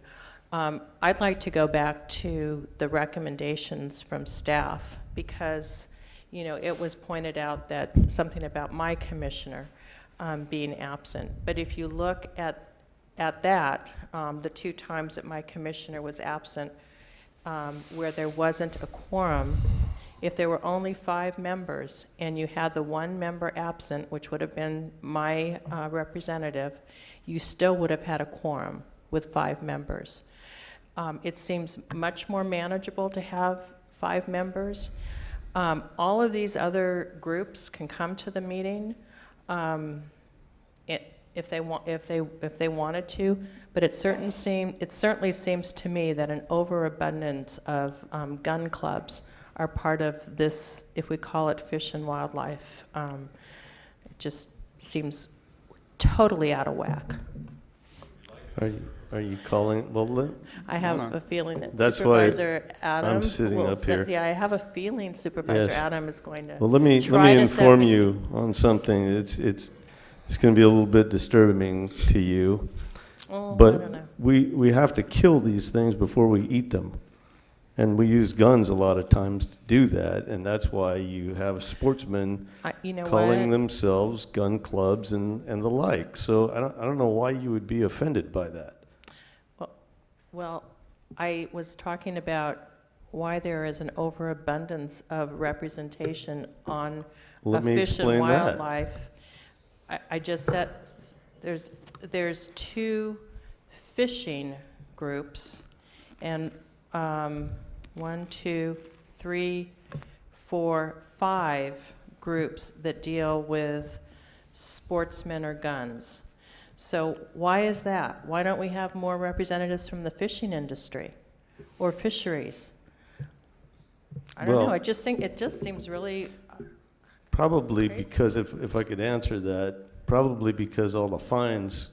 I'd like to go back to the recommendations from staff because, it was pointed out that something about my commissioner being absent. But if you look at that, the 2 times that my commissioner was absent, where there wasn't a quorum, if there were only 5 members and you had the 1 member absent, which would have been my representative, you still would have had a quorum with 5 members. It seems much more manageable to have 5 members. All of these other groups can come to the meeting if they wanted to, but it certainly seems to me that an overabundance of gun clubs are part of this, if we call it fish and wildlife. It just seems totally out of whack. Are you calling, well, I have a feeling that that's why Supervisor Adam. I'm sitting up here. Yeah, I have a feeling Supervisor Yes. Adam is going to. Well, let me try to set inform res- you on something. It's going to be a little bit disturbing to you. Oh, I But don't know. we have to kill these things before we eat them. And we use guns a lot of times to do that, and that's why you have sportsmen You know calling what? themselves gun clubs and the like. So I don't know why you would be offended by that. Well, I was talking about why there is an overabundance of representation on Let me fish and explain that. wildlife. I just said there's 2 fishing groups, and 1, 2, 3, 4, 5 groups that deal with sportsmen or guns. So why is that? Why don't we have more representatives from the fishing industry or fisheries? I don't Well- know. I just think it just seems really. Probably Crazy. because, if I could answer that, probably because all the fines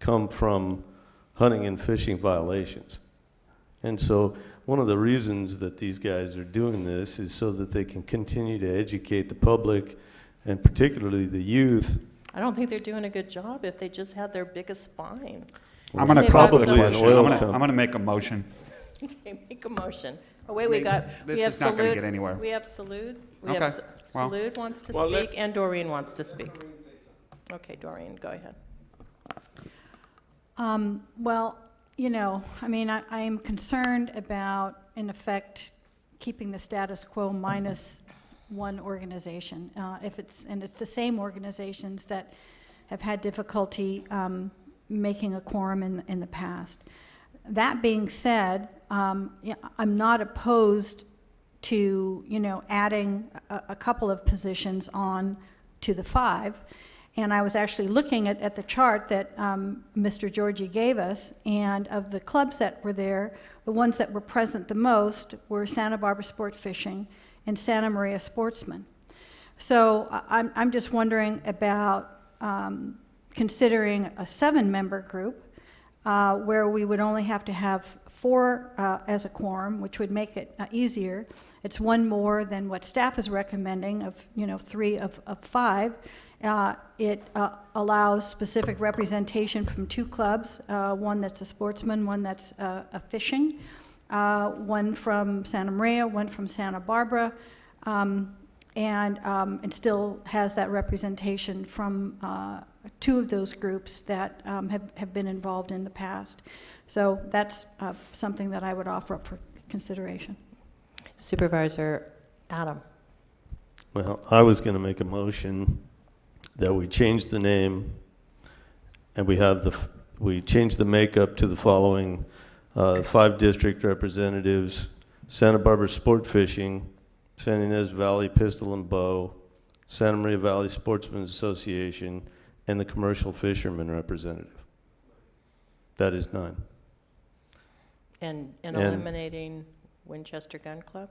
come from hunting and fishing violations. And so one of the reasons that these guys are doing this is so that they can continue to educate the public and particularly the youth. I don't think they're doing a good job if they just had their biggest fine. I'm going to They've call got for the some- Probably an question. oil I'm company. going to make a motion. Okay, make a motion. Oh, wait, we have This is not gonna Salud. get anywhere. We have Salud. Okay, well. Salud wants to Well, speak, and Doreen wants to speak. Okay, Doreen, go ahead. Well, I am concerned about, in effect, keeping the status quo minus 1 organization. It's the same organizations that have had difficulty making a quorum in the past. That being said, I'm not opposed to, adding a couple of positions on to the 5. And I was actually looking at the chart that Mr. Georgie gave us, and of the clubs that were there, the ones that were present the most were Santa Barbara Sport Fishing and Santa Maria Sportsman. So I'm just wondering about considering a 7-member group where we would only have to have 4 as a quorum, which would make it easier. It's 1 more than what staff is recommending of 3 of 5. It allows specific representation from 2 clubs, one that's a sportsman, one that's a fishing, one from Santa Maria, one from Santa Barbara, and it still has that representation from 2 of those groups that have been involved in the past. So that's something that I would offer up for consideration. Supervisor Adam. Well, I was going to make a motion that we change the name and we change the makeup to the following 5 district representatives: Santa Barbara Sport Fishing, San Ynez Valley Pistol and Bow, Santa Maria Valley Sportsmen's Association, and the Commercial Fisherman Representative. That is 9. And And- eliminating Winchester Gun Club?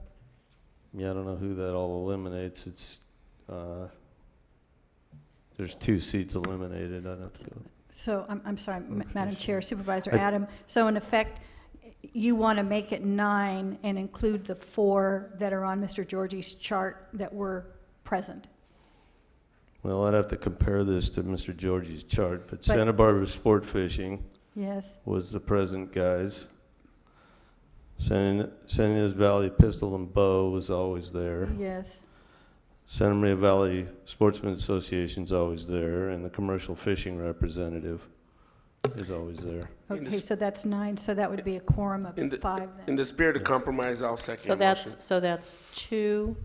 Yeah, I don't know who that all eliminates. It's, there's 2 seats eliminated. I don't feel. So I'm sorry, Madam Chair, Supervisor Adam. So in effect, you want to make it 9 and include the 4 that are on Mr. Georgie's chart that were present. Well, I'd have to compare this to Mr. Georgie's chart, but Santa Barbara Sport Fishing Yes. was the present guys. San Ynez Valley Pistol and Bow was always there. Yes. Santa Maria Valley Sportsman Association's always there, and the commercial fishing representative is always there. Okay, so that's 9, so that would be a quorum of 5 then. In the spirit of compromise, I'll second So the motion. that's 2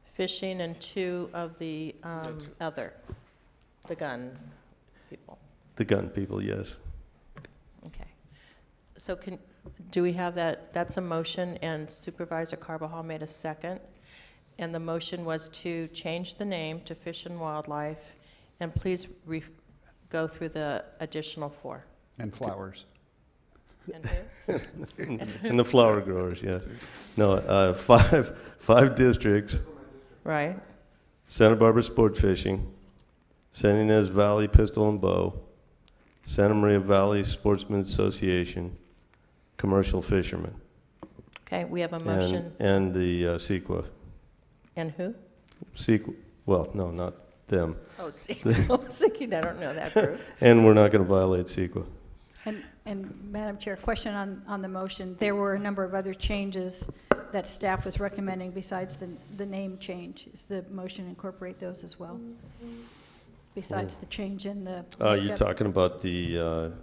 fishing and 2 of the the gun people. The gun people, yes. Okay. So do we have that? That's a motion, and Supervisor Carbajal made a second. And the motion was to change the name to Fish and Wildlife, and please go through the additional 4. And flowers. And who? And the flower growers, yes. No, 5 districts. Right. Santa Barbara Sport Fishing, San Ynez Valley Pistol and Bow, Santa Maria Valley Sportsman Association, commercial fishermen. Okay, we have a motion. And the CEQA. And who? CEQA, well, no, not them. Oh, CEQA. I was thinking, I don't know that group. And we're not going to violate CEQA. And Madam Chair, question on the motion. There were a number of other changes that staff was recommending besides the name change. Is the motion incorporate those as well? Besides the change in the You're makeup? talking about the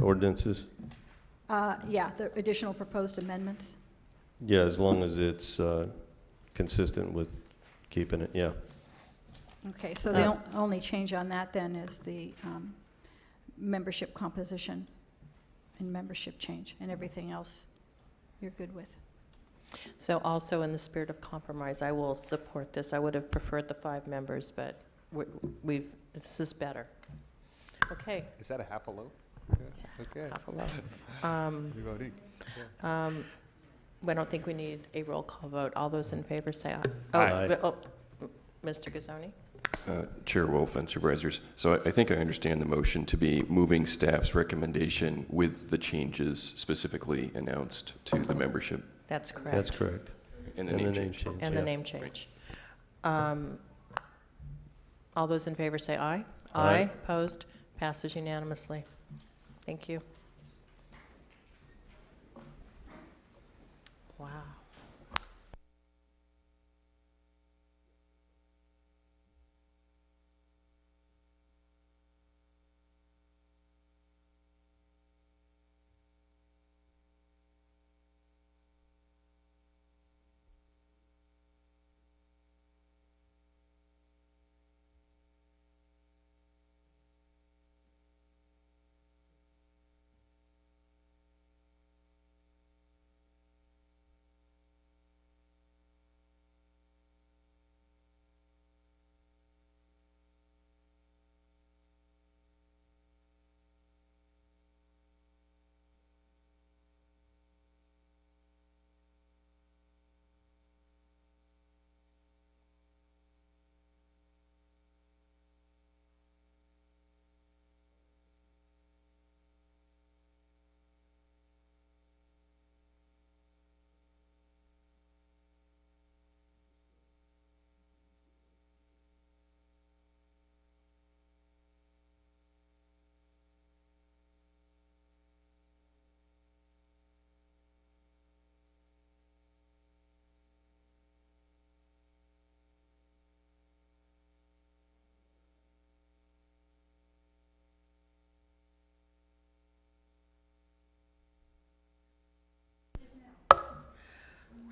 ordinances? Yeah, the additional proposed amendments. Yeah, as long as it's consistent with keeping it, yeah. Okay, so the only change on that then is the membership composition and membership change, and everything else you're good with. So also in the spirit of compromise, I will support this. I would have preferred the 5 members, but this is better. Okay. Is that a half a loaf? Okay. Half a loaf. You're voting. I don't think we need a roll call vote. All those in favor say aye. Aye. Mr. Gazzoni? Chair Wolf and Supervisors, so I think I understand the motion to be moving staff's recommendation with the changes specifically announced to the membership. That's correct. That's correct. And the name change. And the name change. All those in favor say aye. Aye. Opposed? Passes unanimously. Thank you. Wow.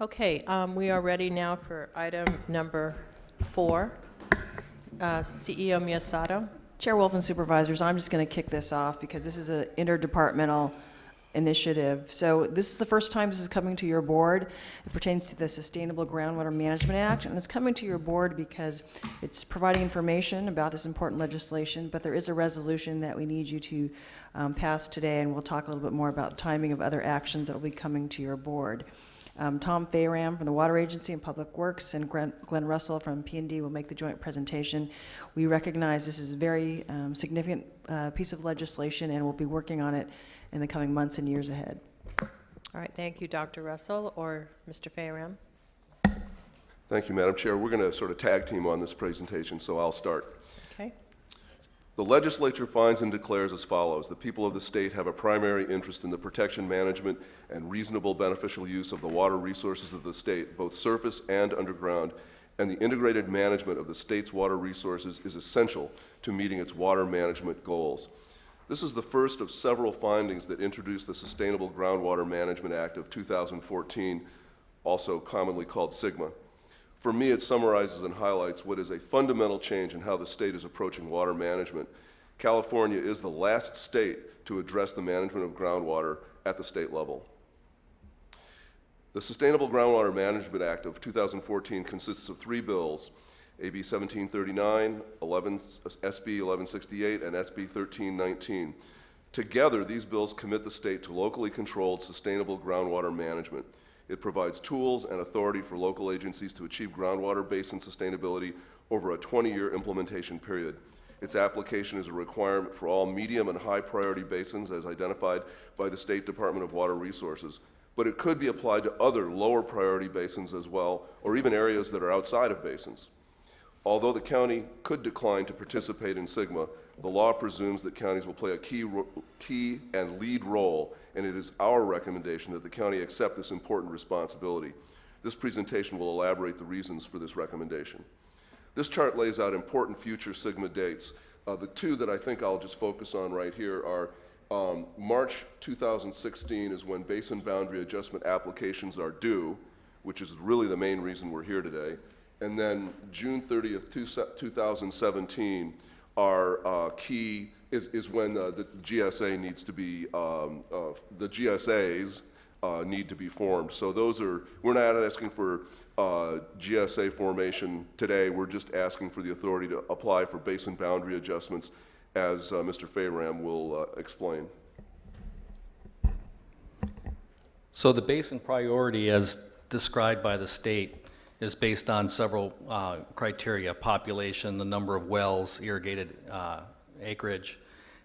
Okay, we are ready now for item number 4. CEO Miyasato. Chair Wolf and Supervisors, I'm just going to kick this off because this is an interdepartmental initiative. So this is the first time this is coming to your board. It pertains to the Sustainable Groundwater Management Act, and it's coming to your board because it's providing information about this important legislation, but there is a resolution that we need you to pass today, and we'll talk a little bit more about timing of other actions that will be coming to your board. Tom Fayram from the Water Agency and Public Works and Glenn Russell from P&D will make the joint presentation. We recognize this is a very significant piece of legislation, and we'll be working on it in the coming months and years ahead. All right, thank you, Dr. Russell, or Mr. Fayram. Thank you, Madam Chair. We're going to sort of tag team on this presentation, so I'll start. Okay. The legislature finds and declares as follows: the people of the state have a primary interest in the protection, management, and reasonable beneficial use of the water resources of the state, both surface and underground, and the integrated management of the state's water resources is essential to meeting its water management goals. This is the first of several findings that introduced the Sustainable Groundwater Management Act of 2014, also commonly called SGMA. For me, it summarizes and highlights what is a fundamental change in how the state is approaching water management. California is the last state to address the management of groundwater at the state level. The Sustainable Groundwater Management Act of 2014 consists of 3 bills: AB 1739, SB 1168, and SB 1319. Together, these bills commit the state to locally controlled sustainable groundwater management. It provides tools and authority for local agencies to achieve groundwater basin sustainability over a 20-year implementation period. Its application is a requirement for all medium and high priority basins as identified by the State Department of Water Resources, but it could be applied to other lower priority basins as well, or even areas that are outside of basins. Although the county could decline to participate in SGMA, the law presumes that counties will play a key and lead role, and it is our recommendation that the county accept this important responsibility. This presentation will elaborate the reasons for this recommendation. This chart lays out important future SGMA dates. The 2 that I think I'll just focus on right here are March 2016 is when basin boundary adjustment applications are due, which is really the main reason we're here today. And then June 30th, 2017 are key, is when the GSA needs to be, the GSAs need to be formed. So those are, we're not asking for GSA formation today, we're just asking for the authority to apply for basin boundary adjustments, as Mr. Fayram will explain. So the basin priority, as described by the state, is based on several criteria: population, the number of wells, irrigated acreage,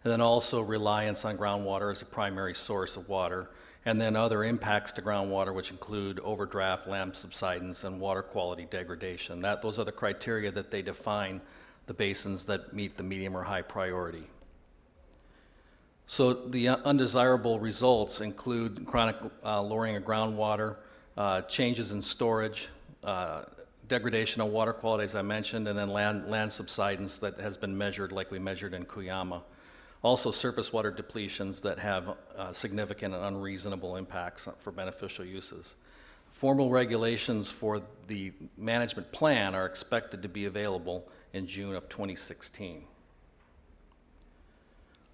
and then also reliance on groundwater as a primary source of water, and then other impacts to groundwater, which include overdraft, land subsidence, and water quality degradation. Those are the criteria that they define the basins that meet the medium or high priority. So the undesirable results include chronic lowering of groundwater, changes in storage, degradation of water quality, as I mentioned, and then land subsidence that has been measured like we measured in Cuyama. Also surface water depletions that have significant and unreasonable impacts for beneficial uses. Formal regulations for the management plan are expected to be available in June of 2016.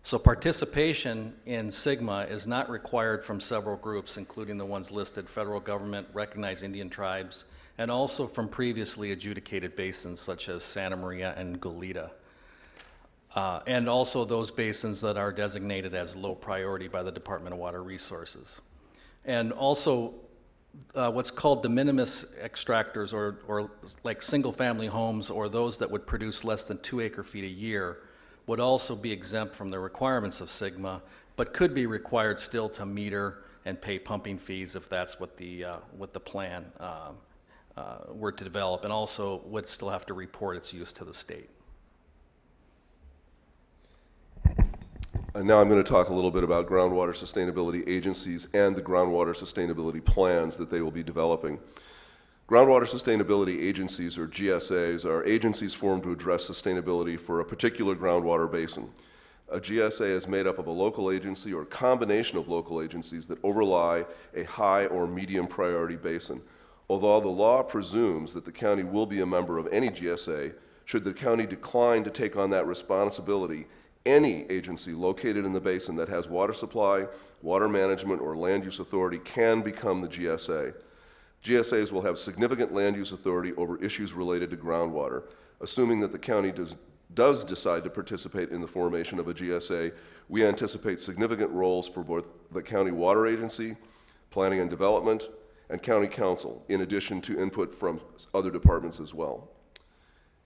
So participation in SGMA is not required from several groups, including the ones listed: federal government, recognized Indian tribes, and also from previously adjudicated basins such as Santa Maria and Goleta. And also those basins that are designated as low priority by the Department of Water Resources. And also what's called de minimis extractors, or like single-family homes, or those that would produce less than 2 acre-feet a year, would also be exempt from the requirements of SGMA, but could be required still to meter and pay pumping fees if that's what the plan were to develop, and also would still have to report its use to the state. And now I'm going to talk a little bit about groundwater sustainability agencies and the groundwater sustainability plans that they will be developing. Groundwater sustainability agencies, or GSAs, are agencies formed to address sustainability for a particular groundwater basin. A GSA is made up of a local agency or combination of local agencies that overlie a high or medium priority basin. Although the law presumes that the county will be a member of any GSA, should the county decline to take on that responsibility, any agency located in the basin that has water supply, water management, or land use authority can become the GSA. GSAs will have significant land use authority over issues related to groundwater. Assuming that the county does decide to participate in the formation of a GSA, we anticipate significant roles for both the county water agency, planning and development, and county council, in addition to input from other departments as well.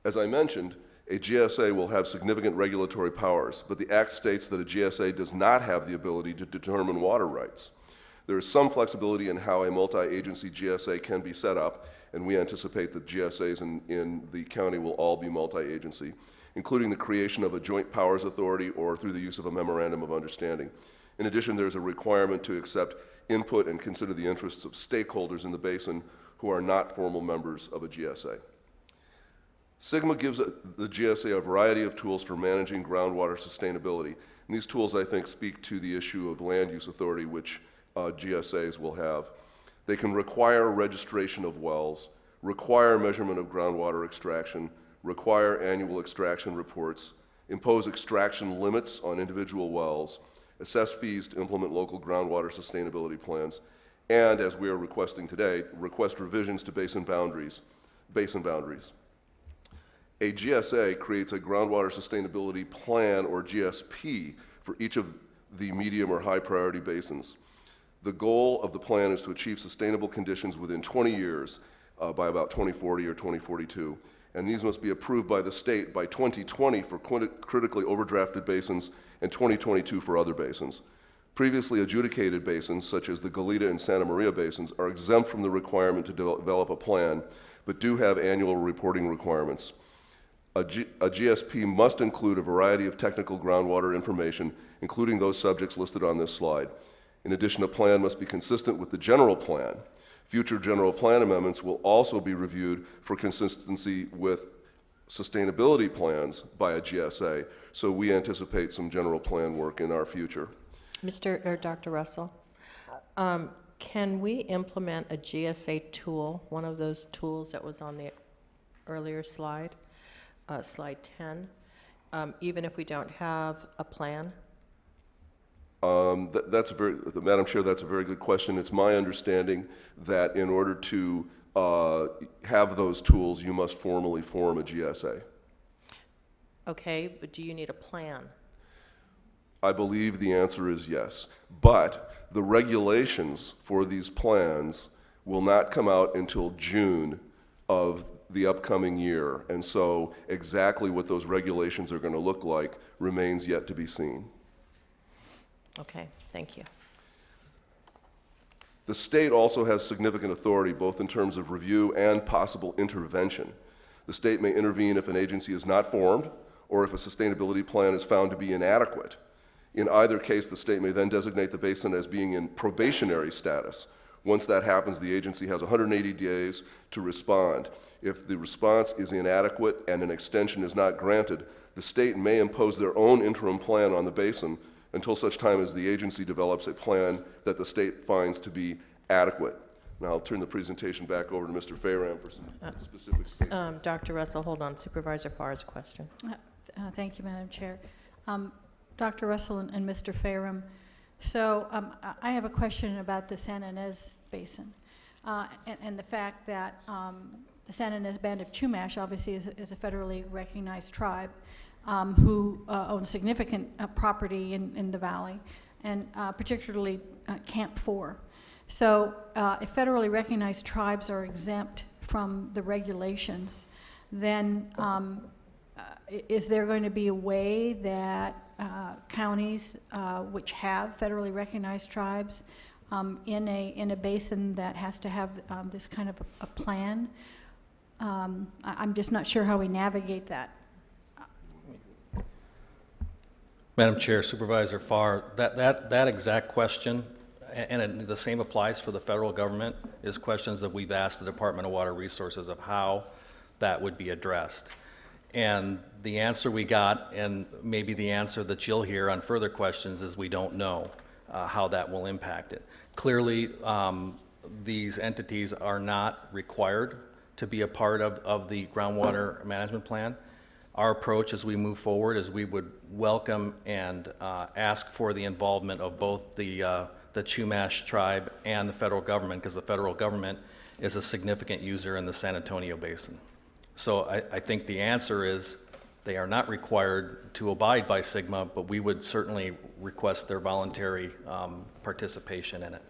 As I mentioned, a GSA will have significant regulatory powers, but the Act states that a GSA does not have the ability to determine water rights. There is some flexibility in how a multi-agency GSA can be set up, and we anticipate that GSAs in the county will all be multi-agency, including the creation of a joint powers authority or through the use of a memorandum of understanding. In addition, there's a requirement to accept input and consider the interests of stakeholders in the basin who are not formal members of a GSA. SGMA gives the GSA a variety of tools for managing groundwater sustainability. And these tools, I think, speak to the issue of land use authority, which GSAs will have. They can require registration of wells, require measurement of groundwater extraction, require annual extraction reports, impose extraction limits on individual wells, assess fees to implement local groundwater sustainability plans, and, as we are requesting today, request revisions to basin boundaries. A GSA creates a groundwater sustainability plan, or GSP, for each of the medium or high priority basins. The goal of the plan is to achieve sustainable conditions within 20 years by about 2040 or 2042. And these must be approved by the state by 2020 for critically overdrafted basins and 2022 for other basins. Previously adjudicated basins, such as the Goleta and Santa Maria basins, are exempt from the requirement to develop a plan, but do have annual reporting requirements. A GSP must include a variety of technical groundwater information, including those subjects listed on this slide. In addition, a plan must be consistent with the general plan. Future general plan amendments will also be reviewed for consistency with sustainability plans by a GSA, so we anticipate some general plan work in our future. Dr. Russell, can we implement a GSA tool, one of those tools that was on the earlier slide, slide 10, even if we don't have a plan? Madam Chair, that's a very good question. It's my understanding that in order to have those tools, you must formally form a GSA. Okay, but do you need a plan? I believe the answer is yes. But the regulations for these plans will not come out until June of the upcoming year. And so exactly what those regulations are going to look like remains yet to be seen. Okay, thank you. The state also has significant authority both in terms of review and possible intervention. The state may intervene if an agency is not formed or if a sustainability plan is found to be inadequate. In either case, the state may then designate the basin as being in probationary status. Once that happens, the agency has 180 days to respond. If the response is inadequate and an extension is not granted, the state may impose their own interim plan on the basin until such time as the agency develops a plan that the state finds to be adequate. Now I'll turn the presentation back over to Mr. Fayram for some specifics. Dr. Russell, hold on. Supervisor Farr's question. Thank you, Madam Chair. Dr. Russell and Mr. Fayram, so I have a question about the Santa Ynez Basin and the fact that the Santa Ynez Band of Chumash obviously is a federally recognized tribe who own significant property in the valley, and particularly Camp 4. So if federally recognized tribes are exempt from the regulations, then is there going to be a way that counties which have federally recognized tribes in a basin that has to have this kind of a plan? I'm just not sure how we navigate that. Madam Chair, Supervisor Farr, that exact question, and the same applies for the federal government, is questions that we've asked the Department of Water Resources of how that would be addressed. And the answer we got, and maybe the answer that you'll hear on further questions, is we don't know how that will impact it. Clearly, these entities are not required to be a part of the groundwater management plan. Our approach as we move forward is we would welcome and ask for the involvement of both the Chumash tribe and the federal government, because the federal government is a significant user in the San Antonio Basin. So I think the answer is they are not required to abide by SGMA, but we would certainly request their voluntary participation in it.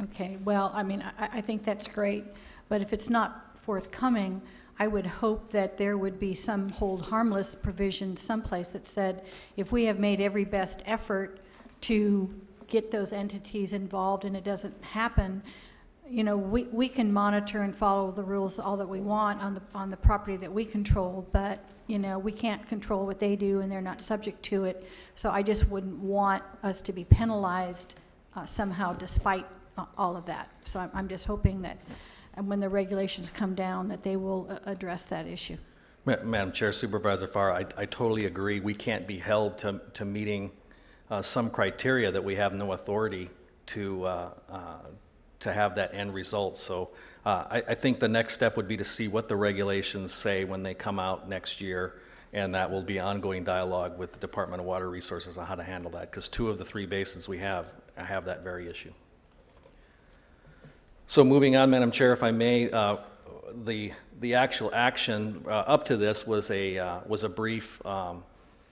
Okay, well, I mean, I think that's great, but if it's not forthcoming, I would hope that there would be some hold harmless provision someplace that said, if we have made every best effort to get those entities involved and it doesn't happen, you know, we can monitor and follow the rules all that we want on the property that we control, but, you know, we can't control what they do and they're not subject to it. So I just wouldn't want us to be penalized somehow despite all of that. So I'm just hoping that when the regulations come down that they will address that issue. Madam Chair, Supervisor Farr, I totally agree. We can't be held to meeting some criteria that we have no authority to have that end result. So I think the next step would be to see what the regulations say when they come out next year, and that will be ongoing dialogue with the Department of Water Resources on how to handle that, because 2 of the 3 basins we have that very issue. So moving on, Madam Chair, if I may, the actual action up to this was a brief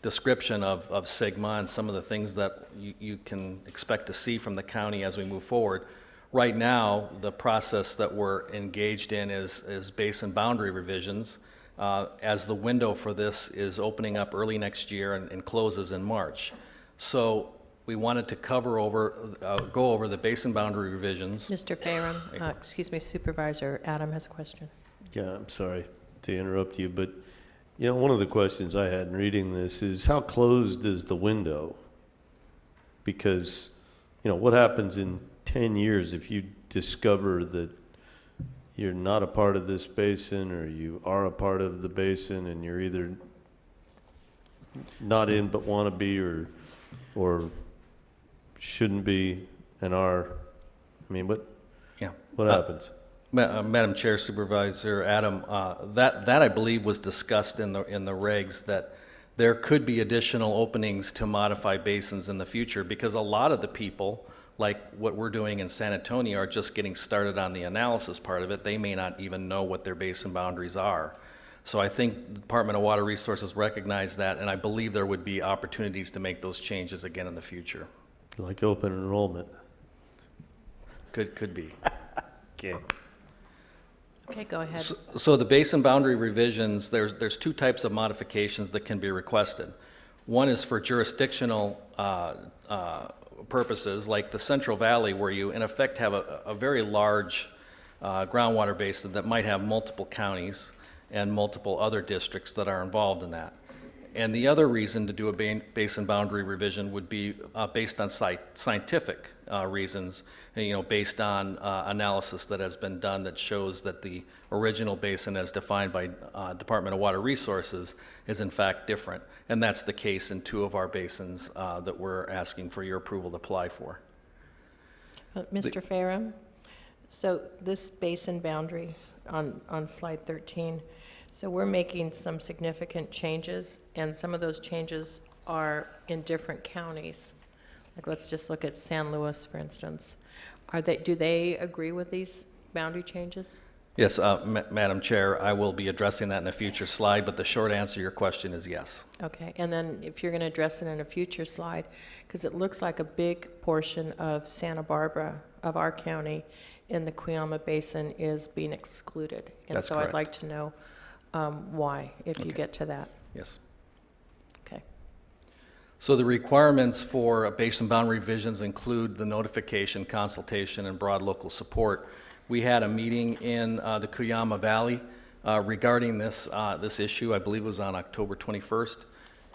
description of Sigma and some of the things that you can expect to see from the county as we move forward. Right now, the process that we're engaged in is basin boundary revisions, as the window for this is opening up early next year and closes in March. So we wanted to go over the basin boundary revisions. Mr. Farum, excuse me, Supervisor Adam has a question. Yeah, I'm sorry to interrupt you, but, you know, one of the questions I had in reading this is how closed is the window? Because, you know, what happens in 10 years if you discover that you're not a part of this basin or you are a part of the basin and you're either not in but want to be or shouldn't be and are? I mean, what happens? Madam Chair, Supervisor Adam, that I believe was discussed in the regs, that there could be additional openings to modify basins in the future, because a lot of the people, like what we're doing in San Antonio, are just getting started on the analysis part of it. They may not even know what their basin boundaries are. So I think the Department of Water Resources recognize that, and I believe there would be opportunities to make those changes again in the future. Like open enrollment. Could be. Okay. Okay, go ahead. So the basin boundary revisions, there's 2 types of modifications that can be requested. One is for jurisdictional purposes, like the Central Valley, where you in effect have a very large groundwater basin that might have multiple counties and multiple other districts that are involved in that. And the other reason to do a basin boundary revision would be based on scientific reasons, you know, based on analysis that has been done that shows that the original basin as defined by Department of Water Resources is in fact different. And that's the case in 2 of our basins that we're asking for your approval to apply for. Mr. Farum, so this basin boundary on slide 13, so we're making some significant changes, and some of those changes are in different counties. Like, let's just look at San Luis, for instance. Do they agree with these boundary changes? Yes, Madam Chair, I will be addressing that in a future slide, but the short answer to your question is yes. Okay, and then if you're going to address it in a future slide, because it looks like a big portion of Santa Barbara, of our county, in the Cuyama Basin is being excluded. And That's so correct. I'd like to know why, if you get to that. Yes. Okay. So the requirements for basin boundary revisions include the notification, consultation, and broad local support. We had a meeting in the Cuyama Valley regarding this issue. I believe it was on October 21st,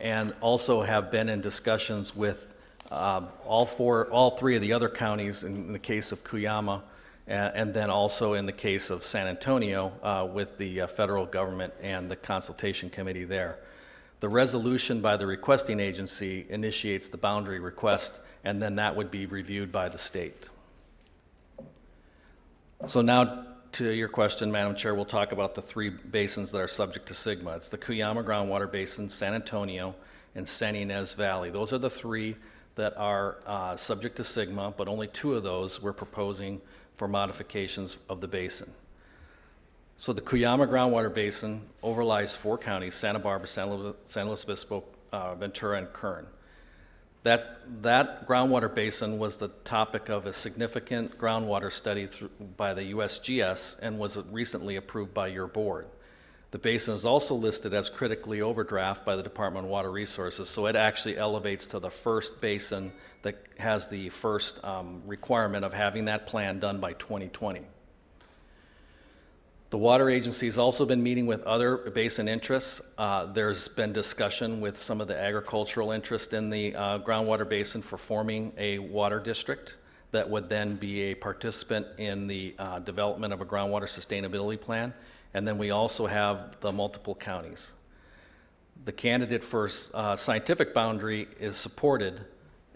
and also have been in discussions with all 3 of the other counties in the case of Cuyama, and then also in the case of San Antonio with the federal government and the consultation committee there. The resolution by the requesting agency initiates the boundary request, and then that would be reviewed by the state. So now to your question, Madam Chair, we'll talk about the 3 basins that are subject to SGMA. It's the Cuyama Groundwater Basin, San Antonio, and San Ynez Valley. Those are the 3 that are subject to SGMA, but only 2 of those we're proposing for modifications of the basin. So the Cuyama Groundwater Basin overlies 4 counties: Santa Barbara, San Luis Obispo, Ventura, and Kern. That groundwater basin was the topic of a significant groundwater study by the USGS and was recently approved by your board. The basin is also listed as critically overdraft by the Department of Water Resources, so it actually elevates to the first basin that has the first requirement of having that plan done by 2020. The Water Agency has also been meeting with other basin interests. There's been discussion with some of the agricultural interest in the groundwater basin for forming a water district that would then be a participant in the development of a groundwater sustainability plan. And then we also have the multiple counties. The candidate for scientific boundary is supported,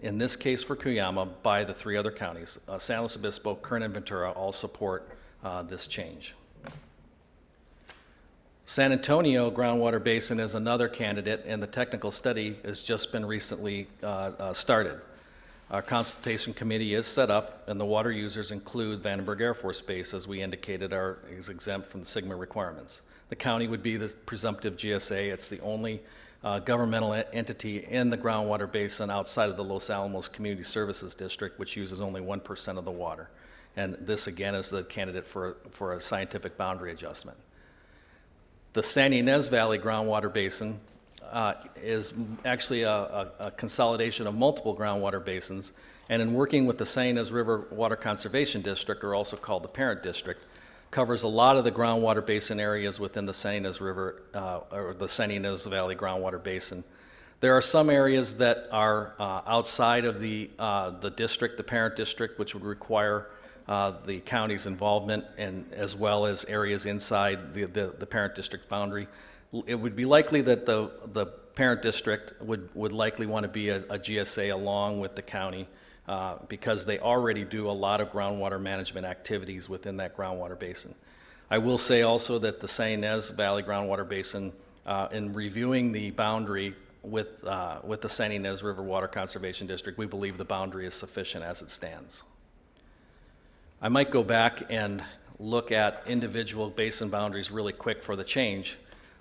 in this case for Cuyama, by the 3 other counties. San Luis Obispo, Kern, and Ventura all support this change. San Antonio groundwater basin is another candidate, and the technical study has just been recently started. Our consultation committee is set up, and the water users include Vandenberg Air Force Base, as we indicated, is exempt from the SGMA requirements. The county would be the presumptive GSA. It's the only governmental entity in the groundwater basin outside of the Los Alamos Community Services District, which uses only 1% of the water. And this, again, is the candidate for a scientific boundary adjustment. The San Ynez Valley groundwater basin is actually a consolidation of multiple groundwater basins, and in working with the San Ynez River Water Conservation District, or also called the Parent District, covers a lot of the groundwater basin areas within the San Ynez River or the San Ynez Valley groundwater basin. There are some areas that are outside of the district, the Parent District, which would require the county's involvement, and as well as areas inside the Parent District boundary. It would be likely that the Parent District would likely want to be a GSA along with the county because they already do a lot of groundwater management activities within that groundwater basin. I will say also that the San Ynez Valley groundwater basin, in reviewing the boundary with the San Ynez River Water Conservation District, we believe the boundary is sufficient as it stands. I might go back and look at individual basin boundaries really quick for the change.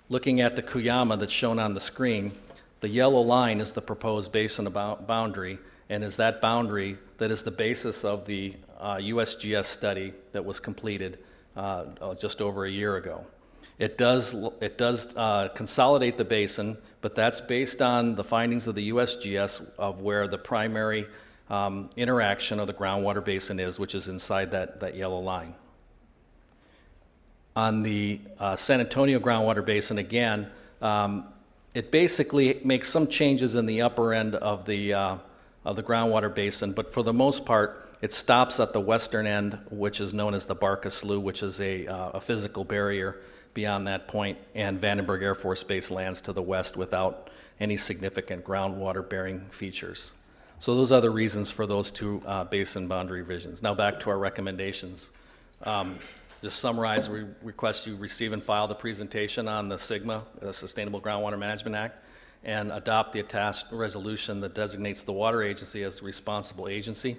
Looking at the Cuyama that's shown on the screen, the yellow line is the proposed basin boundary, and is that boundary that is the basis of the USGS study that was completed just over a year ago. It does consolidate the basin, but that's based on the findings of the USGS of where the primary interaction of the groundwater basin is, which is inside that yellow line. On the San Antonio groundwater basin, again, it basically makes some changes in the upper end of the groundwater basin, but for the most part, it stops at the western end, which is known as the Barca Slough, which is a physical barrier beyond that point, and Vandenberg Air Force Base lands to the west without any significant groundwater-bearing features. So those are the reasons for those 2 basin boundary revisions. Now back to our recommendations. Just summarize, we request you receive and file the presentation on the SGMA, the Sustainable Groundwater Management Act, and adopt the attached resolution that designates the Water Agency as the responsible agency.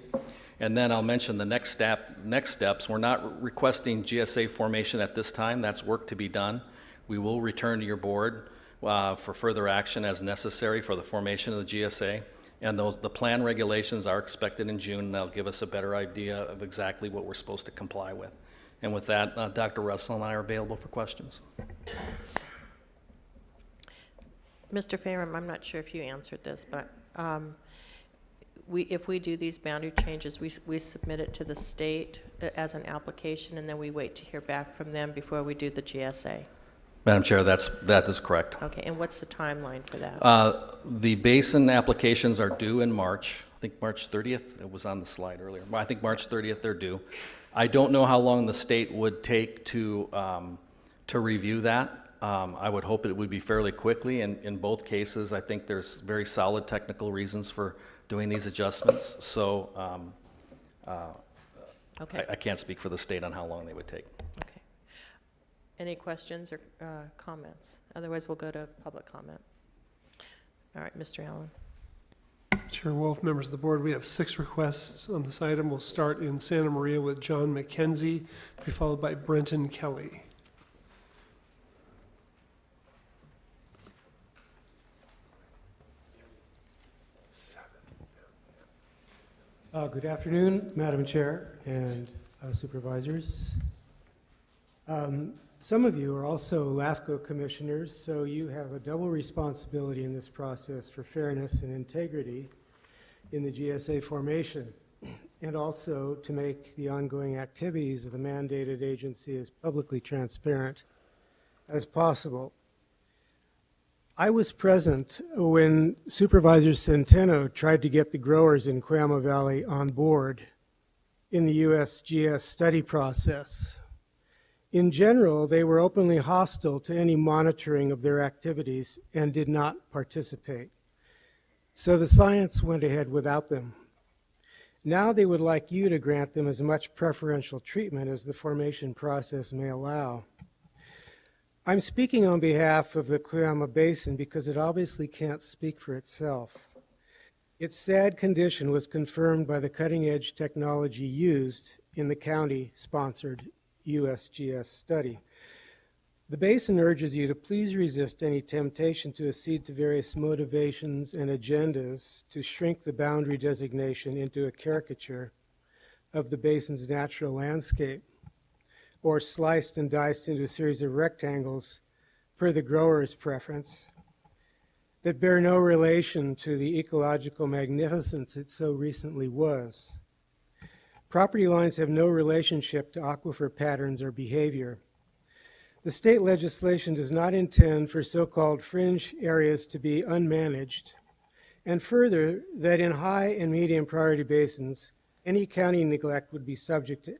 And then I'll mention the next steps. We're not requesting GSA formation at this time. That's work to be done. We will return to your board for further action as necessary for the formation of the GSA. And the plan regulations are expected in June, and they'll give us a better idea of exactly what we're supposed to comply with. And with that, Dr. Russell and I are available for questions. Mr. Farum, I'm not sure if you answered this, but if we do these boundary changes, we submit it to the state as an application, and then we wait to hear back from them before we do the GSA. Madam Chair, that is correct. Okay, and what's the timeline for that? The basin applications are due in March. I think March 30th. It was on the slide earlier. I think March 30th they're due. I don't know how long the state would take to review that. I would hope it would be fairly quickly. In both cases, I think there's very solid technical reasons for doing these adjustments. So okay. I can't speak for the state on how long they would take. Okay. Any questions or comments? Otherwise, we'll go to public comment. All right, Mr. Allen. Chair Wolf, members of the board, we have 6 requests on this item. We'll start in Santa Maria with John McKenzie, to be followed by Brenton Kelly. Good afternoon, Madam Chair and supervisors. Some of you are also LAFCO commissioners, so you have a double responsibility in this process for fairness and integrity in the GSA formation, and also to make the ongoing activities of the mandated agency as publicly transparent as possible. I was present when Supervisor Centeno tried to get the growers in Cuyama Valley on board in the USGS study process. In general, they were openly hostile to any monitoring of their activities and did not participate. So the science went ahead without them. Now they would like you to grant them as much preferential treatment as the formation process may allow. I'm speaking on behalf of the Cuyama Basin because it obviously can't speak for itself. Its sad condition was confirmed by the cutting-edge technology used in the county-sponsored USGS study. The basin urges you to please resist any temptation to accede to various motivations and agendas to shrink the boundary designation into a caricature of the basin's natural landscape, or sliced and diced into a series of rectangles per the grower's preference that bear no relation to the ecological magnificence it so recently was. Property lines have no relationship to aquifer patterns or behavior. The state legislation does not intend for so-called fringe areas to be unmanaged, and further, that in high and medium priority basins, any county neglect would be subject to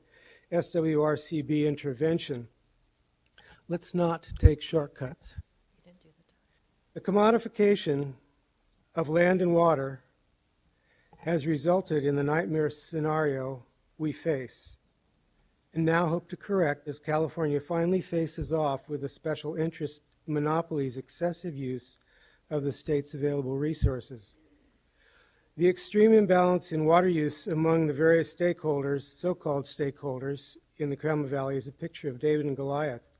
SWRCB intervention. Let's not take shortcuts. The commodification of land and water has resulted in the nightmare scenario we face, and now hope to correct as California finally faces off with the special interest monopolies' excessive use of the state's available resources. The extreme imbalance in water use among the various stakeholders, so-called stakeholders, in the Cuyama Valley is a picture of David and Goliath.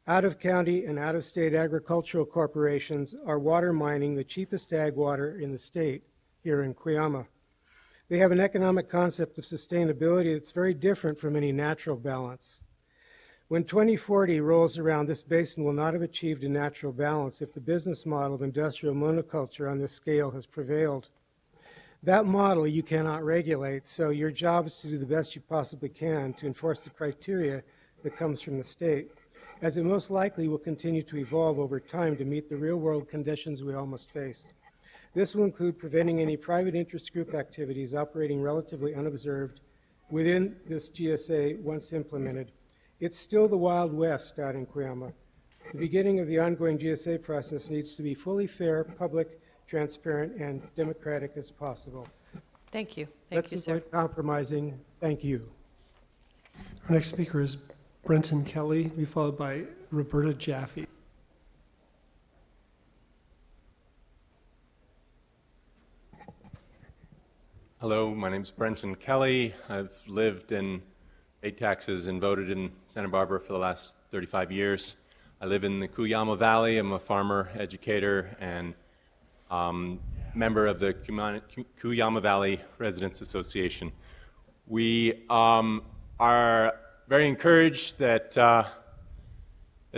Out-of-county and out-of-state agricultural corporations are water mining the cheapest ag water in the state here in Cuyama. They have an economic concept of sustainability that's very different from any natural balance. When 2040 rolls around, this basin will not have achieved a natural balance if the business model of industrial monoculture on this scale has prevailed. That model you cannot regulate, so your job is to do the best you possibly can to enforce the criteria that comes from the state, as it most likely will continue to evolve over time to meet the real-world conditions we all must face. This will include preventing any private interest group activities operating relatively unobserved within this GSA once implemented. It's still the Wild West out in Cuyama. The beginning of the ongoing GSA process needs to be fully fair, public, transparent, and democratic as possible. Thank you. Let's avoid compromising. Thank you. Our next speaker is Brenton Kelly, to be followed by Roberta Jaffe. Hello, my name's Brenton Kelly. I've lived and paid taxes and voted in Santa Barbara for the last 35 years. I live in the Cuyama Valley. I'm a farmer, educator, and member of the Cuyama Valley Residents Association. We are very encouraged that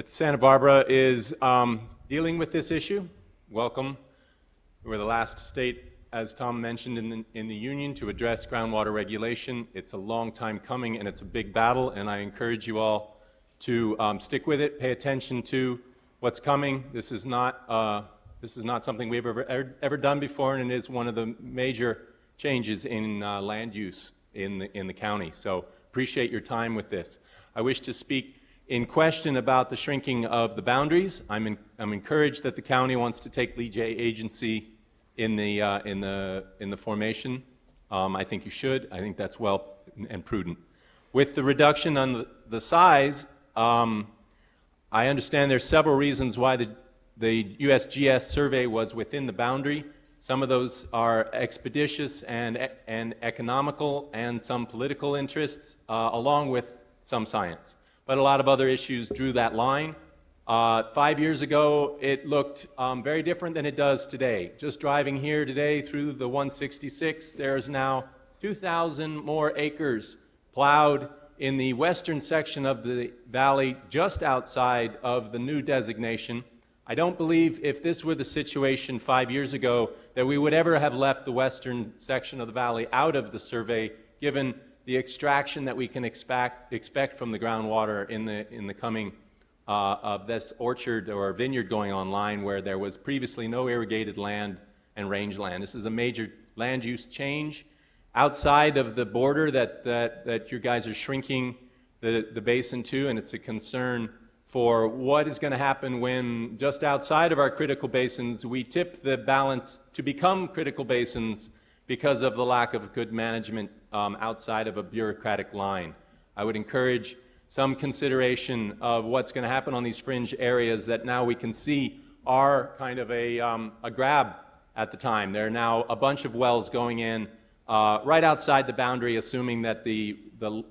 Santa Barbara is dealing with this issue. Welcome. We're the last state, as Tom mentioned, in the union to address groundwater regulation. It's a long time coming and it's a big battle, and I encourage you all to stick with it, pay attention to what's coming. This is not something we've ever done before, and it is one of the major changes in land use in the county. So appreciate your time with this. I wish to speak in question about the shrinking of the boundaries. I'm encouraged that the county wants to take lead agency in the formation. I think you should. I think that's well and prudent. With the reduction on the size, I understand there's several reasons why the USGS survey was within the boundary. Some of those are expeditious and economical, and some political interests, along with some science. But a lot of other issues drew that line. 5 years ago, it looked very different than it does today. Just driving here today through the 166, there's now 2,000 more acres plowed in the western section of the valley just outside of the new designation. I don't believe if this were the situation 5 years ago that we would ever have left the western section of the valley out of the survey, given the extraction that we can expect from the groundwater in the coming of this orchard or vineyard going online, where there was previously no irrigated land and rangeland. This is a major land use change outside of the border that you guys are shrinking the basin to, and it's a concern for what is going to happen when just outside of our critical basins we tip the balance to become critical basins because of the lack of good management outside of a bureaucratic line. I would encourage some consideration of what's going to happen on these fringe areas that now we can see are kind of a grab at the time. There are now a bunch of wells going in right outside the boundary, assuming that the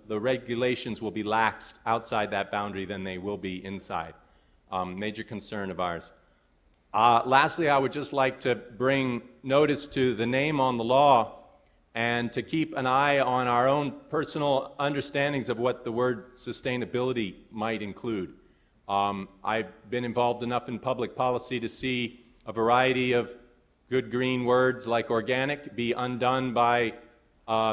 regulations will be laxed outside that boundary than they will be inside. Major concern of ours. Lastly, I would just like to bring notice to the name on the law and to keep an eye on our own personal understandings of what the word sustainability might include. I've been involved enough in public policy to see a variety of good green words like organic be undone by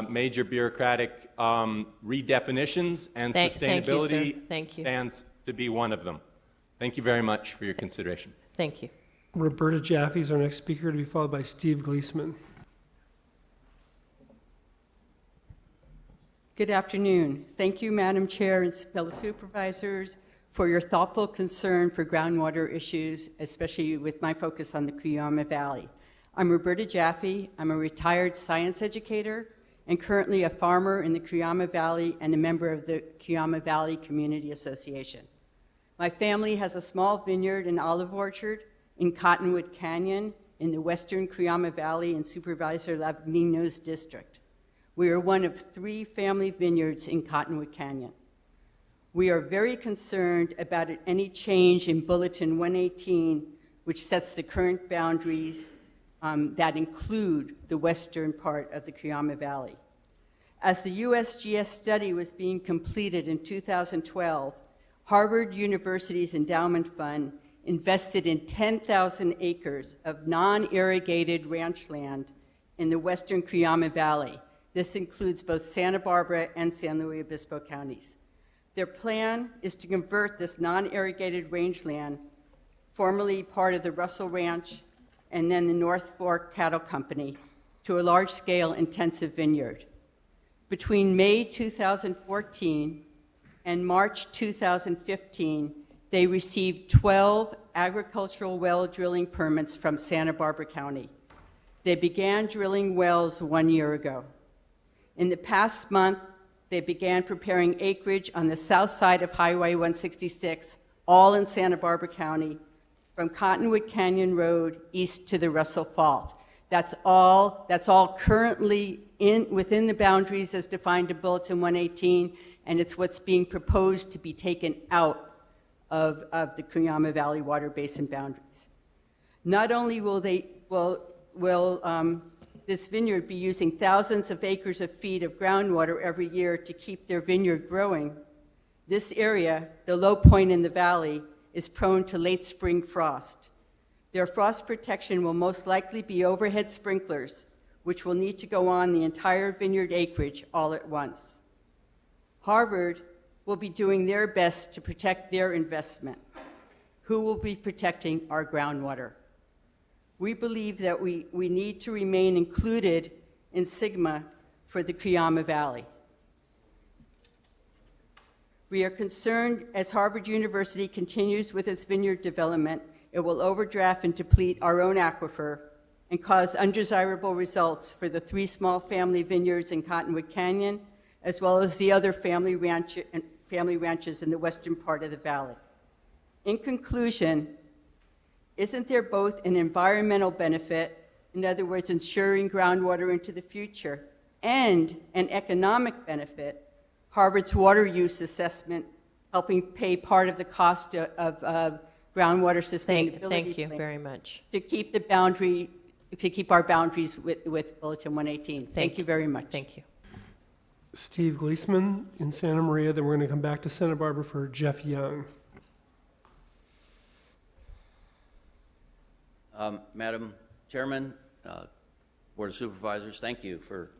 major bureaucratic redefinitions, and sustainability stands to be one of them. Thank you very much for your consideration. Thank you. Roberta Jaffe is our next speaker, to be followed by Steve Gleesman. Good afternoon. Thank you, Madam Chair and fellow supervisors, for your thoughtful concern for groundwater issues, especially with my focus on the Cuyama Valley. I'm Roberta Jaffe. I'm a retired science educator and currently a farmer in the Cuyama Valley and a member of the Cuyama Valley Community Association. My family has a small vineyard and olive orchard in Cottonwood Canyon in the western Cuyama Valley in Supervisor Nov district. We are one of 3 family vineyards in Cottonwood Canyon. We are very concerned about any change in Bulletin 118, which sets the current boundaries that include the western part of the Cuyama Valley. As the USGS study was being completed in 2012, Harvard University's Endowment Fund invested in 10,000 acres of non-irrigated ranch land in the western Cuyama Valley. This includes both Santa Barbara and San Luis Obispo counties. Their plan is to convert this non-irrigated rangeland, formerly part of the Russell Ranch and then the North Fork Cattle Company, to a large-scale intensive vineyard. Between May 2014 and March 2015, they received 12 agricultural well drilling permits from Santa Barbara County. They began drilling wells 1 year ago. In the past month, they began preparing acreage on the south side of Highway 166, all in Santa Barbara County, from Cottonwood Canyon Road east to the Russell Fault. That's all currently within the boundaries as defined in Bulletin 118, and it's what's being proposed to be taken out of the Cuyama Valley Water Basin boundaries. Not only will this vineyard be using thousands of acres of feet of groundwater every year to keep their vineyard growing, this area, the low point in the valley, is prone to late spring frost. Their frost protection will most likely be overhead sprinklers, which will need to go on the entire vineyard acreage all at once. Harvard will be doing their best to protect their investment. Who will be protecting our groundwater? We believe that we need to remain included in SGMA for the Cuyama Valley. We are concerned as Harvard University continues with its vineyard development, it will overdraft and deplete our own aquifer and cause undesirable results for the 3 small family vineyards in Cottonwood Canyon, as well as the other family ranches in the western part of the valley. In conclusion, isn't there both an environmental benefit, in other words, ensuring groundwater into the future, and an economic benefit, Harvard's water use assessment helping pay part of the cost of groundwater sustainability? Thank you very much. To keep our boundaries with Bulletin 118. Thank you very much. Thank you. Steve Gleasman in Santa Maria, then we're going to come back to Santa Barbara for Jeff Young. Madam Chairman, Board of Supervisors, thank you for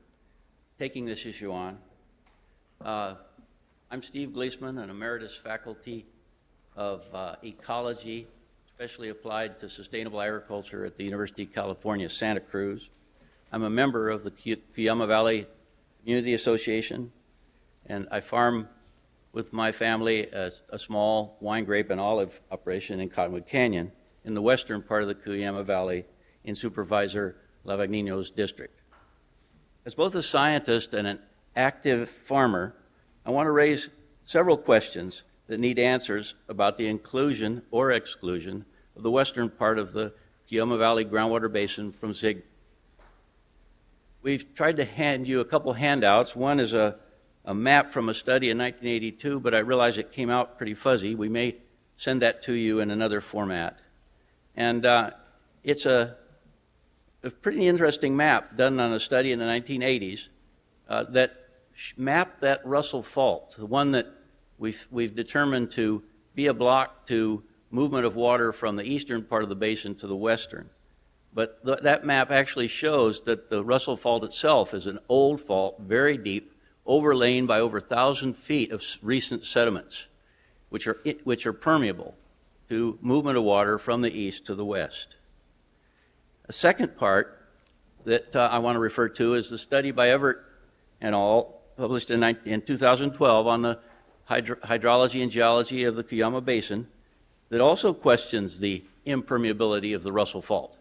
taking this issue on. I'm Steve Gleasman, an emeritus faculty of ecology, especially applied to sustainable agriculture at the University of California, Santa Cruz. I'm a member of the Cuyama Valley Community Association, and I farm with my family a small wine, grape, and olive operation in Cottonwood Canyon in the western part of the Cuyama Valley in Supervisor Navagninos district. As both a scientist and an active farmer, I want to raise several questions that need answers about the inclusion or exclusion of the western part of the Cuyama Valley groundwater basin from SIG. We've tried to hand you a couple handouts. One is a map from a study in 1982, but I realize it came out pretty fuzzy. We may send that to you in another format. And it's a pretty interesting map done on a study in the 1980s that mapped that Russell Fault, the one that we've determined to be a block to movement of water from the eastern part of the basin to the western. But that map actually shows that the Russell Fault itself is an old fault, very deep, overlain by over 1,000 feet of recent sediments, which are permeable to movement of water from the east to the west. A second part that I want to refer to is the study by Everett and al., published in 2012 on the hydrology and geology of the Cuyama Basin, that also questions the impermeability of the Russell Fault.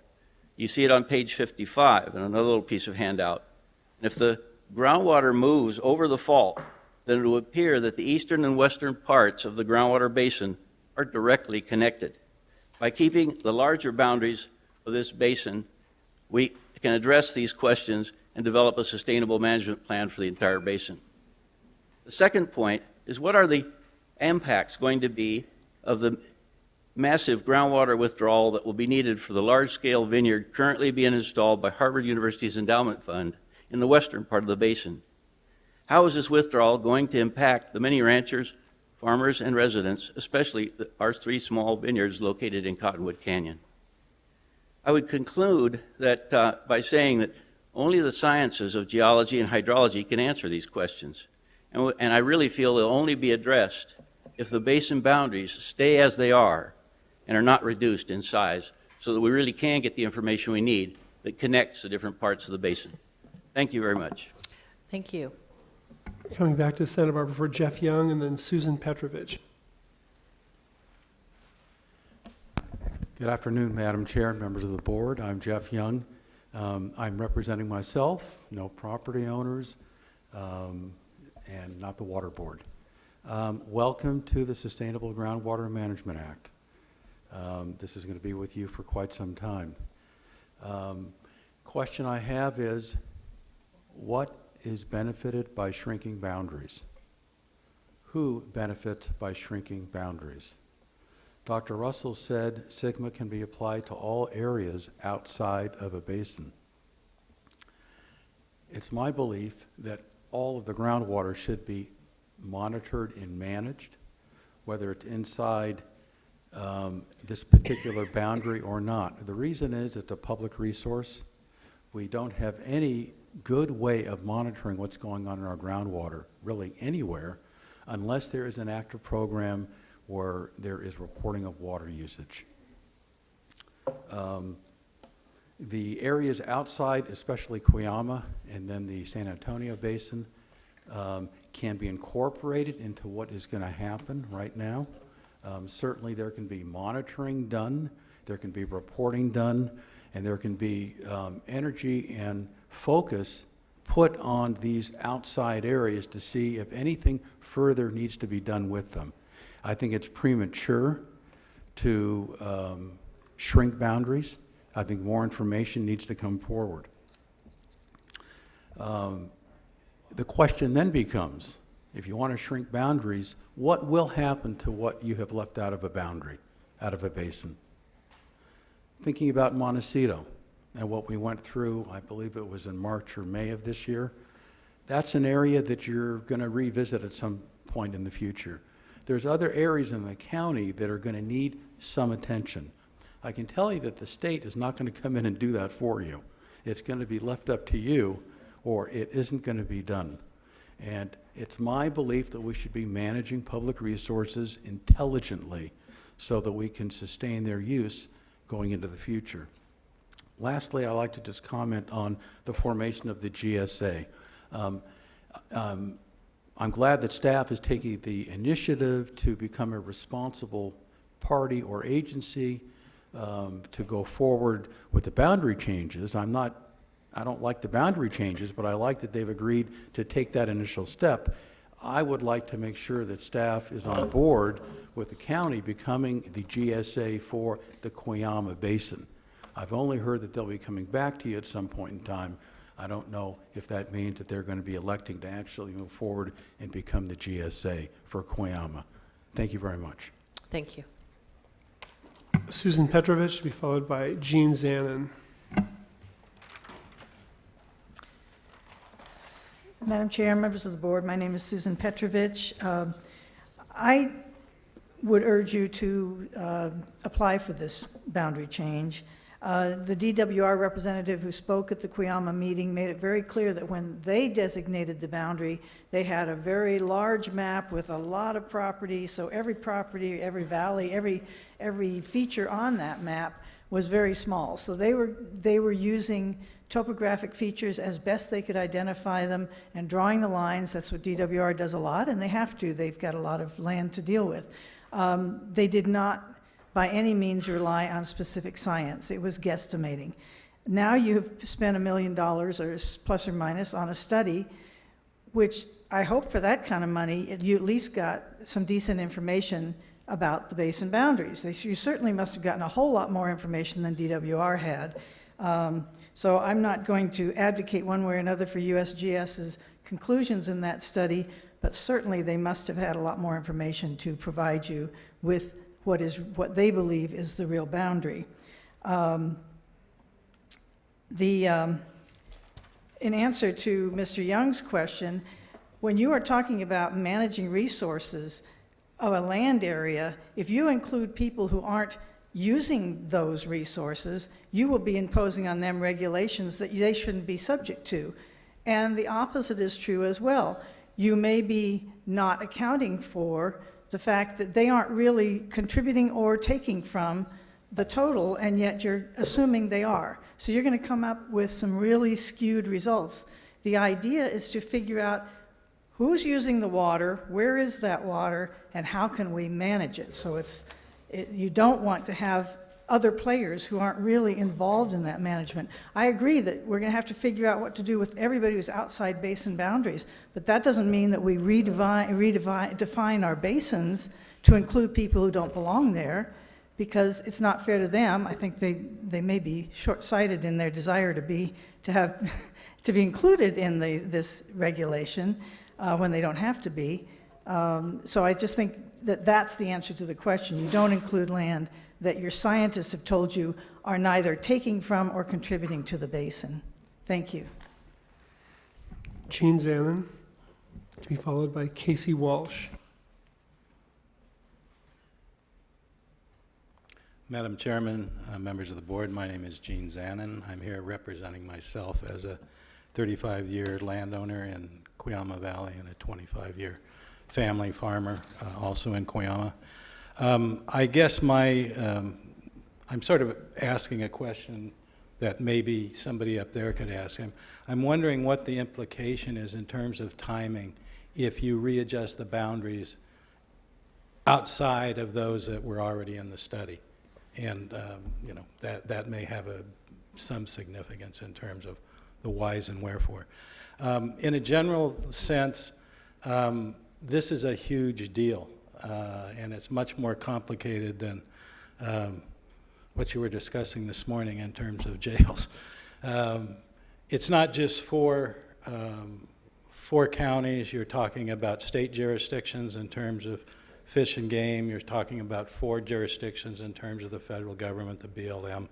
You see it on page 55 in another little piece of handout. And if the groundwater moves over the fault, then it will appear that the eastern and western parts of the groundwater basin are directly connected. By keeping the larger boundaries of this basin, we can address these questions and develop a sustainable management plan for the entire basin. The second point is, what are the impacts going to be of the massive groundwater withdrawal that will be needed for the large-scale vineyard currently being installed by Harvard University's endowment fund in the western part of the basin? How is this withdrawal going to impact the many ranchers, farmers, and residents, especially our 3 small vineyards located in Cottonwood Canyon? I would conclude that by saying that only the sciences of geology and hydrology can answer these questions. And I really feel they'll only be addressed if the basin boundaries stay as they are and are not reduced in size, so that we really can get the information we need that connects the different parts of the basin. Thank you very much. Thank you. Coming back to Santa Barbara for Jeff Young and then Susan Petrovich. Good afternoon, Madam Chair and members of the board. I'm Jeff Young. I'm representing myself, no property owners, and not the water board. Welcome to the Sustainable Groundwater Management Act. This is going to be with you for quite some time. Question I have is, what is benefited by shrinking boundaries? Who benefits by shrinking boundaries? Dr. Russell said SGMA can be applied to all areas outside of a basin. It's my belief that all of the groundwater should be monitored and managed, whether it's inside this particular boundary or not. The reason is it's a public resource. We don't have any good way of monitoring what's going on in our groundwater, really anywhere, unless there is an active program where there is reporting of water usage. The areas outside, especially Cuyama and then the San Antonio Basin, can be incorporated into what is going to happen right now. Certainly there can be monitoring done, there can be reporting done, and there can be energy and focus put on these outside areas to see if anything further needs to be done with them. I think it's premature to shrink boundaries. I think more information needs to come forward. The question then becomes, if you want to shrink boundaries, what will happen to what you have left out of a boundary, out of a basin? Thinking about Montecito and what we went through, I believe it was in March or May of this year, that's an area that you're going to revisit at some point in the future. There's other areas in the county that are going to need some attention. I can tell you that the state is not going to come in and do that for you. It's going to be left up to you, or it isn't going to be done. And it's my belief that we should be managing public resources intelligently so that we can sustain their use going into the future. Lastly, I'd like to just comment on the formation of the GSA. I'm glad that staff is taking the initiative to become a responsible party or agency to go forward with the boundary changes. I don't like the boundary changes, but I like that they've agreed to take that initial step. I would like to make sure that staff is on board with the county becoming the GSA for the Cuyama Basin. I've only heard that they'll be coming back to you at some point in time. I don't know if that means that they're going to be electing to actually move forward and become the GSA for Cuyama. Thank you very much. Thank you. Susan Petrovich to be followed by Jean Zanin. Madam Chair, members of the board, my name is Susan Petrovich. I would urge you to apply for this boundary change. The DWR representative who spoke at the Cuyama meeting made it very clear that when they designated the boundary, they had a very large map with a lot of property, so every property, every valley, every feature on that map was very small. So they were using topographic features as best they could identify them and drawing the lines. That's what DWR does a lot, and they have to. They've got a lot of land to deal with. They did not by any means rely on specific science. It was guesstimating. Now you've spent $1 million or plus or minus on a study, which I hope for that kind of money, you at least got some decent information about the basin boundaries. You certainly must have gotten a whole lot more information than DWR had. So I'm not going to advocate one way or another for USGS's conclusions in that study, but certainly they must have had a lot more information to provide you with what they believe is the real boundary. In answer to Mr. Young's question, when you are talking about managing resources of a land area, if you include people who aren't using those resources, you will be imposing on them regulations that they shouldn't be subject to. And the opposite is true as well. You may be not accounting for the fact that they aren't really contributing or taking from the total, and yet you're assuming they are. So you're going to come up with some really skewed results. The idea is to figure out who's using the water, where is that water, and how can we manage it. So you don't want to have other players who aren't really involved in that management. I agree that we're going to have to figure out what to do with everybody who's outside basin boundaries, but that doesn't mean that we redefine our basins to include people who don't belong there, because it's not fair to them. I think they may be short-sighted in their desire to be included in this regulation when they don't have to be. So I just think that that's the answer to the question. You don't include land that your scientists have told you are neither taking from or contributing to the basin. Thank you. Jean Zanin to be followed by Casey Walsh. Madam Chairman, members of the board, my name is Gene Zanin. I'm here representing myself as a 35-year landowner in Cuyama Valley and a 25-year family farmer also in Cuyama. I guess I'm sort of asking a question that maybe somebody up there could ask him. I'm wondering what the implication is in terms of timing if you readjust the boundaries outside of those that were already in the study. And that may have some significance in terms of the whys and wherefore. In a general sense, this is a huge deal. And it's much more complicated than what you were discussing this morning in terms of jails. It's not just four counties. You're talking about state jurisdictions in terms of fish and game. You're talking about 4 jurisdictions in terms of the federal government, the BLM,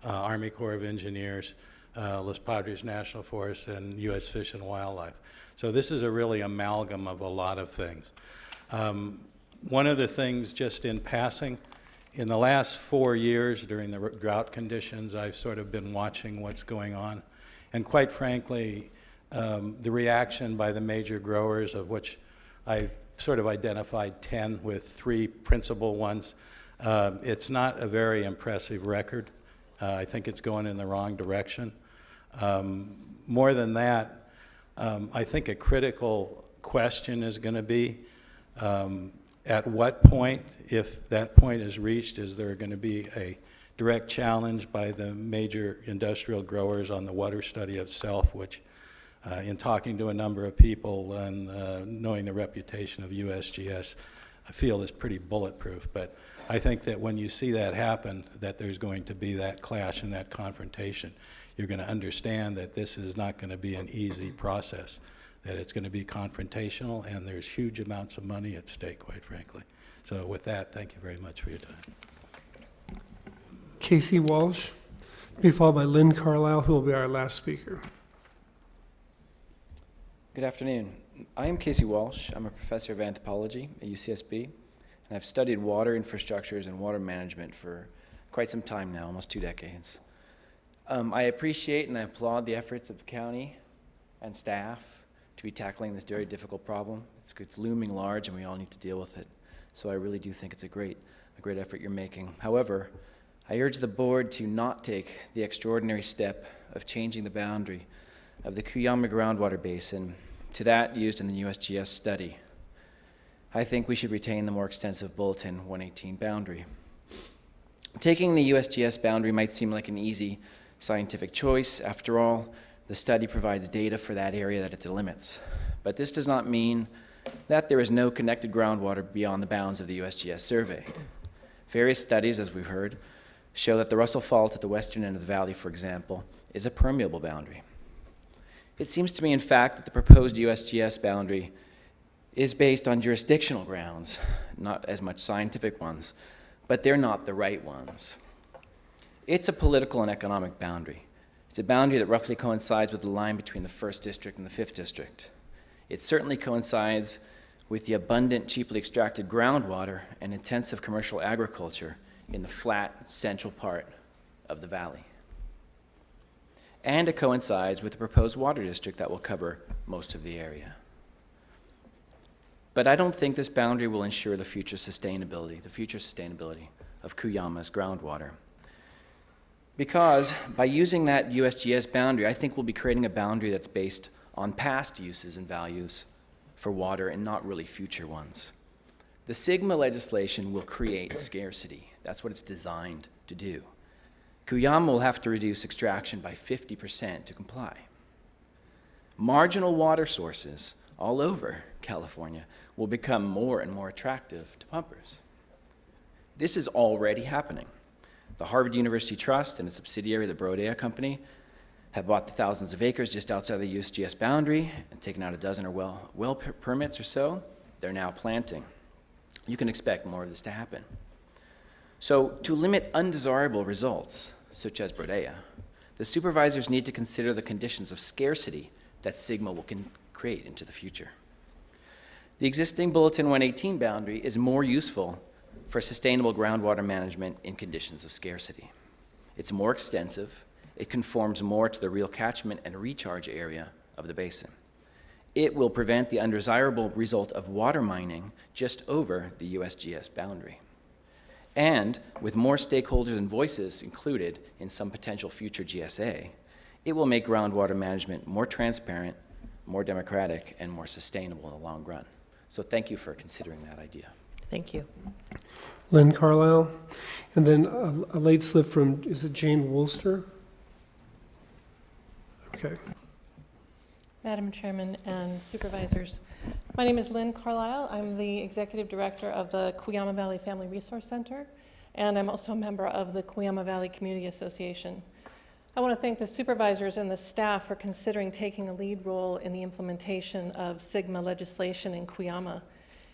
Army Corps of Engineers, Los Padres National Forest, and U.S. Fish and Wildlife. So this is a really amalgam of a lot of things. One of the things, just in passing, in the last 4 years during the drought conditions, I've sort of been watching what's going on. And quite frankly, the reaction by the major growers, of which I've sort of identified 10 with 3 principal ones, it's not a very impressive record. I think it's going in the wrong direction. More than that, I think a critical question is going to be, at what point, if that point is reached, is there going to be a direct challenge by the major industrial growers on the water study itself, which in talking to a number of people and knowing the reputation of USGS, I feel is pretty bulletproof. But I think that when you see that happen, that there's going to be that clash and that confrontation. You're going to understand that this is not going to be an easy process, that it's going to be confrontational, and there's huge amounts of money at stake, quite frankly. So with that, thank you very much for your time. Casey Walsh, be followed by Lynn Carlisle, who will be our last speaker. Good afternoon. I am Casey Walsh. I'm a professor of anthropology at UCSB, and I've studied water infrastructures and water management for quite some time now, almost 2 decades. I appreciate and I applaud the efforts of the county and staff to be tackling this very difficult problem. It's looming large, and we all need to deal with it. So I really do think it's a great effort you're making. However, I urge the board to not take the extraordinary step of changing the boundary of the Cuyama groundwater basin to that used in the USGS study. I think we should retain the more extensive Bulletin 118 boundary. Taking the USGS boundary might seem like an easy scientific choice. After all, the study provides data for that area that it delimits. But this does not mean that there is no connected groundwater beyond the bounds of the USGS survey. Various studies, as we've heard, show that the Russell Fault at the western end of the valley, for example, is a permeable boundary. It seems to me, in fact, that the proposed USGS boundary is based on jurisdictional grounds, not as much scientific ones, but they're not the right ones. It's a political and economic boundary. It's a boundary that roughly coincides with the line between the 1st District and the 5th District. It certainly coincides with the abundant, cheaply extracted groundwater and intensive commercial agriculture in the flat, central part of the valley. And it coincides with the proposed water district that will cover most of the area. But I don't think this boundary will ensure the future sustainability of Cuyama's groundwater. Because by using that USGS boundary, I think we'll be creating a boundary that's based on past uses and values for water and not really future ones. The SGMA legislation will create scarcity. That's what it's designed to do. Cuyama will have to reduce extraction by 50% to comply. Marginal water sources all over California will become more and more attractive to pumpers. This is already happening. The Harvard University Trust and its subsidiary, the Brodea Company, have bought the thousands of acres just outside the USGS boundary and taken out a dozen or well permits or so. They're now planting. You can expect more of this to happen. So to limit undesirable results, such as Brodea, the supervisors need to consider the conditions of scarcity that SGMA will create into the future. The existing Bulletin 118 boundary is more useful for sustainable groundwater management in conditions of scarcity. It's more extensive, it conforms more to the real catchment and recharge area of the basin. It will prevent the undesirable result of water mining just over the USGS boundary. And with more stakeholders and voices included in some potential future GSA, it will make groundwater management more transparent, more democratic, and more sustainable in the long run. So thank you for considering that idea. Thank you. Lynn Carlisle, and then a late slip from, is it Jane Woolster? Okay. Madam Chairman and Supervisors, my name is Lynn Carlisle. I'm the Executive Director of the Cuyama Valley Family Resource Center, and I'm also a member of the Cuyama Valley Community Association. I want to thank the supervisors and the staff for considering taking a lead role in the implementation of SGMA legislation in Cuyama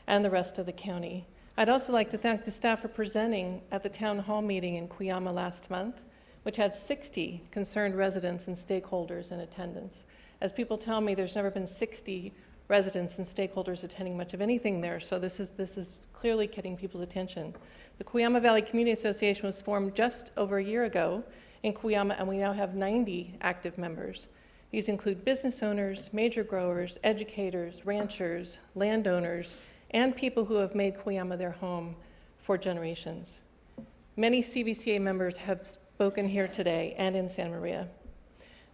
and the rest of the county. I'd also like to thank the staff for presenting at the town hall meeting in Cuyama last month, which had 60 concerned residents and stakeholders in attendance. As people tell me, there's never been 60 residents and stakeholders attending much of anything there, so this is clearly getting people's attention. The Cuyama Valley Community Association was formed just over a year ago in Cuyama, and we now have 90 active members. These include business owners, major growers, educators, ranchers, landowners, and people who have made Cuyama their home for generations. Many CVCA members have spoken here today and in Santa Maria.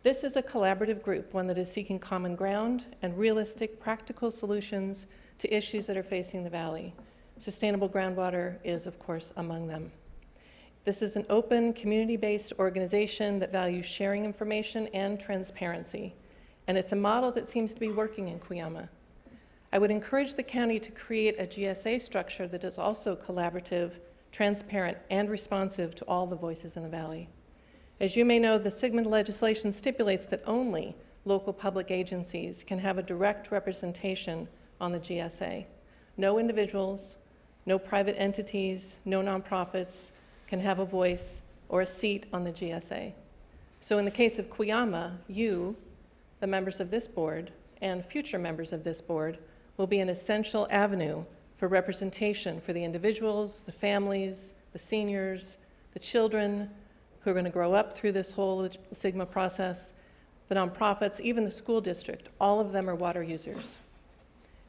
This is a collaborative group, one that is seeking common ground and realistic, practical solutions to issues that are facing the valley. Sustainable groundwater is, of course, among them. This is an open, community-based organization that values sharing information and transparency, and it's a model that seems to be working in Cuyama. I would encourage the county to create a GSA structure that is also collaborative, transparent, and responsive to all the voices in the valley. As you may know, the SGMA legislation stipulates that only local public agencies can have a direct representation on the GSA. No individuals, no private entities, no nonprofits can have a voice or a seat on the GSA. So in the case of Cuyama, you, the members of this board, and future members of this board, will be an essential avenue for representation for the individuals, the families, the seniors, the children who are going to grow up through this whole SGMA process, the nonprofits, even the school district. All of them are water users.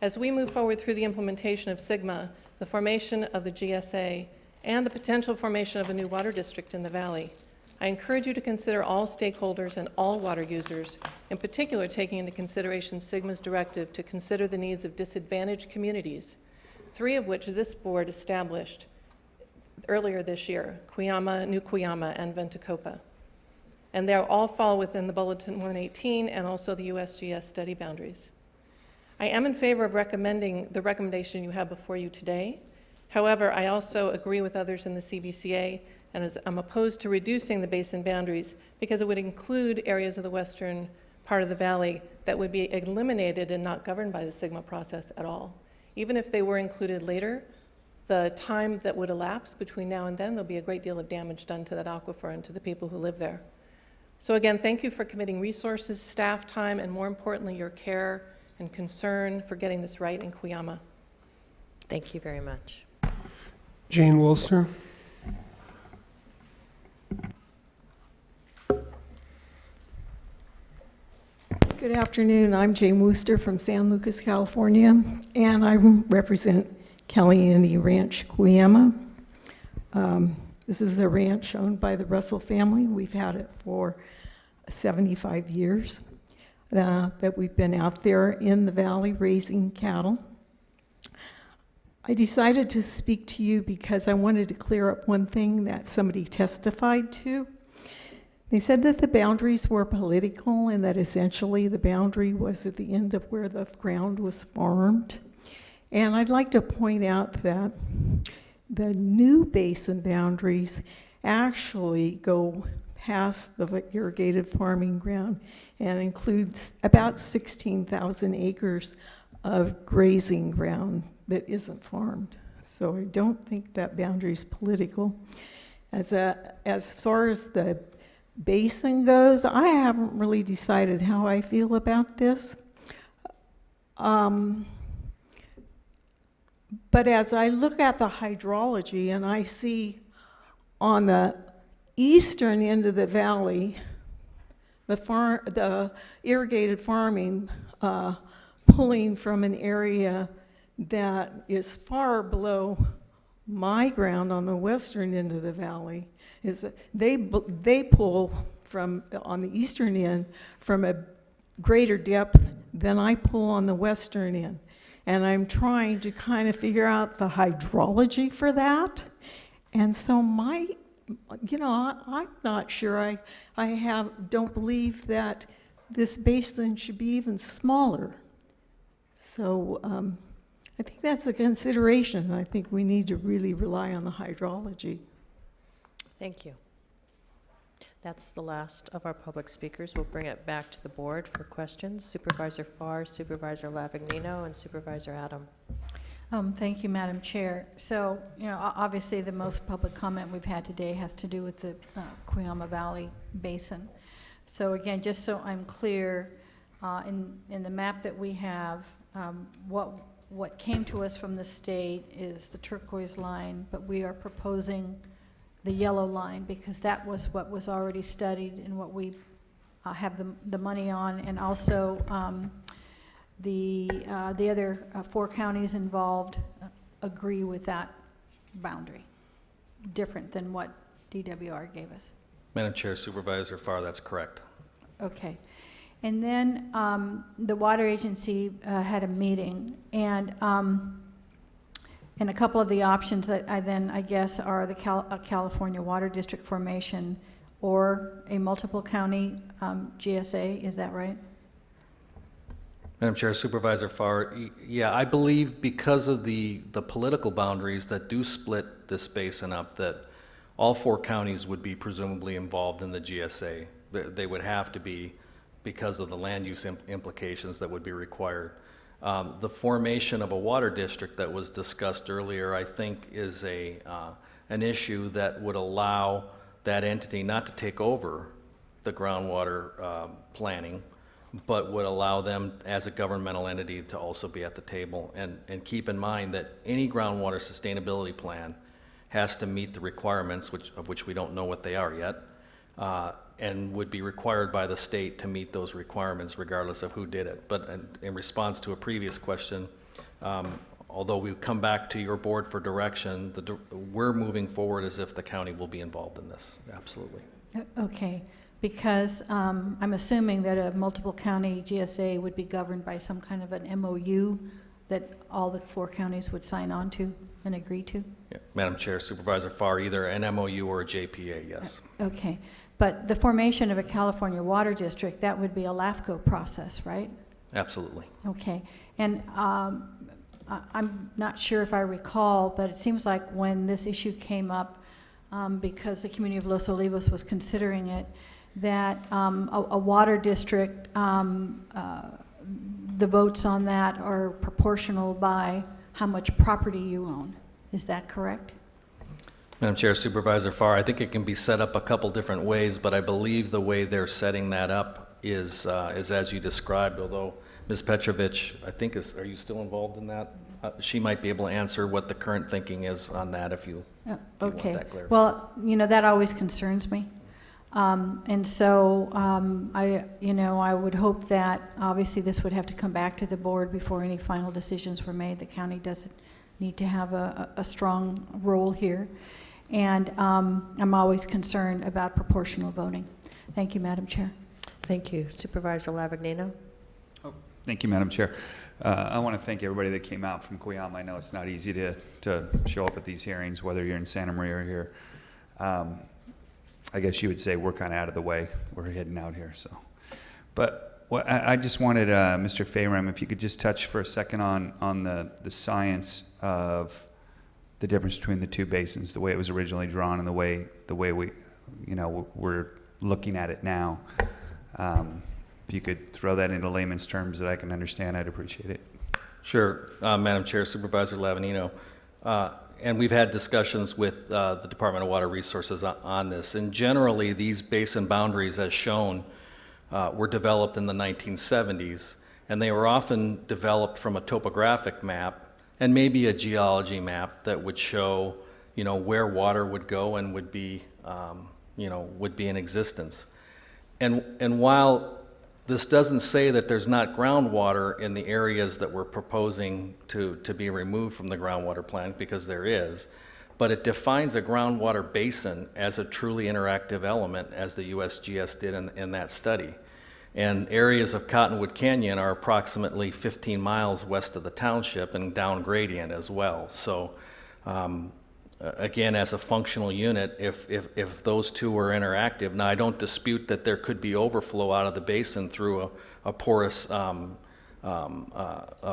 As we move forward through the implementation of SGMA, the formation of the GSA, and the potential formation of a new water district in the valley, I encourage you to consider all stakeholders and all water users, in particular taking into consideration SGMA's directive to consider the needs of disadvantaged communities, 3 of which this board established earlier this year: Cuyama, New Cuyama, and Ventacopa. And they all fall within the Bulletin 118 and also the USGS study boundaries. I am in favor of recommending the recommendation you have before you today. However, I also agree with others in the CVCA, and I'm opposed to reducing the basin boundaries because it would include areas of the western part of the valley that would be eliminated and not governed by the SGMA process at all. Even if they were included later, the time that would elapse between now and then, there'll be a great deal of damage done to that aquifer and to the people who live there. So again, thank you for committing resources, staff time, and more importantly, your care and concern for getting this right in Cuyama. Thank you very much. Jane Wolster. Good afternoon. I'm Jane Wooster from San Lucas, California, and I represent Caliente Ranch, Cuyama. This is a ranch owned by the Russell family. We've had it for 75 years that we've been out there in the valley raising cattle. I decided to speak to you because I wanted to clear up one thing that somebody testified to. They said that the boundaries were political and that essentially the boundary was at the end of where the ground was farmed. And I'd like to point out that the new basin boundaries actually go past the irrigated farming ground and includes about 16,000 acres of grazing ground that isn't farmed. So I don't think that boundary is political. As far as the basin goes, I haven't really decided how I feel about this. But as I look at the hydrology and I see on the eastern end of the valley, the irrigated farming pulling from an area that is far below my ground on the western end of the valley, is they pull from on the eastern end from a greater depth than I pull on the western end. And I'm trying to kind of figure out the hydrology for that. And so I'm not sure. I don't believe that this basin should be even smaller. So I think that's a consideration. I think we need to really rely on the hydrology. Thank you. That's the last of our public speakers. We'll bring it back to the board for questions. Supervisor Farr, Supervisor Lavagnino, and Supervisor Adam. Thank you, Madam Chair. So, obviously, the most public comment we've had today has to do with the Cuyama Valley Basin. So again, just so I'm clear, in the map that we have, what came to us from the state is the turquoise line, but we are proposing the yellow line because that was what was already studied and what we have the money on, and also the other 4 counties involved agree with that boundary, different than what DWR gave us. Madam Chair, Supervisor Farr, that's correct. Okay. And then the water agency had a meeting, and a couple of the options that I guess are the California Water District formation or a multiple county GSA, is that right? Madam Chair, Supervisor Farr, yeah, I believe because of the political boundaries that do split this basin up, that all 4 counties would be presumably involved in the GSA. They would have to be because of the land use implications that would be required. The formation of a water district that was discussed earlier, I think, is an issue that would allow that entity not to take over the groundwater planning, but would allow them as a governmental entity to also be at the table. And keep in mind that any groundwater sustainability plan has to meet the requirements, of which we don't know what they are yet, and would be required by the state to meet those requirements regardless of who did it. But in response to a previous question, although we come back to your board for direction, we're moving forward as if the county will be involved in this, absolutely. Okay, because I'm assuming that a multiple county GSA would be governed by some kind of an MOU that all the 4 counties would sign on to and agree to? Yeah. Madam Chair, Supervisor Farr, either an MOU or a JPA, yes. Okay, but the formation of a California Water District, that would be a LAFCO process, right? Absolutely. Okay, and I'm not sure if I recall, but it seems like when this issue came up, because the community of Los Olivos was considering it, that a water district, the votes on that are proportional by how much property you own. Is that correct? Madam Chair, Supervisor Farr, I think it can be set up a couple different ways, but I believe the way they're setting that up is as you described, although Ms. Petrovich, I think, are you still involved in that? She might be able to answer what the current thinking is on that if you want that clarified. Well, that always concerns me. And so I would hope that obviously this would have to come back to the board before any final decisions were made. The county doesn't need to have a strong role here. And I'm always concerned about proportional voting. Thank you, Madam Chair. Thank you. Supervisor Lavagnino. Thank you, Madam Chair. I want to thank everybody that came out from Cuyama. I know it's not easy to show up at these hearings, whether you're in Santa Maria or here. I guess you would say we're kind of out of the way. We're heading out here, so. But I just wanted, Mr. Fayrem, if you could just touch for a second on the science of the difference between the 2 basins, the way it was originally drawn and the way we, we're looking at it now. If you could throw that into layman's terms that I can understand, I'd appreciate it. Sure, Madam Chair, Supervisor Lavanino. And we've had discussions with the Department of Water Resources on this. And generally, these basin boundaries, as shown, were developed in the 1970s. And they were often developed from a topographic map and maybe a geology map that would show, where water would go and would be in existence. And while this doesn't say that there's not groundwater in the areas that we're proposing to be removed from the groundwater plan, because there is, but it defines a groundwater basin as a truly interactive element, as the USGS did in that study. And areas of Cottonwood Canyon are approximately 15 miles west of the township and down gradient as well. So again, as a functional unit, if those 2 were interactive, now I don't dispute that there could be overflow out of the basin through a porous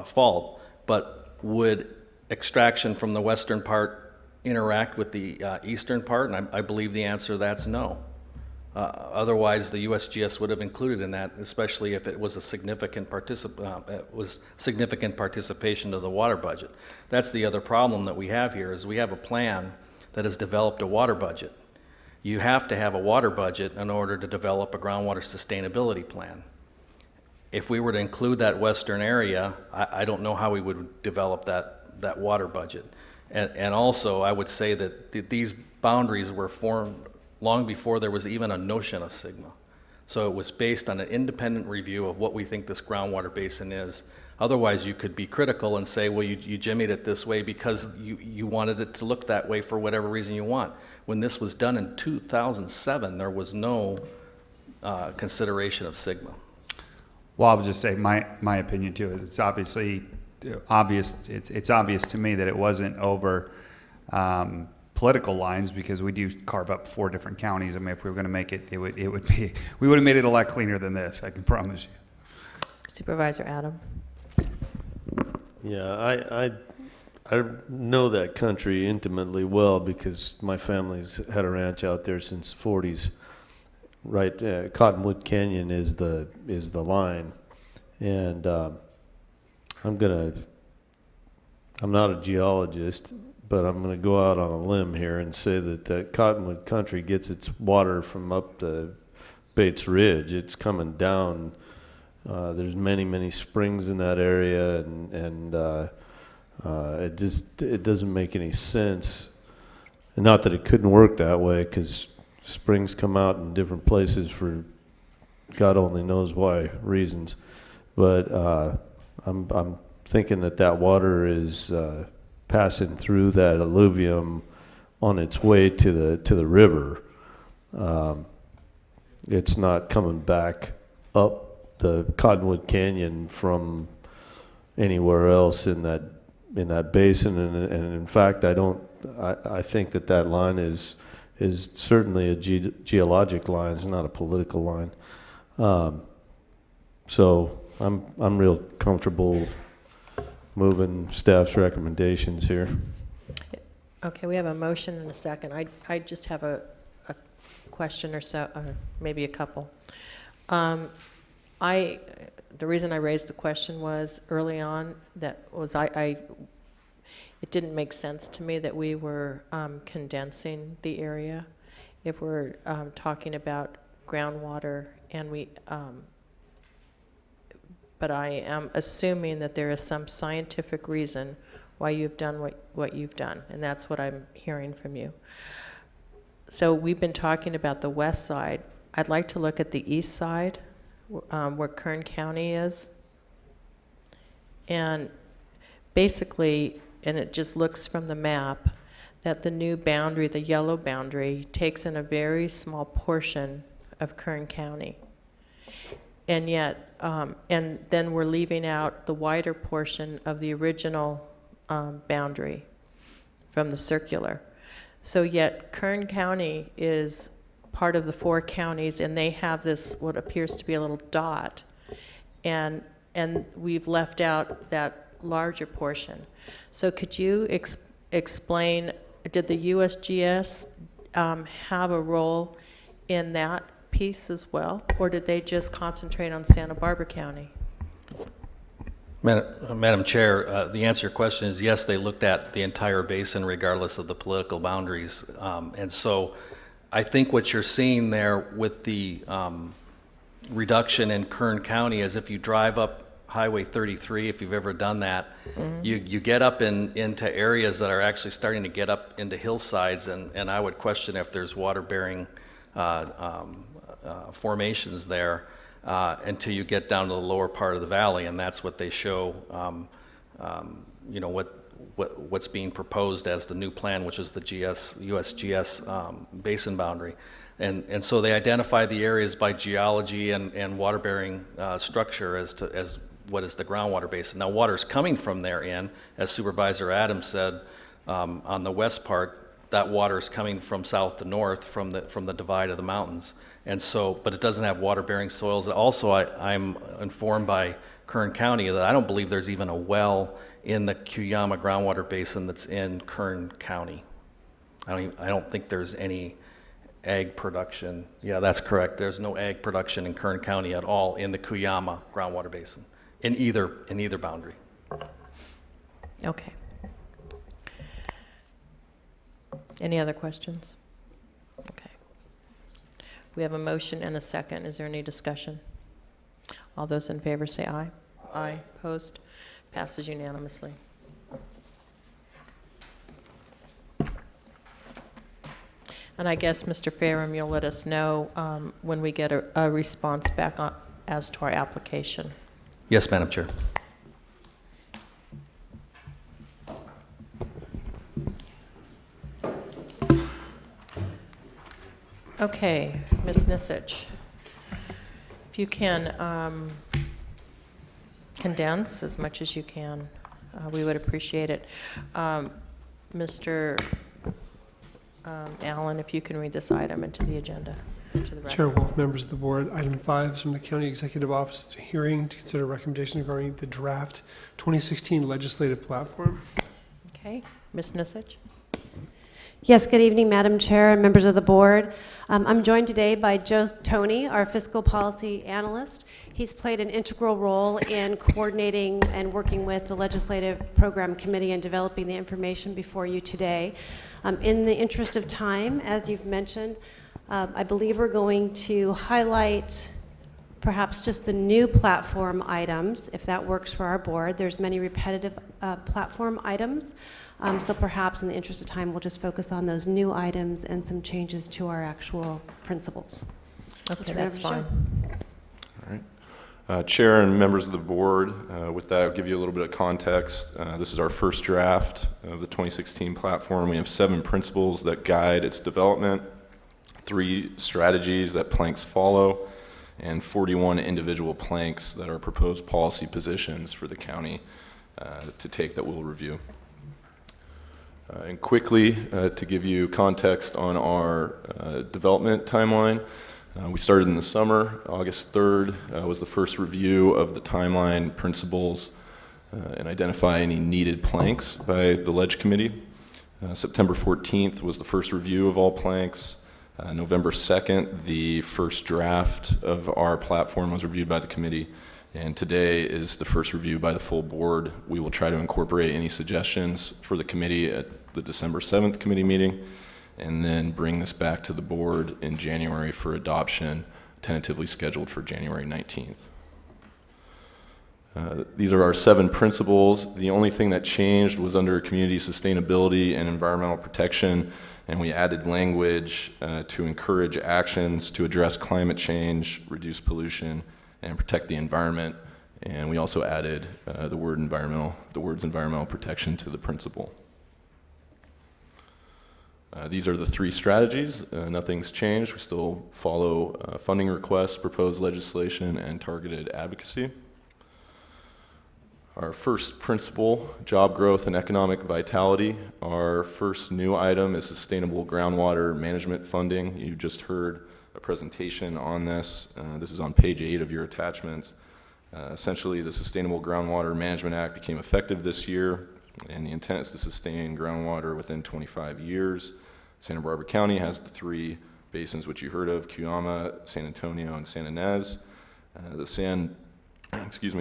fault, but would extraction from the western part interact with the eastern part? And I believe the answer to that's no. Otherwise, the USGS would have included in that, especially if it was a significant significant participation of the water budget. That's the other problem that we have here, is we have a plan that has developed a water budget. You have to have a water budget in order to develop a groundwater sustainability plan. If we were to include that western area, I don't know how we would develop that water budget. And also, I would say that these boundaries were formed long before there was even a notion of SGMA. So it was based on an independent review of what we think this groundwater basin is. Otherwise, you could be critical and say, well, you jimmied it this way because you wanted it to look that way for whatever reason you want. When this was done in 2007, there was no consideration of SGMA. Well, I would just say my opinion too is it's obviously obvious. It's obvious to me that it wasn't over political lines, because we do carve up 4 different counties. I mean, if we were going to make it, it would be, we would have made it a lot cleaner than this, I can promise you. Supervisor Adam. Yeah, I know that country intimately well because my family's had a ranch out there since the 40s. Right, Cottonwood Canyon is the line, and I'm not a geologist, but I'm gonna go out on a limb here and say that the Cottonwood country gets its water from up the Bates Ridge. It's coming down. There's many springs in that area, and it doesn't make any sense. And not that it couldn't work that way, because springs come out in different places for God only knows why reasons. But I'm thinking that water is passing through that alluvium on its way to the river. It's not coming back up the Cottonwood Canyon from anywhere else in that basin, and in fact, I think that line is certainly a geologic line. It's not a political line. So I'm real comfortable moving staff's recommendations here. Okay, we have a motion and a second. I just have a question or so, or maybe a couple. The reason I raised the question was early on, it didn't make sense to me that we were condensing the area. If we're talking about groundwater, and but I am assuming that there is some scientific reason why you've done what you've done, and that's what I'm hearing from you. So we've been talking about the west side. I'd like to look at the east side, where Kern County is. And basically, and it just looks from the map, that the new boundary, the yellow boundary, takes in a very small portion of Kern County. And yet, and then we're leaving out the wider portion of the original boundary from the circular. So yet Kern County is part of the 4 counties, and they have this, what appears to be a little dot, and we've left out that larger portion. So could you explain, did the USGS have a role in that piece as well, or did they just concentrate on Santa Barbara County? Madam Chair, the answer to your question is yes, they looked at the entire basin regardless of the political boundaries. And so I think what you're seeing there with the reduction in Kern County is if you drive up Highway 33, if you've ever done that, you get up into areas that are actually starting to get up into hillsides, and I would question if there's water-bearing formations there until you get down to the lower part of the valley, and that's what they show, you know, what's being proposed as the new plan, which is the USGS basin boundary. And so they identify the areas by geology and water-bearing structure as what is the groundwater basin. Now, water's coming from there in, as Supervisor Adams said, on the west part, that water is coming from south to north from the divide of the mountains. And so, but it doesn't have water-bearing soils. Also, I'm informed by Kern County that I don't believe there's even a well in the Cuyama groundwater basin that's in Kern County. I don't think there's any ag production. Yeah, that's correct. There's no ag production in Kern County at all in the Cuyama groundwater basin, in either boundary. Okay. Any other questions? Okay. We have a motion and a second. Is there any discussion? All those in favor say aye. Aye. Opposed? Passes unanimously. And I guess, Mr. Fairham, you'll let us know when we get a response back on, as to our application. Yes, Madam Chair. Okay, Ms. Nisich, if you can condense as much as you can, we would appreciate it. Mr. Allen, if you can read this item into the agenda. Into the Chair record. Wolf, members of the board, item 5 is from the County Executive Office. It's a hearing to consider recommendations regarding the draft 2016 legislative platform. Okay, Ms. Nisich. Yes, good evening, Madam Chair and members of the board. I'm joined today by Joe Toney, our fiscal policy analyst. He's played an integral role in coordinating and working with the Legislative Program Committee and developing the information before you today. In the interest of time, as you've mentioned, I believe we're going to highlight perhaps just the new platform items, if that works for our board. There's many repetitive platform items. So perhaps in the interest of time, we'll just focus on those new items and some changes to our actual principles. Okay, that's fine. All right. Chair and members of the board, with that, I'll give you a little bit of context. This is our first draft of the 2016 platform. We have 7 principles that guide its development, 3 strategies that planks follow, and 41 individual planks that are proposed policy positions for the county to take that we'll review. And quickly, to give you context on our development timeline, we started in the summer. August 3rd was the first review of the timeline principles and identify any needed planks by the Ledge Committee. September 14th was the first review of all planks. November 2nd, the first draft of our platform was reviewed by the committee. And today is the first review by the full board. We will try to incorporate any suggestions for the committee at the December 7th committee meeting, and then bring this back to the board in January for adoption, tentatively scheduled for January 19th. These are our 7 principles. The only thing that changed was under community sustainability and environmental protection, and we added language to encourage actions to address climate change, reduce pollution, and protect the environment. And we also added the words environmental protection to the principle. These are the 3 strategies. Nothing's changed. We still follow funding requests, proposed legislation, and targeted advocacy. Our first principle, job growth and economic vitality. Our first new item is sustainable groundwater management funding. You just heard a presentation on this. This is on page 8 of your attachment. Essentially, the Sustainable Groundwater Management Act became effective this year, and the intent is to sustain groundwater within 25 years. Santa Barbara County has the 3 basins which you heard of, Cuyama, San Antonio, and San Ynez. The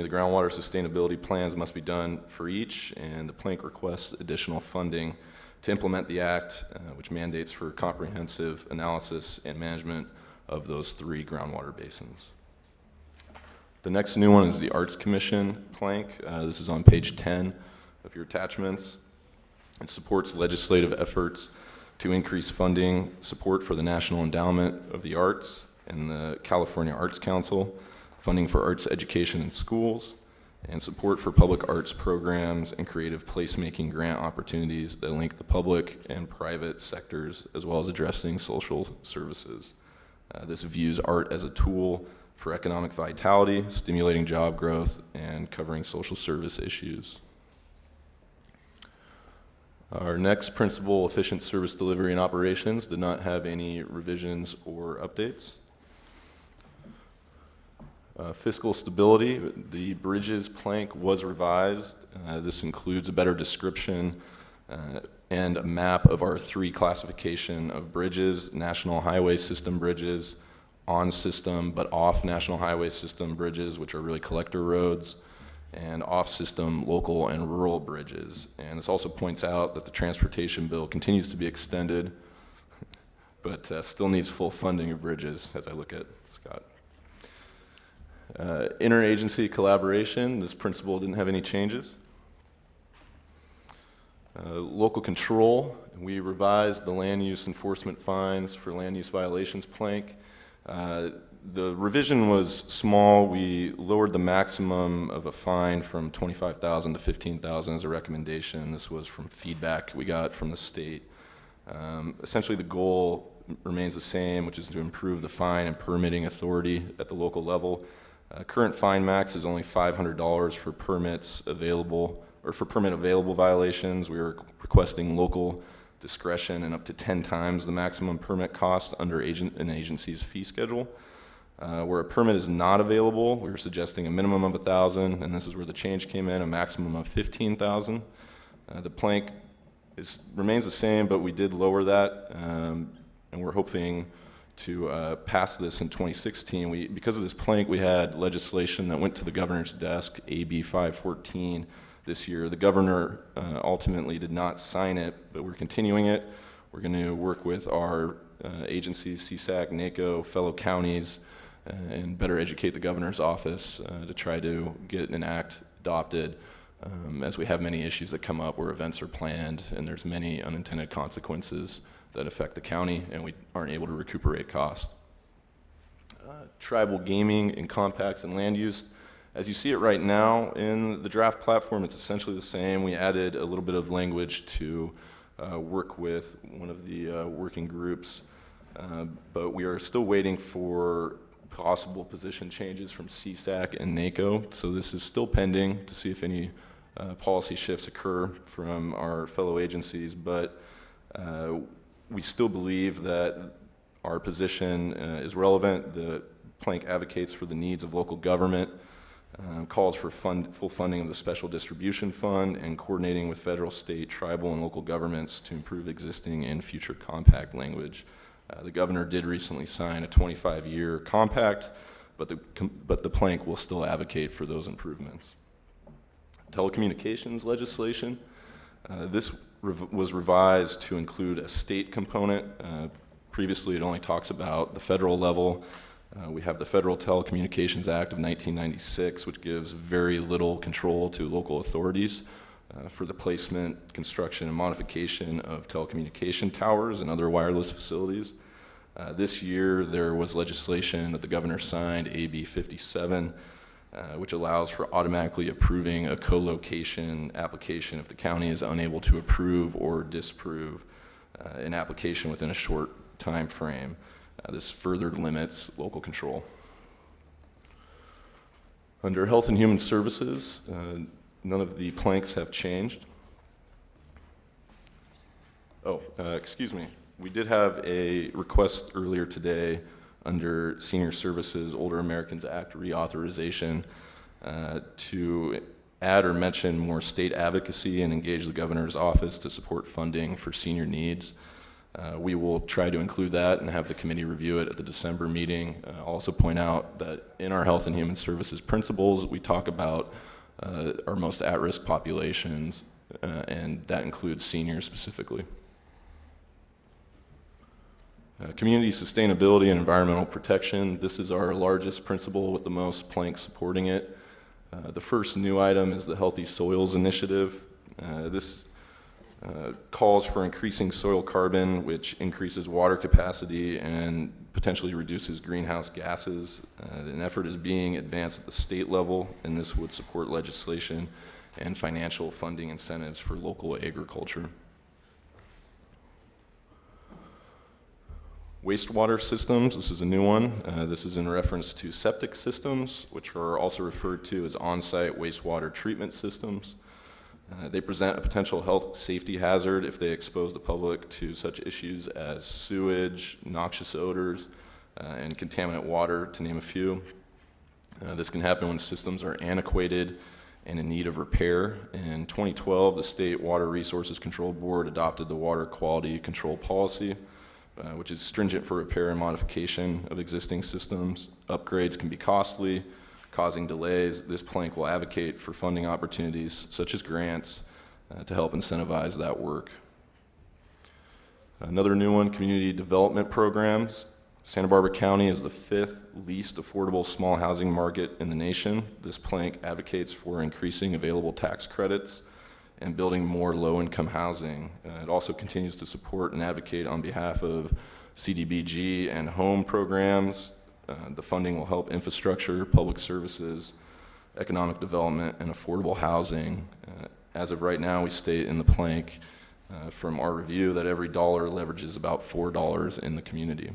groundwater sustainability plans must be done for each, and the plank requests additional funding to implement the act, which mandates for comprehensive analysis and management of those 3 groundwater basins. The next new one is the Arts Commission plank. This is on page 10 of your attachments. It supports legislative efforts to increase funding support for the National Endowment of the Arts and the California Arts Council, funding for arts education in schools, and support for public arts programs and creative placemaking grant opportunities that link the public and private sectors, as well as addressing social services. This views art as a tool for economic vitality, stimulating job growth, and covering social service issues. Our next principle, efficient service delivery and operations, did not have any revisions or updates. Fiscal stability, the bridges plank was revised. This includes a better description and a map of our 3 classification of bridges: national highway system bridges, on system but off national highway system bridges, which are really collector roads, and off system local and rural bridges. And this also points out that the transportation bill continues to be extended, but still needs full funding of bridges, as I look at Scott. Interagency collaboration, this principle didn't have any changes. Local control, we revised the land use enforcement fines for land use violations plank. The revision was small. We lowered the maximum of a fine from $25,000 to $15,000 as a recommendation. This was from feedback we got from the state. Essentially, the goal remains the same, which is to improve the fine and permitting authority at the local level. Current fine max is only $500 for permits available, or for permit available violations. We are requesting local discretion and up to 10 times the maximum permit cost under an agency's fee schedule. Where a permit is not available, we were suggesting a minimum of $1,000, and this is where the change came in, a maximum of $15,000. The plank remains the same, but we did lower that, and we're hoping to pass this in 2016. Because of this plank, we had legislation that went to the governor's desk, AB 514, this year. The governor ultimately did not sign it, but we're continuing it. We're going to work with our agencies, CSAC, NACO, fellow counties, and better educate the governor's office to try to get an act adopted, as we have many issues that come up where events are planned and there's many unintended consequences that affect the county and we aren't able to recuperate costs. Tribal gaming and compacts and land use. As you see it right now in the draft platform, it's essentially the same. We added a little bit of language to work with one of the working groups, but we are still waiting for possible position changes from CSAC and NACO. So this is still pending to see if any policy shifts occur from our fellow agencies, but we still believe that our position is relevant. The plank advocates for the needs of local government, calls for full funding of the Special Distribution Fund, and coordinating with federal, state, tribal, and local governments to improve existing and future compact language. The governor did recently sign a 25-year compact, but the plank will still advocate for those improvements. Telecommunications legislation. This was revised to include a state component. Previously, it only talks about the federal level. We have the Federal Telecommunications Act of 1996, which gives very little control to local authorities for the placement, construction, and modification of telecommunication towers and other wireless facilities. This year, there was legislation that the governor signed, AB 57, which allows for automatically approving a co-location application if the county is unable to approve or disapprove an application within a short time frame. This further limits local control. Under Health and Human Services, none of the planks have changed. Excuse me. We did have a request earlier today under Senior Services Older Americans Act reauthorization to add or mention more state advocacy and engage the governor's office to support funding for senior needs. We will try to include that and have the committee review it at the December meeting. I'll also point out that in our Health and Human Services principles, we talk about our most at-risk populations, and that includes seniors specifically. Community sustainability and environmental protection. This is our largest principle with the most planks supporting it. The first new item is the Healthy Soils Initiative. This calls for increasing soil carbon, which increases water capacity and potentially reduces greenhouse gases. An effort is being advanced at the state level, and this would support legislation and financial funding incentives for local agriculture. Wastewater systems, this is a new one. This is in reference to septic systems, which are also referred to as on-site wastewater treatment systems. They present a potential health safety hazard if they expose the public to such issues as sewage, noxious odors, and contaminant water, to name a few. This can happen when systems are antiquated and in need of repair. In 2012, the State Water Resources Control Board adopted the Water Quality Control Policy, which is stringent for repair and modification of existing systems. Upgrades can be costly, causing delays. This plank will advocate for funding opportunities such as grants to help incentivize that work. Another new one, community development programs. Santa Barbara County is the 5th least affordable small housing market in the nation. This plank advocates for increasing available tax credits and building more low-income housing. It also continues to support and advocate on behalf of CDBG and home programs. The funding will help infrastructure, public services, economic development, and affordable housing. As of right now, we state in the plank from our review that every dollar leverages about $4 in the community.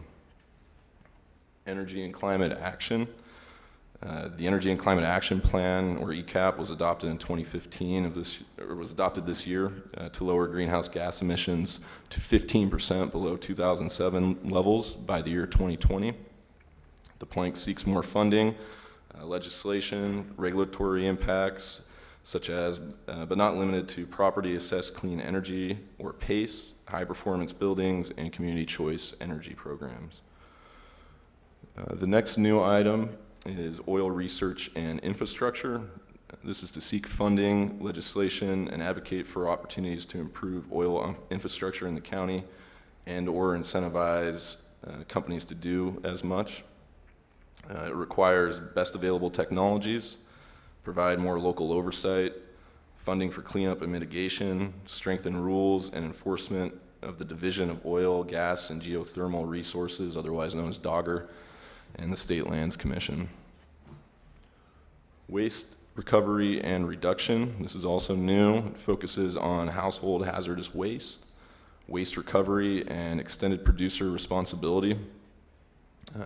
Energy and climate action. The Energy and Climate Action Plan, or ECAP, was adopted in 2015 was adopted this year to lower greenhouse gas emissions to 15% below 2007 levels by the year 2020. The plank seeks more funding, legislation, regulatory impacts, such as, but not limited to, property assessed clean energy, or PACE, high performance buildings, and community choice energy programs. The next new item is oil research and infrastructure. This is to seek funding, legislation, and advocate for opportunities to improve oil infrastructure in the county and/or incentivize companies to do as much. It requires best available technologies, provide more local oversight, funding for cleanup and mitigation, strengthen rules and enforcement of the Division of Oil, Gas, and Geothermal Resources, otherwise known as DOGGR, and the State Lands Commission. Waste recovery and reduction. This is also new. It focuses on household hazardous waste, waste recovery, and extended producer responsibility.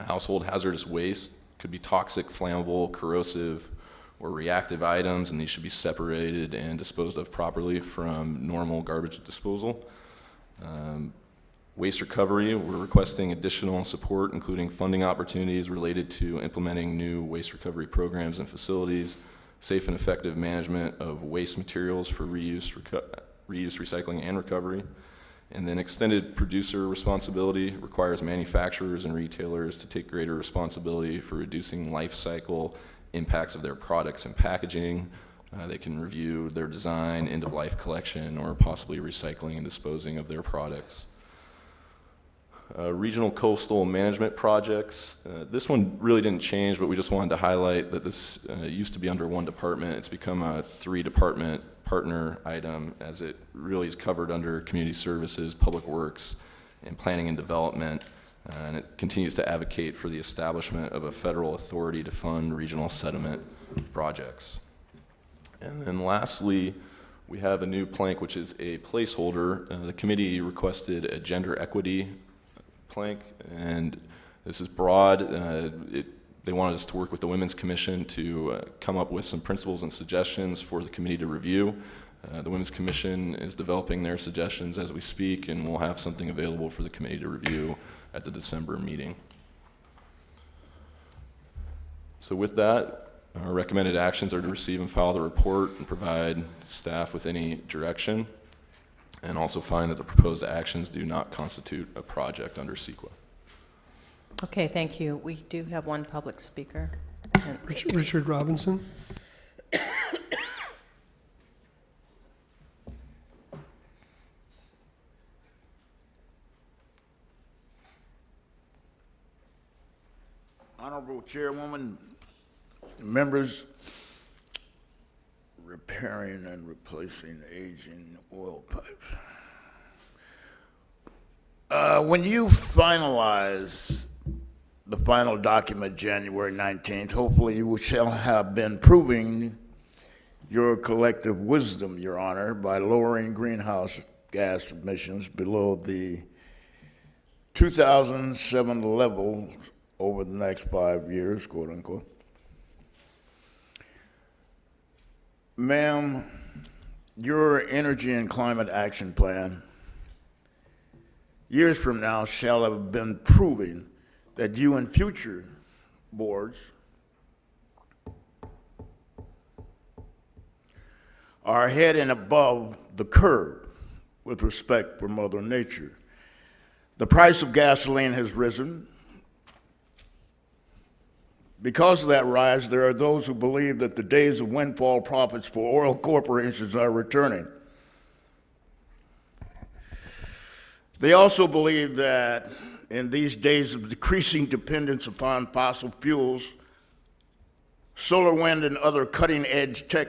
Household hazardous waste could be toxic, flammable, corrosive, or reactive items, and these should be separated and disposed of properly from normal garbage disposal. Waste recovery, we're requesting additional support, including funding opportunities related to implementing new waste recovery programs and facilities, safe and effective management of waste materials for reuse, recycling, and recovery. And then extended producer responsibility requires manufacturers and retailers to take greater responsibility for reducing life cycle impacts of their products and packaging. They can review their design, end-of-life collection, or possibly recycling and disposing of their products. Regional coastal management projects. This one really didn't change, but we just wanted to highlight that this used to be under one department. It's become a 3-department partner item, as it really is covered under community services, public works, and planning and development. And it continues to advocate for the establishment of a federal authority to fund regional sediment projects. And then lastly, we have a new plank, which is a placeholder. The committee requested a gender equity plank, and this is broad. They wanted us to work with the Women's Commission to come up with some principles and suggestions for the committee to review. The Women's Commission is developing their suggestions as we speak, and we'll have something available for the committee to review at the December meeting. So with that, our recommended actions are to receive and file the report and provide staff with any direction, and also find that the proposed actions do not constitute a project under CEQA. Okay, thank you. We do have one public speaker. Richard Robinson. Honorable Chairwoman, members, repairing and replacing aging oil pipes. When you finalize the final document January 19th, hopefully you shall have been proving your collective wisdom, Your Honor, by lowering greenhouse gas emissions below the 2007 level over the next 5 years, quote unquote. Ma'am, your energy and climate action plan years from now shall have been proving that you and future boards are ahead and above the curve with respect for Mother Nature. The price of gasoline has risen. Because of that rise, there are those who believe that the days of windfall profits for oil corporations are returning. They also believe that in these days of decreasing dependence upon fossil fuels, solar, wind, and other cutting-edge tech,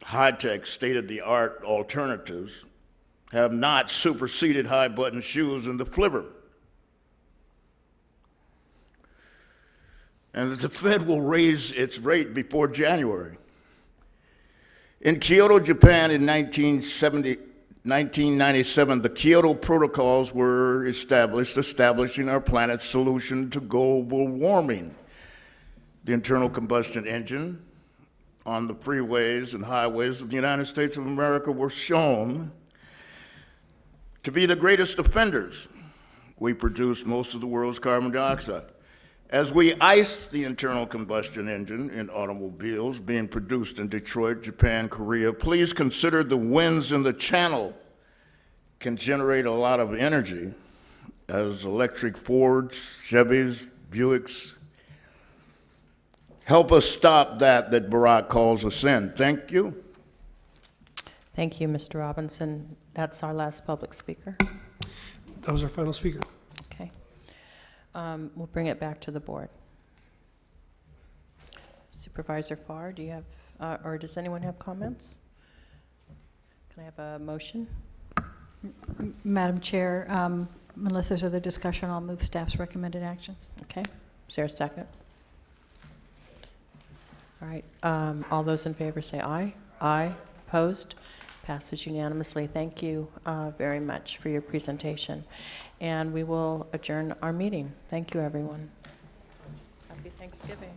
high-tech, state-of-the-art alternatives have not superseded high-button shoes in the flivver. And that the Fed will raise its rate before January. In Kyoto, Japan in 1997, the Kyoto Protocols were established, establishing our planet's solution to global warming. The internal combustion engine on the freeways and highways of the United States of America were shown to be the greatest offenders. We produce most of the world's carbon dioxide. As we ice the internal combustion engine in automobiles being produced in Detroit, Japan, Korea, please consider the winds in the channel can generate a lot of energy as electric Fords, Chevys, Buicks help us stop that Barack calls a sin. Thank you. Thank you, Mr. Robinson. That's our last public speaker. That was our final speaker. Okay. We'll bring it back to the board. Supervisor Farr, do you have, or does anyone have comments? Can I have a motion? Madam Chair, unless there's other discussion, I'll move staff's recommended actions. Okay. Is there a second? All right. All those in favor say aye. Aye. Opposed? Passes unanimously. Thank you very much for your presentation. And we will adjourn our meeting. Thank you, everyone. Happy Thanksgiving.